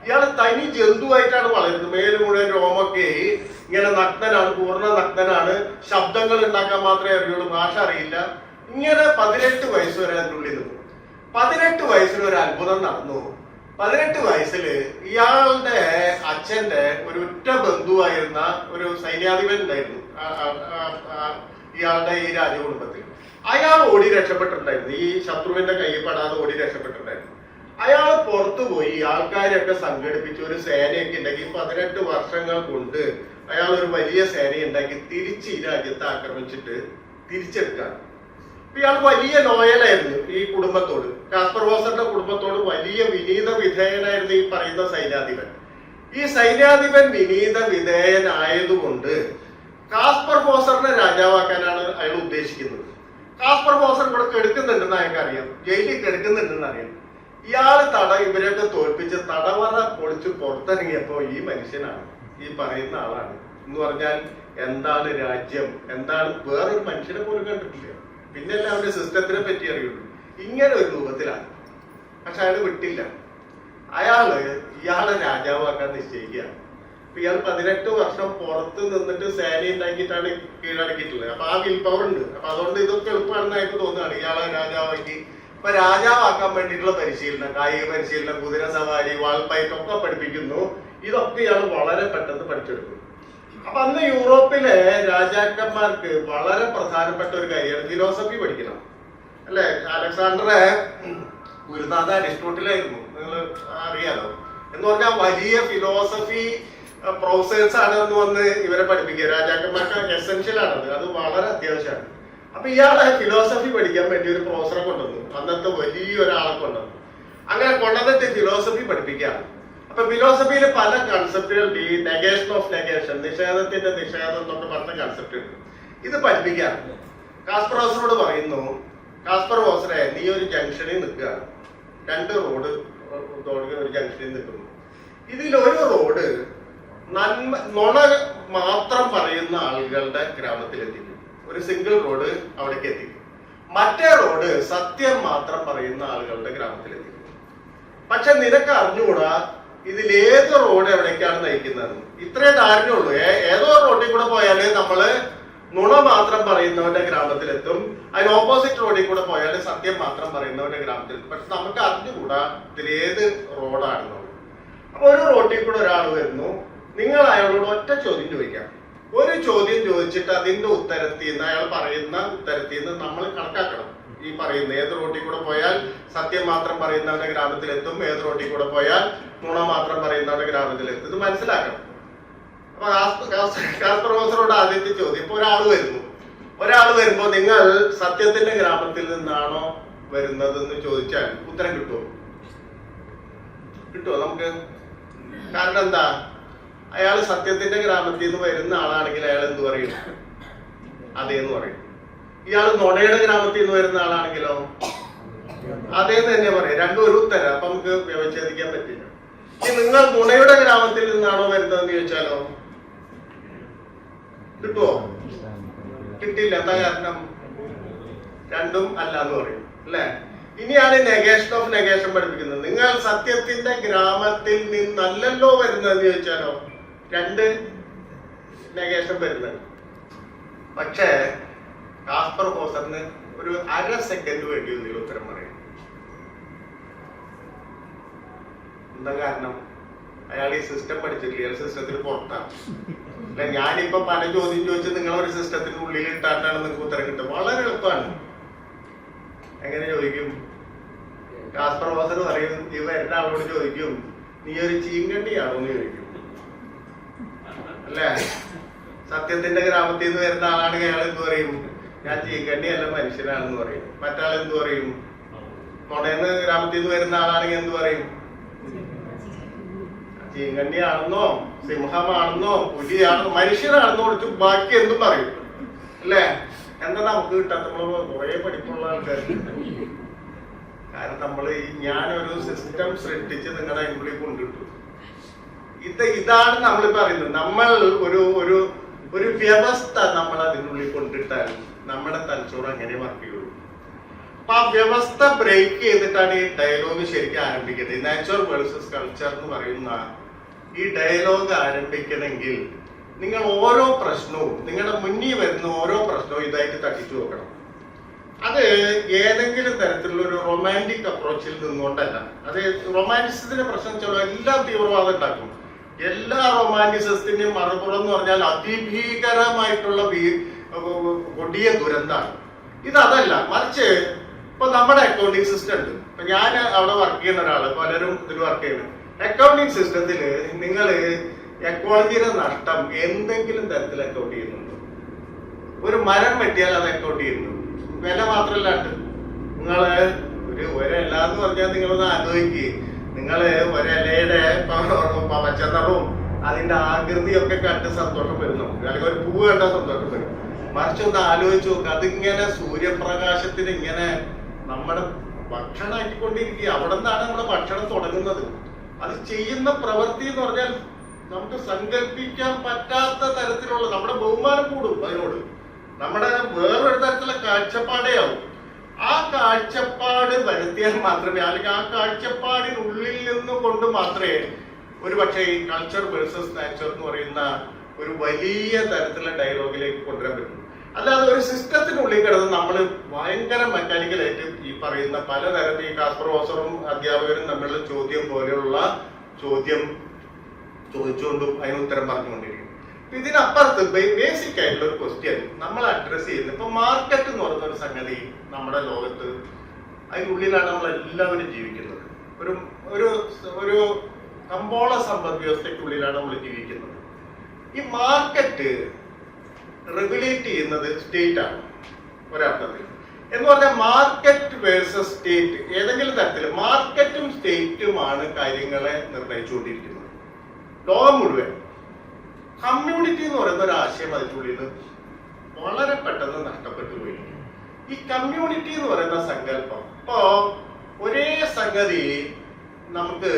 ഇയാൾ തനി ജന്തുവായിട്ടാണ് വളരുന്നത്. മേല് മുഴുവൻ രോമൊക്കെ ഇങ്ങനെ നഗ്നനാണ്, പൂർണ്ണ നഗ്നനാണ്. ശബ്ദങ്ങൾ ഉണ്ടാക്കാൻ മാത്രമേ അറിയുള്ളൂ, ഭാഷ അറിയില്ല. ഇങ്ങനെ 18 വയസ്സ് വരെ അതിനുള്ളിൽ നിന്നു. 18 വയസ്സിൽ ഒരു അത്ഭുതം നടന്നു. 18 വയസ്സില് ഇയാളുടെ അച്ഛന്റെ ഒരു ഉറ്റ ബന്ധുവായിരുന്ന ഒരു സൈന്യാധിപൻ ഉണ്ടായിരുന്നു ഇയാളുടെ ഈ രാജകുടുംബത്തിൽ. അയാൾ ഓടി രക്ഷപ്പെട്ടിട്ടുണ്ടായിരുന്നു, ഈ ശത്രുവിന്റെ കയ്യിൽ പെടാതെ ഓടി രക്ഷപ്പെട്ടിട്ടുണ്ടായിരുന്നു. അയാൾ പുറത്തു പോയി ആൾക്കാരെയൊക്കെ സംഘടിപ്പിച്ച് ഒരു സേനയൊക്കെ ഉണ്ടാക്കി 18 വർഷങ്ങൾ കൊണ്ട് അയാൾ ഒരു വലിയ സേന ഉണ്ടാക്കി തിരിച്ച് ഈ രാജ്യത്തെ ആക്രമിച്ചിട്ട് തിരിച്ചെടുക്കാണ്. ഇയാൾ വലിയ ലോയലായിരുന്നു ഈ കുടുംബത്തോട്, കാസ്പർ വോസറിന്റെ കുടുംബത്തോട് വലിയ വിനീത വിധേയനായിരുന്നു ഈ പറയുന്ന സൈന്യാധിപൻ. ഈ സൈന്യാധിപൻ വിനീത വിധേയനായതുകൊണ്ട് കാസ്പർ വോസറിനെ രാജാവാക്കാനാണ് അയാൾ ഉദ്ദേശിക്കുന്നത്. കാസ്പർ വോസർ ഇവിടെ കെടുക്കുന്നുണ്ടെന്ന് അയാൾക്ക് അറിയാം, ജയിലിൽ കെടുക്കുന്നുണ്ടെന്ന് അറിയാം. ഇയാള് ഇവരെയൊക്കെ തോൽപ്പിച്ച് തടവറ പൊളിച്ച് പുറത്തിറങ്ങിയപ്പോ ഈ മനുഷ്യനാണ്, ഈ പറയുന്ന ആളാണ് എന്ന് പറഞ്ഞാൽ എന്താണ് രാജ്യം, എന്താണ് വേറൊരു മനുഷ്യനെ പോലും കണ്ടിട്ടില്ല. പിന്നല്ലേ അവന്റെ സിസ്റ്റത്തിനെ പറ്റി അറിയുള്ളൂ. ഇങ്ങനെ ഒരു രൂപത്തിലാണ്. പക്ഷെ അയാൾ വിട്ടില്ല. ഇയാളെ രാജാവാക്കാൻ നിശ്ചയിക്കുകയാണ്. ഇയാൾ 18 വർഷം പുറത്ത് നിന്നിട്ട് സേന ഉണ്ടാക്കിയിട്ടാണ് കീഴടക്കിയിട്ടുള്ളത്. അപ്പൊ ആ വിൽ പവർ ഉണ്ട്. അപ്പൊ അതുകൊണ്ട് ഇതൊക്കെ എളുപ്പമാണെന്ന് അയാൾക്ക് തോന്നുകയാണ്. ഇയാളെ രാജാവാക്കി ഇപ്പൊ രാജാവാക്കാൻ വേണ്ടിയിട്ടുള്ള പരിശീലനം, കായിക പരിശീലനം, കുതിര സവാരി, വാൾപ്പയറ്റ് ഒക്കെ പഠിപ്പിക്കുന്നു. ഇതൊക്കെ ഇയാൾ വളരെ പെട്ടെന്ന് പഠിച്ചെടുക്കും. അപ്പൊ അന്ന് യൂറോപ്പിലെ രാജാക്കന്മാർക്ക് വളരെ പ്രധാനപ്പെട്ട ഒരു കാര്യമാണ് ഫിലോസഫി പഠിക്കണം, അല്ലെ? അലക്സാണ്ടറെ ഗുരുനാഥ അരിസ്റ്റോട്ടിലായിരുന്നു, നിങ്ങൾ അറിയാലോ. എന്ന് പറഞ്ഞാൽ വലിയ ഫിലോസഫി പ്രൊഫസേഴ്സ് ആണ് എന്ന് വന്ന് ഇവരെ പഠിപ്പിക്കുക. രാജാക്കന്മാർക്ക് എസെൻഷ്യൽ ആണത്, അത് വളരെ അത്യാവശ്യമാണ്. അപ്പൊ ഇയാളെ ഫിലോസഫി പഠിക്കാൻ വേണ്ടി ഒരു പ്രൊഫസറെ കൊണ്ടുവന്നു, അന്നത്തെ വലിയൊരാളെ കൊണ്ടുവന്നു. അങ്ങനെ കൊണ്ടുവന്നിട്ട് ഫിലോസഫി പഠിപ്പിക്കുകയാണ്. അപ്പൊ ഫിലോസഫിയിൽ പല കൺസെപ്റ്റുകൾ, ഈ നെഗേഷൻ ഓഫ് നെഗേഷൻ, നിഷേധത്തിന്റെ നിഷേധം എന്നൊക്കെ പറഞ്ഞ കൺസെപ്റ്റ് ഉണ്ട്. ഇത് പഠിപ്പിക്കുകയാണ്. കാസ്പർ വോസറോട് പറയുന്നു, കാസ്പർ വോസറെ, നീ ഒരു ജംഗ്ഷനിൽ നിൽക്കുകയാണ്, 2 റോഡ് ഒരു ജംഗ്ഷനിൽ നിൽക്കുന്നു. ഇതിലൊരു റോഡ് നുണ മാത്രം പറയുന്ന ആളുകളുടെ ഗ്രാമത്തിലെത്തിക്കും, ഒരു സിംഗിൾ റോഡ് അവിടേക്ക് എത്തിക്കും. മറ്റേ റോഡ് സത്യം മാത്രം പറയുന്ന ആളുകളുടെ ഗ്രാമത്തിലെത്തിക്കും. പക്ഷെ നിനക്ക് അറിഞ്ഞുകൂടാ ഇതിലേത് റോഡ് എവിടേക്കാണ് നയിക്കുന്നത്. ഇത്രേ ധാരണയുള്ളൂ. ഏതോ റോഡിൽ കൂടെ പോയാല് നമ്മള് നുണ മാത്രം പറയുന്നവന്റെ ഗ്രാമത്തിലെത്തും, അതിന് ഓപ്പോസിറ്റ് റോഡിൽ കൂടെ പോയാൽ സത്യം മാത്രം പറയുന്നവന്റെ ഗ്രാമത്തിലെത്തും. പക്ഷെ നമുക്ക് അറിഞ്ഞുകൂടാ ഇതിലേത് റോഡാണെന്നുള്ളത്. അപ്പൊ ഒരു റോഡിൽ കൂടെ ഒരാൾ വരുന്നു, നിങ്ങൾ അയാളോട് ഒറ്റ ചോദ്യം ചോദിക്കാം. ഒരു ചോദ്യം ചോദിച്ചിട്ട് അതിന്റെ ഉത്തരത്തിൽ നിന്ന്, അയാൾ പറയുന്ന ഉത്തരത്തിൽ നിന്ന് നമ്മൾ കണക്കാക്കണം. ഈ പറയുന്ന ഏത് റോഡിൽ കൂടെ പോയാൽ സത്യം മാത്രം പറയുന്നവന്റെ ഗ്രാമത്തിലെത്തും, ഏത് റോഡിൽ കൂടെ പോയാൽ നുണ മാത്രം പറയുന്നവന്റെ ഗ്രാമത്തിലെത്തും, ഇത് മനസ്സിലാക്കണം. അപ്പൊ കാസ്പർ വോസറോട് ആദ്യത്തെ ചോദ്യം, ഇപ്പൊ ഒരാൾ വരുമ്പോ നിങ്ങൾ സത്യത്തിന്റെ ഗ്രാമത്തിൽ നിന്നാണോ വരുന്നതെന്ന് ചോദിച്ചാൽ ഉത്തരം കിട്ടുമോ നമുക്ക്? കാരണം എന്താ? അയാൾ സത്യത്തിന്റെ ഗ്രാമത്തിൽ നിന്ന് വരുന്ന ആളാണെങ്കിൽ അയാൾ എന്ത് പറയും? അതേന്ന് പറയും. ഇയാൾ നുണയുടെ ഗ്രാമത്തിൽ നിന്ന് വരുന്ന ആളാണെങ്കിലോ അതേന്ന് തന്നെ പറയും. രണ്ടും ഒരു ഉത്തരം. അപ്പൊ നമുക്ക് വ്യവച്ഛേദിക്കാൻ പറ്റില്ല. ഇനി നിങ്ങൾ നുണയുടെ ഗ്രാമത്തിൽ നിന്നാണോ വരുന്നതെന്ന് ചോദിച്ചാലോ കിട്ടുമോ? കിട്ടില്ല. എന്താ കാരണം? രണ്ടും അല്ല എന്ന് പറയും, അല്ലെ? ഇനിയാണ് നെഗേഷൻ ഓഫ് നെഗേഷൻ പഠിപ്പിക്കുന്നത്. നിങ്ങൾ സത്യത്തിന്റെ ഗ്രാമത്തിൽ നിന്നല്ലല്ലോ വരുന്നതെന്ന് ചോദിച്ചാലോ 2 നെഗേഷൻ വരുന്നത്. പക്ഷേ കാസ്പർ വോസറിന് ഒരു 1/2 സെക്കൻഡ് വേണ്ടി ഒന്നിൽ ഉത്തരം പറയും. എന്താ കാരണം? അയാൾ ഈ സിസ്റ്റം പഠിച്ചിട്ടില്ല, അയാൾ സിസ്റ്റത്തിന് പുറത്താണ്. അല്ലെ, ഞാനിപ്പോ പല ചോദ്യം ചോദിച്ച് നിങ്ങളൊരു സിസ്റ്റത്തിന് ഉള്ളിൽ ഇട്ടാട്ടാണ് നിങ്ങൾക്ക് ഉത്തരം കിട്ടും. വളരെ എളുപ്പമാണ്. എങ്ങനെ ചോദിക്കും? കാസ്പർ വോസർ പറയും, ഈ വരുന്ന ആളോട് ചോദിക്കും, നീ ഒരു ചീങ്കണ്ടിയാണോ എന്ന് ചോദിക്കും, അല്ലേ? സത്യത്തിന്റെ ഗ്രാമത്തിൽ നിന്ന് വരുന്ന ആളാണെങ്കിൽ അയാൾ എന്ത് പറയും? ഞാൻ ചീങ്കണ്ടിയല്ല, മനുഷ്യനാണെന്ന് പറയും. മറ്റാൾ എന്ത് പറയും? നുണയെന്ന് ഗ്രാമത്തിൽ നിന്ന് വരുന്ന ആളാണെങ്കിൽ എന്ത് പറയും? ചീങ്കണ്ടിയാണെന്നോ സിംഹമാണെന്നോ പുലിയാണെന്നോ മനുഷ്യനാണെന്നോ വിളിച്ചു ബാക്കി എന്തും പറയും, അല്ലേ? എന്താ നമുക്ക് കിട്ടാത്ത? നമ്മള് കുറെ പഠിപ്പുള്ള ആൾക്കാർ. കാരണം നമ്മള് ഞാനൊരു സിസ്റ്റം സൃഷ്ടിച്ച് നിങ്ങളുടെ ഉള്ളിൽ കൊണ്ടിട്ടു. ഇതാണ് നമ്മൾ പറയുന്നത്. നമ്മൾ ഒരു വ്യവസ്ഥ നമ്മൾ അതിനുള്ളിൽ കൊണ്ടിട്ടാൽ നമ്മുടെ തലച്ചോറ് അങ്ങനെ വർക്ക് ചെയ്യുള്ളൂ. അപ്പൊ ആ വ്യവസ്ഥ ബ്രേക്ക് ചെയ്തിട്ടാണ് ഈ ഡയലോഗ് ശരിക്കും ആരംഭിക്കുന്നത്. ഈ നാച്ചുറൽ വേഴ്സസ് കൾച്ചർ എന്ന് പറയുന്ന ഈ ഡയലോഗ് ആരംഭിക്കണമെങ്കിൽ നിങ്ങൾ ഓരോ പ്രശ്നവും, നിങ്ങളുടെ മുന്നിൽ വരുന്ന ഓരോ പ്രശ്നവും ഇതായിട്ട് തട്ടിച്ചു നോക്കണം. അത് ഏതെങ്കിലും തരത്തിലുള്ള ഒരു റൊമാൻറ്റിക് അപ്രോച്ചിൽ നിന്നുകൊണ്ടല്ല. അത് റൊമാൻറ്റിസത്തിന്റെ പ്രശ്നം വെച്ചാൽ എല്ലാം തീവ്രവാദം ഉണ്ടാക്കും. എല്ലാ റൊമാൻറ്റിസത്തിന്റെയും മറുപുറം എന്ന് പറഞ്ഞാൽ അതിഭീകരമായിട്ടുള്ള കൊടിയ ദുരന്താണ്. ഇതല്ല, മറിച്ച് ഇപ്പൊ നമ്മുടെ അക്കൗണ്ടിങ് സിസ്റ്റം ഉണ്ട്. ഇപ്പൊ ഞാൻ അവിടെ വർക്ക് ചെയ്യുന്ന ഒരാള്, പലരും ഇതിൽ വർക്ക് ചെയ്യുന്നത്. അക്കൗണ്ടിങ് സിസ്റ്റത്തില് നിങ്ങൾ എക്കോളജിയുടെ നഷ്ടം എന്തെങ്കിലും തരത്തിൽ അക്കൗണ്ട് ചെയ്യുന്നുണ്ടോ? ഒരു മരം വെട്ടിയാൽ അത് അക്കൗണ്ട് ചെയ്യുന്നു. വില മാത്രല്ലാണ്ട് നിങ്ങള് ഒരല്ല എന്ന് പറഞ്ഞാൽ നിങ്ങളൊന്ന് ആലോചിക്ക്. നിങ്ങള് ഒരലയുടെ പച്ചനിറവും അതിന്റെ ആകൃതിയൊക്കെ കണ്ട് സന്തോഷം വരുന്നു, അല്ലെങ്കിൽ ഒരു പൂവ് കണ്ടാൽ സന്തോഷം വരും. മറിച്ചൊന്ന് ആലോചിച്ച് നോക്ക്, അതിങ്ങനെ സൂര്യപ്രകാശത്തിന് ഇങ്ങനെ നമ്മുടെ ഭക്ഷണമാക്കിക്കൊണ്ടിരിക്കുക. അവിടെ നിന്നാണ് നമ്മുടെ ഭക്ഷണം തുടങ്ങുന്നത്. അത് ചെയ്യുന്ന പ്രവൃത്തി എന്ന് പറഞ്ഞാൽ നമുക്ക് സങ്കല്പിക്കാൻ പറ്റാത്ത തരത്തിലുള്ള നമ്മുടെ ബഹുമാനം കൂടും അതിനോട്. നമ്മുടെ വേറൊരു തരത്തിലുള്ള കാഴ്ചപ്പാടേയാവും. ആ കാഴ്ചപ്പാട് വരുത്തിയാൽ മാത്രമേ, അല്ലെങ്കിൽ ആ കാഴ്ചപ്പാടിനുള്ളിൽ നിന്ന് കൊണ്ട് മാത്രമേ ഒരു പക്ഷേ ഈ കൾച്ചർ വേഴ്സസ് നാച്ചർ എന്ന് പറയുന്ന ഒരു വലിയ തരത്തിലുള്ള ഡയലോഗിലേക്ക് കൊണ്ടുവരാൻ പറ്റും. അല്ലാതെ ഒരു സിസ്റ്റത്തിനുള്ളിൽ കിടന്ന് നമ്മൾ ഭയങ്കര മെക്കാനിക്കലായിട്ട് ഈ പറയുന്ന പലതരത്തിൽ ഈ കാസ്പർ ഓസറും അധ്യാപകരും തമ്മിലുള്ള ചോദ്യം പോലെയുള്ള ചോദ്യം ചോദിച്ചുകൊണ്ടും അതിന് ഉത്തരം പറഞ്ഞുകൊണ്ടിരിക്കും. ഇതിനപ്പുറത്ത് ബേസിക് ആയിട്ടുള്ള ഒരു ക്വസ്റ്റ്യൻ നമ്മൾ അഡ്രസ് ചെയ്യുന്നത്, ഇപ്പൊ മാർക്കറ്റ് എന്ന് പറയുന്ന ഒരു സംഗതി നമ്മുടെ ലോകത്ത്, അതിനുള്ളിലാണ് നമ്മൾ എല്ലാവരും ജീവിക്കുന്നത്. ഒരു ഒരു ഒരു കമ്പോള സമ്പദ് വ്യവസ്ഥയ്ക്കുള്ളിലാണ് നമ്മൾ ജീവിക്കുന്നത്. ഈ മാർക്കറ്റ് റെഗുലേറ്റ് ചെയ്യുന്നത് സ്റ്റേറ്റ് ആണ് ഒരർത്ഥത്തിൽ. എന്ന് പറഞ്ഞാൽ മാർക്കറ്റ് വേഴ്സസ് സ്റ്റേറ്റ്, ഏതെങ്കിലും തരത്തിൽ മാർക്കറ്റും സ്റ്റേറ്റുമാണ് കാര്യങ്ങളെ നിർണയിച്ചുകൊണ്ടിരിക്കുന്നത് ലോകം മുഴുവൻ. കമ്മ്യൂണിറ്റി എന്ന് പറയുന്ന ഒരു ആശയം അതിനുള്ളിൽ നിന്ന് വളരെ പെട്ടെന്ന് നഷ്ടപ്പെട്ടു പോയി. ഈ കമ്മ്യൂണിറ്റി എന്ന് പറയുന്ന സങ്കല്പം ഇപ്പോ ഒരേ സംഗതി നമുക്ക്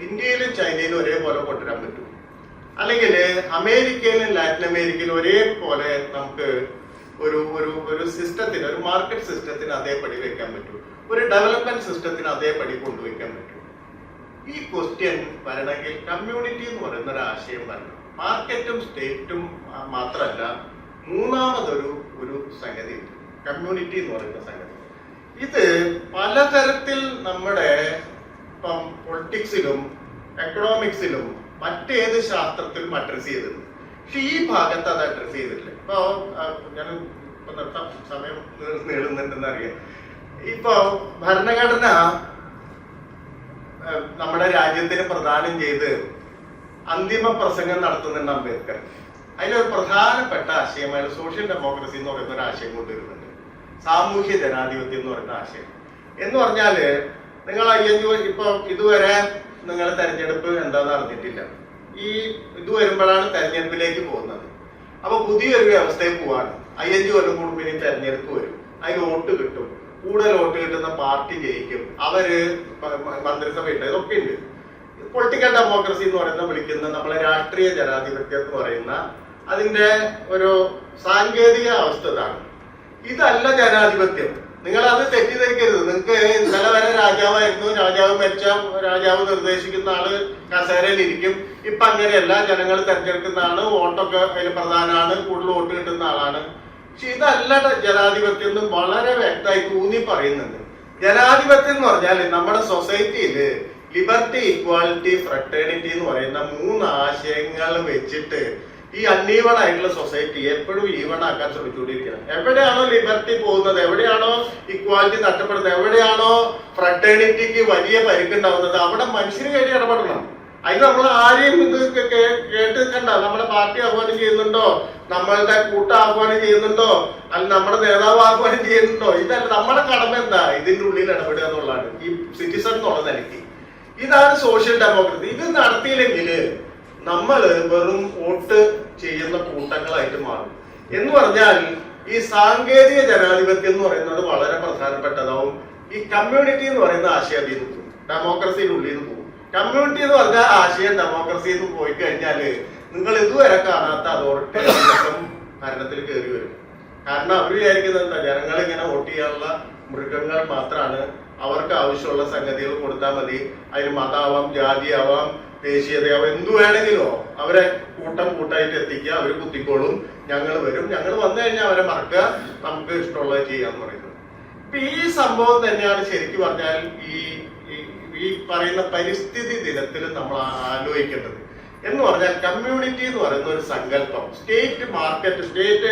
ഇന്ത്യയിലും ചൈനയിലും ഒരേപോലെ കൊണ്ടുവരാൻ പറ്റും, അല്ലെങ്കിൽ അമേരിക്കയിലും ലാറ്റിൻ അമേരിക്കയിലും ഒരേപോലെ നമുക്ക് ഒരു ഒരു ഒരു സിസ്റ്റത്തിന്, ഒരു മാർക്കറ്റ് സിസ്റ്റത്തിന് അതേപടി വെക്കാൻ പറ്റും, ഒരു ഡെവലപ്മെന്റ് സിസ്റ്റത്തിന് അതേപടി കൊണ്ടുവയ്ക്കാൻ പറ്റും. ഈ ക്വസ്റ്റ്യൻ വരണമെങ്കിൽ കമ്മ്യൂണിറ്റി എന്ന് പറയുന്ന ഒരു ആശയം വരണം. മാർക്കറ്റും സ്റ്റേറ്റും മാത്രമല്ല, മൂന്നാമതൊരു ഒരു സംഗതി ഉണ്ട്, കമ്മ്യൂണിറ്റി എന്ന് പറയുന്ന സംഗതി. ഇത് പലതരത്തിൽ നമ്മുടെ ഇപ്പം പൊളിറ്റിക്സിലും എക്കണോമിക്സിലും മറ്റേത് ശാസ്ത്രത്തിലും അഡ്രസ് ചെയ്തിട്ടുണ്ട്. പക്ഷെ ഈ ഭാഗത്ത് അത് അഡ്രസ് ചെയ്തിട്ടില്ല. ഇപ്പൊ ഞാൻ ഇപ്പൊ നിർത്താം, സമയം നീളുന്നുണ്ടെന്ന് അറിയാം. ഇപ്പൊ ഭരണഘടന നമ്മുടെ രാജ്യത്തിന് പ്രദാനം ചെയ്ത് അന്തിമ പ്രസംഗം നടത്തുന്നുണ്ട് അംബേദ്കർ. അതിലൊരു പ്രധാനപ്പെട്ട ആശയമായ സോഷ്യൽ ഡെമോക്രസി എന്ന് പറയുന്ന ഒരു ആശയം കൊണ്ടുവരുന്നുണ്ട്. സാമൂഹ്യ ജനാധിപത്യം എന്ന് പറയുന്ന ആശയം എന്ന് പറഞ്ഞാല്, നിങ്ങൾ ഇപ്പൊ ഇതുവരെ നിങ്ങൾ തെരഞ്ഞെടുപ്പ് എന്താന്ന് അറിഞ്ഞിട്ടില്ല. ഇത് വരുമ്പോഴാണ് തെരഞ്ഞെടുപ്പിലേക്ക് പോകുന്നത്. അപ്പൊ പുതിയൊരു വ്യവസ്ഥയിൽ പോവാണ്. 5 കൊല്ലം കൂടുമ്പോൾ ഇനി തെരഞ്ഞെടുപ്പ് വരും, അതിന് വോട്ട് കിട്ടും, കൂടുതൽ വോട്ട് കിട്ടുന്ന പാർട്ടി ജയിക്കും, അവര് മന്ത്രിസഭ ഉണ്ട്, ഇതൊക്കെ ഉണ്ട്. പൊളിറ്റിക്കൽ ഡെമോക്രസി എന്ന് പറയുന്ന വിളിക്കുന്ന നമ്മളെ രാഷ്ട്രീയ ജനാധിപത്യം എന്ന് പറയുന്ന അതിന്റെ ഒരു സാങ്കേതിക അവസ്ഥ ഇതാണ്. ഇതല്ല ജനാധിപത്യം. നിങ്ങൾ അത് തെറ്റിദ്ധരിക്കരുത്. നിങ്ങൾക്ക് ഇന്നലെ വരെ രാജാവായിരുന്നു, രാജാവ് മരിച്ച രാജാവ് നിർദ്ദേശിക്കുന്ന ആള് കസേരയിൽ ഇരിക്കും. ഇപ്പൊ അങ്ങനെയല്ല, ജനങ്ങൾ തെരഞ്ഞെടുക്കുന്ന ആള്, വോട്ടൊക്കെ അതിൽ പ്രധാനമാണ്, കൂടുതൽ വോട്ട് കിട്ടുന്ന ആളാണ്. പക്ഷെ ഇതല്ല ജനാധിപത്യം എന്ന് വളരെ വ്യക്തമായി ഊന്നി പറയുന്നുണ്ട്. ജനാധിപത്യം എന്ന് പറഞ്ഞാൽ നമ്മുടെ സൊസൈറ്റിയില് ലിബർട്ടി, ഇക്വാലിറ്റി, ഫ്രട്ടേണിറ്റി എന്ന് പറയുന്ന 3 ആശയങ്ങൾ വെച്ചിട്ട് ഈ അൺഈവൺ ആയിട്ടുള്ള സൊസൈറ്റി എപ്പോഴും ഈവൺ ആക്കാൻ ശ്രമിച്ചുകൊണ്ടിരിക്കുകയാണ്. എവിടെയാണോ ലിബർട്ടി പോകുന്നത്, എവിടെയാണോ ഇക്വാലിറ്റി നഷ്ടപ്പെടുന്നത്, എവിടെയാണോ ഫ്രട്ടേണിറ്റിക്ക് വലിയ പരിക്കുണ്ടാവുന്നത്, അവിടെ മനുഷ്യന് വേണ്ടി ഇടപെടണം. അതിന് നമ്മൾ ആരെയും ഇത് കേട്ട് നിൽക്കണ്ട. നമ്മുടെ പാർട്ടി ആഹ്വാനം ചെയ്യുന്നുണ്ടോ, നമ്മളുടെ കൂട്ടം ആഹ്വാനം ചെയ്യുന്നുണ്ടോ, അല്ലെങ്കിൽ നമ്മുടെ നേതാവ് ആഹ്വാനം ചെയ്യുന്നുണ്ടോ, ഇതല്ല. നമ്മുടെ കടമ എന്താ, ഇതിന്റെ ഉള്ളിൽ ഇടപെടുക എന്നുള്ളതാണ്, ഈ സിറ്റിസൺ എന്നുള്ള നിലയ്ക്ക്. ഇതാണ് സോഷ്യൽ ഡെമോക്രസി. ഇത് നടത്തിയില്ലെങ്കിൽ നമ്മൾ വെറും വോട്ട് ചെയ്യുന്ന കൂട്ടങ്ങളായിട്ട് മാറും. എന്ന് പറഞ്ഞാൽ ഈ സാങ്കേതിക ജനാധിപത്യം എന്ന് പറയുന്നത് വളരെ പ്രധാനപ്പെട്ടതാവും. ഈ കമ്മ്യൂണിറ്റി എന്ന് പറയുന്ന ആശയം അതിൽ നിന്ന് പോകും, ഡെമോക്രസിയുടെ ഉള്ളിൽ നിന്ന് പോകും. കമ്മ്യൂണിറ്റി എന്ന് പറഞ്ഞ ആശയം ഡെമോക്രസിയിൽ നിന്ന് പോയി കഴിഞ്ഞാല് നിങ്ങൾ ഇതുവരെ കാണാത്ത അതോറിറ്റേറിയനിസം ഭരണത്തിൽ കയറി വരും. കാരണം അവർ വിചാരിക്കുന്നത് എന്താ, ജനങ്ങൾ ഇങ്ങനെ വോട്ട് ചെയ്യാനുള്ള മൃഗങ്ങൾ മാത്രമാണ്, അവർക്ക് ആവശ്യമുള്ള സംഗതികൾ കൊടുത്താൽ മതി, അതിന് മതമാവാം, ജാതിയാവാം, ദേശീയതയാവാം, എന്തു വേണമെങ്കിലോ അവരെ കൂട്ടായിട്ട് എത്തിക്കുക, അവർ കുത്തിക്കോളും, ഞങ്ങൾ വരും, ഞങ്ങൾ വന്നു കഴിഞ്ഞാൽ അവരെ മറക്കുക, നമുക്ക് ഇഷ്ടമുള്ളത് ചെയ്യാന്ന് പറയുന്നത്. ഇപ്പൊ ഈ സംഭവം തന്നെയാണ് ശരിക്കും പറഞ്ഞാൽ ഈ പറയുന്ന പരിസ്ഥിതി ദിനത്തിൽ നമ്മൾ ആലോചിക്കേണ്ടത്. എന്ന് പറഞ്ഞാൽ കമ്മ്യൂണിറ്റി എന്ന് പറയുന്ന ഒരു സങ്കല്പം, സ്റ്റേറ്റ് മാർക്കറ്റ്, സ്റ്റേറ്റ്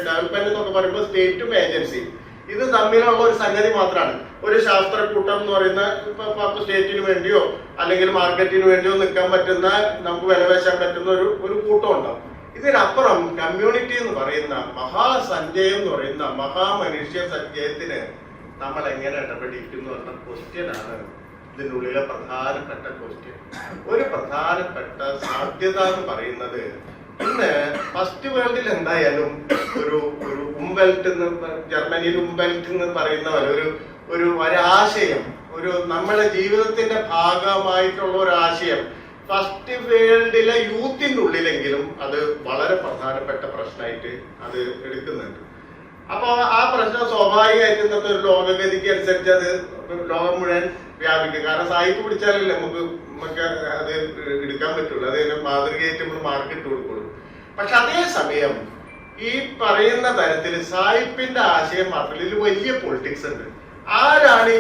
ഡെവലപ്മെന്റ് എന്നൊക്കെ പറയുമ്പോൾ സ്റ്റേറ്റും ഏജൻസിയും ഇത് തമ്മിലുള്ള ഒരു സംഗതി മാത്രമാണ്. ഒരു ശാസ്ത്രക്കൂട്ടം എന്ന് പറയുന്ന ഇപ്പൊ സ്റ്റേറ്റിന് വേണ്ടിയോ അല്ലെങ്കിൽ മാർക്കറ്റിന് വേണ്ടിയോ നിൽക്കാൻ പറ്റുന്ന, നമുക്ക് വിലപേശാൻ പറ്റുന്ന ഒരു കൂട്ടം ഉണ്ടാവും. ഇതിനപ്പുറം കമ്മ്യൂണിറ്റി എന്ന് പറയുന്ന മഹാസഞ്ചയം എന്ന് പറയുന്ന മഹാമനുഷ്യ സഞ്ചയത്തിന് നമ്മൾ എങ്ങനെ ഇടപെടിക്കുന്നു എന്ന ക്വസ്റ്റ്യനാണ് ഇതിനുള്ളിലെ പ്രധാനപ്പെട്ട ക്വസ്റ്റ്യൻ. ഒരു പ്രധാനപ്പെട്ട സാധ്യത എന്ന് പറയുന്നത് ഇന്ന് ഫസ്റ്റ് വേൾഡിൽ എന്തായാലും ഒരു ഒരു ഉംബെൽറ്റ് എന്ന് ജർമ്മനിയിൽ ഉംബെൽറ്റ് എന്ന് പറയുന്ന പോലെ ഒരു ഒരാശയം, ഒരു നമ്മുടെ ജീവിതത്തിന്റെ ഭാഗമായിട്ടുള്ള ഒരു ആശയം ഫസ്റ്റ് വേൾഡിലെ യൂത്തിന്റെ ഉള്ളിലെങ്കിലും അത് വളരെ പ്രധാനപ്പെട്ട പ്രശ്നമായിട്ട് അത് എടുക്കുന്നുണ്ട്. അപ്പൊ ആ പ്രശ്നം സ്വാഭാവികമായിട്ട് ഇന്നത്തെ ഒരു ലോകഗതിക്ക് അനുസരിച്ച് അത് ലോകം മുഴുവൻ വ്യാപിക്കും. കാരണം സാഹിത്യം പിടിച്ചാലല്ലേ നമുക്ക് അത് എടുക്കാൻ പറ്റുള്ളൂ, അത് മാതൃകയായിട്ട് നമ്മൾ മാർക്കിട്ട് കൊടുക്കുള്ളൂ. പക്ഷെ അതേസമയം ഈ പറയുന്ന തരത്തിൽ സായിപ്പിന്റെ ആശയം മാത്രമല്ല, ഇതിൽ വലിയ പൊളിറ്റിക്സ് ഉണ്ട്. ആരാണ് ഈ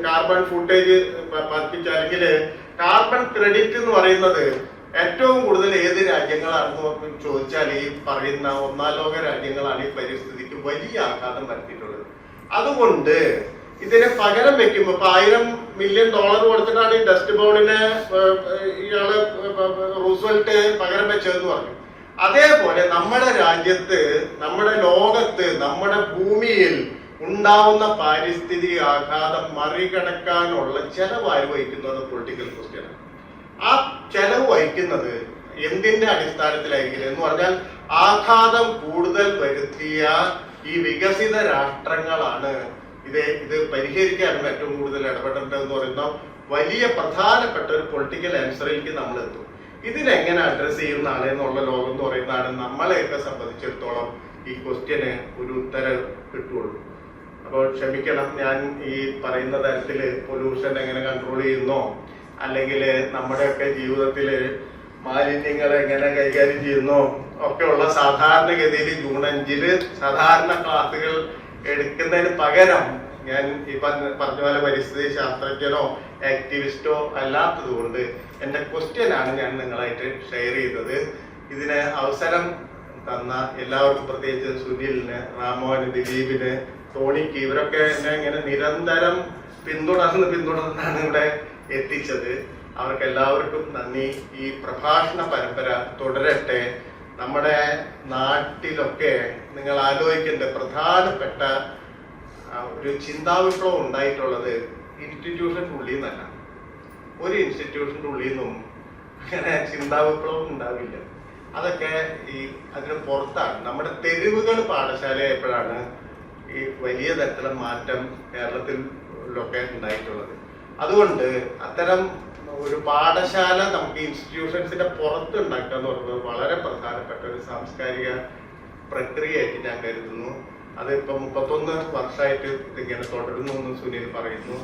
കാർബൺ ഫുട്ടേജ് പതിപ്പിച്ചല്ലെങ്കിൽ കാർബൺ ക്രെഡിറ്റ് എന്ന് പറയുന്നത് ഏറ്റവും കൂടുതൽ ഏത് രാജ്യങ്ങളാണെന്ന് ചോദിച്ചാൽ ഈ പറയുന്ന ഒന്നാം ലോക രാജ്യങ്ങളാണ് ഈ പരിസ്ഥിതിക്ക് വലിയ ആഘാതം വരുത്തിയിട്ടുള്ളത്. അതുകൊണ്ട് ഇതിനെ പകരം വെക്കുമ്പോ ഇപ്പൊ $1,000 മില്യൺ കൊടുത്തിട്ടാണ് ഈ ഡസ്റ്റ് ബൗളിനെ ഇയാള് റൂസ്വെൽറ്റ് പകരം വെച്ചതെന്ന് പറഞ്ഞു. അതേപോലെ നമ്മുടെ രാജ്യത്ത്, നമ്മുടെ ലോകത്ത്, നമ്മുടെ ഭൂമിയിൽ ഉണ്ടാവുന്ന പാരിസ്ഥിതിക ആഘാതം മറികടക്കാനുള്ള ചെലവ് ആര് വഹിക്കുന്നത് പൊളിറ്റിക്കൽ ക്വസ്റ്റ്യനാണ്. ആ ചെലവ് വഹിക്കുന്നത് എന്തിന്റെ അടിസ്ഥാനത്തിലായിരിക്കും എന്ന് പറഞ്ഞാൽ ആഘാതം കൂടുതൽ വരുത്തിയ ഈ വികസിത രാഷ്ട്രങ്ങളാണ് ഇത് പരിഹരിക്കാനും ഏറ്റവും കൂടുതൽ ഇടപെടേണ്ടതെന്ന് പറയുന്ന വലിയ പ്രധാനപ്പെട്ട ഒരു പൊളിറ്റിക്കൽ ആൻസറിലേക്ക് നമ്മൾ എത്തും. ഇതിനെങ്ങനെ അഡ്രസ് ചെയ്യുന്ന ആളെന്നുള്ള ലോകം എന്ന് പറയുന്നതാണ് നമ്മളെയൊക്കെ സംബന്ധിച്ചിടത്തോളം ഈ ക്വസ്റ്റ്യന് ഒരു ഉത്തരം കിട്ടുള്ളൂ. അപ്പോൾ ക്ഷമിക്കണം, ഞാൻ ഈ പറയുന്ന തരത്തില് പൊല്യൂഷൻ എങ്ങനെ കൺട്രോൾ ചെയ്യുന്നോ അല്ലെങ്കിൽ നമ്മുടെയൊക്കെ ജീവിതത്തില് മാലിന്യങ്ങൾ എങ്ങനെ കൈകാര്യം ചെയ്യുന്നോ ഒക്കെയുള്ള സാധാരണഗതിയിൽ ജൂൺ 5 സാധാരണ ക്ലാസുകൾ എടുക്കുന്നതിന് പകരം ഞാൻ ഈ പറഞ്ഞ പോലെ പരിസ്ഥിതി ശാസ്ത്രജ്ഞനോ ആക്ടിവിസ്റ്റോ അല്ലാത്തത് കൊണ്ട് എൻ്റെ ക്വസ്റ്റ്യനാണ് ഞാൻ നിങ്ങളായിട്ട് ഷെയർ ചെയ്തത്. ഇതിന് അവസരം തന്ന എല്ലാവർക്കും, പ്രത്യേകിച്ച് സുനിലിന്, റാമോന്, ദിലീപിന്, ടോണിക്ക്, ഇവരൊക്കെ എന്നെ ഇങ്ങനെ നിരന്തരം പിന്തുടർന്നാണ് ഇവിടെ എത്തിച്ചത്. അവർക്ക് എല്ലാവർക്കും നന്ദി. ഈ പ്രഭാഷണ പരമ്പര തുടരട്ടെ. നമ്മുടെ നാട്ടിലൊക്കെ നിങ്ങൾ ആലോചിക്കേണ്ട പ്രധാനപ്പെട്ട ഒരു ചിന്താവിപ്ലവം ഉണ്ടായിട്ടുള്ളത് ഇൻസ്റ്റിറ്റ്യൂഷൻ്റെ ഉള്ളിൽ നിന്നല്ല. ഒരു ഇൻസ്റ്റിറ്റ്യൂഷൻ്റെ ഉള്ളിൽ നിന്നും അങ്ങനെ ചിന്താവിപ്ലവം ഉണ്ടാവില്ല. അതൊക്കെ അതിന് പുറത്താണ്. നമ്മുടെ തെരുവുകൾ പാഠശാലയായപ്പോഴാണ് ഈ വലിയ തരത്തിലുള്ള മാറ്റം കേരളത്തിലൊക്കെ ഉണ്ടായിട്ടുള്ളത്. അതുകൊണ്ട് അത്തരം ഒരു പാഠശാല നമുക്ക് ഇൻസ്റ്റിറ്റ്യൂഷൻസിന്റെ പുറത്ത് ഉണ്ടാക്കുക എന്ന് പറയുന്നത് വളരെ പ്രധാനപ്പെട്ട ഒരു സാംസ്കാരിക പ്രക്രിയയായിട്ട് ഞാൻ കരുതുന്നു. അത് ഇപ്പൊ 31 വർഷമായിട്ട് ഇതിങ്ങനെ തുടരുന്നു എന്ന് സുനിൽ പറയുന്നു.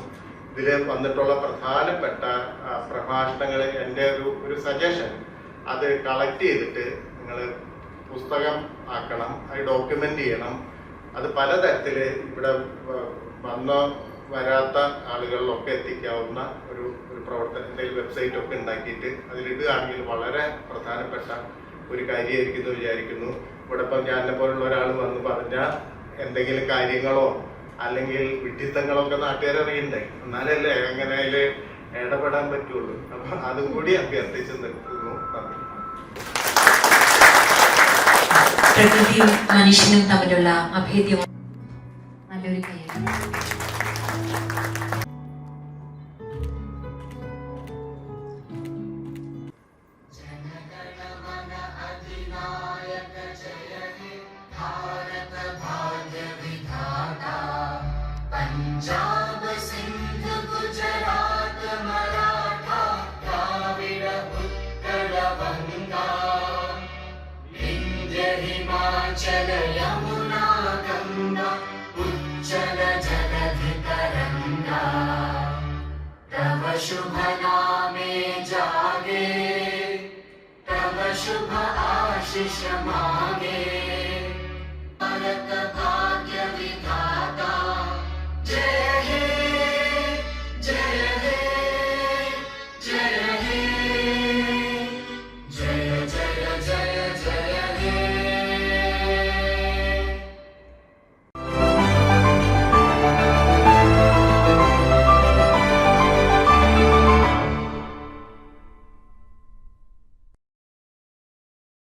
ഇതിൽ വന്നിട്ടുള്ള പ്രധാനപ്പെട്ട പ്രഭാഷണങ്ങൾ, എൻ്റെ ഒരു സജഷൻ, അത് കളക്ട് ചെയ്തിട്ട് നിങ്ങൾ പുസ്തകം ആക്കണം, അത് ഡോക്യുമെന്റ് ചെയ്യണം. അത് പലതരത്തില് ഇവിടെ വരാത്ത ആളുകളിലൊക്കെ എത്തിക്കാവുന്ന ഒരു പ്രവർത്തനത്തിന്റെ വെബ്സൈറ്റ് ഒക്കെ ഉണ്ടാക്കിയിട്ട് അതിലിടുകയാണെങ്കിൽ വളരെ പ്രധാനപ്പെട്ട ഒരു കാര്യമായിരിക്കും എന്ന് വിചാരിക്കുന്നു. ഇവിടെ ഇപ്പം ഞാനെ പോലുള്ള ഒരാൾ വന്ന് പറഞ്ഞ എന്തെങ്കിലും കാര്യങ്ങളോ അല്ലെങ്കിൽ വിഡ്ഢിത്തങ്ങളോ ഒക്കെ നാട്ടുകാരെ അറിയണ്ടേ, എന്നാലല്ലേ എങ്ങനെ അതിൽ ഇടപെടാൻ പറ്റുള്ളൂ. അപ്പൊ അതും കൂടി അഭ്യർത്ഥിച്ച് നിർത്തുന്നു. നന്ദി. പ്രകൃതിയും മനുഷ്യനും തമ്മിലുള്ള അഭേദ്യം നല്ലൊരു കാര്യം. पंजाब सिंध गुजरात मराठा द्राविड उत्कल बंगा विंध्य हिमाचल यमुना गंगा उच्चल जलधि तरंगा तव शुभ नामे जागे तव शुभ आशीष मांगे भारत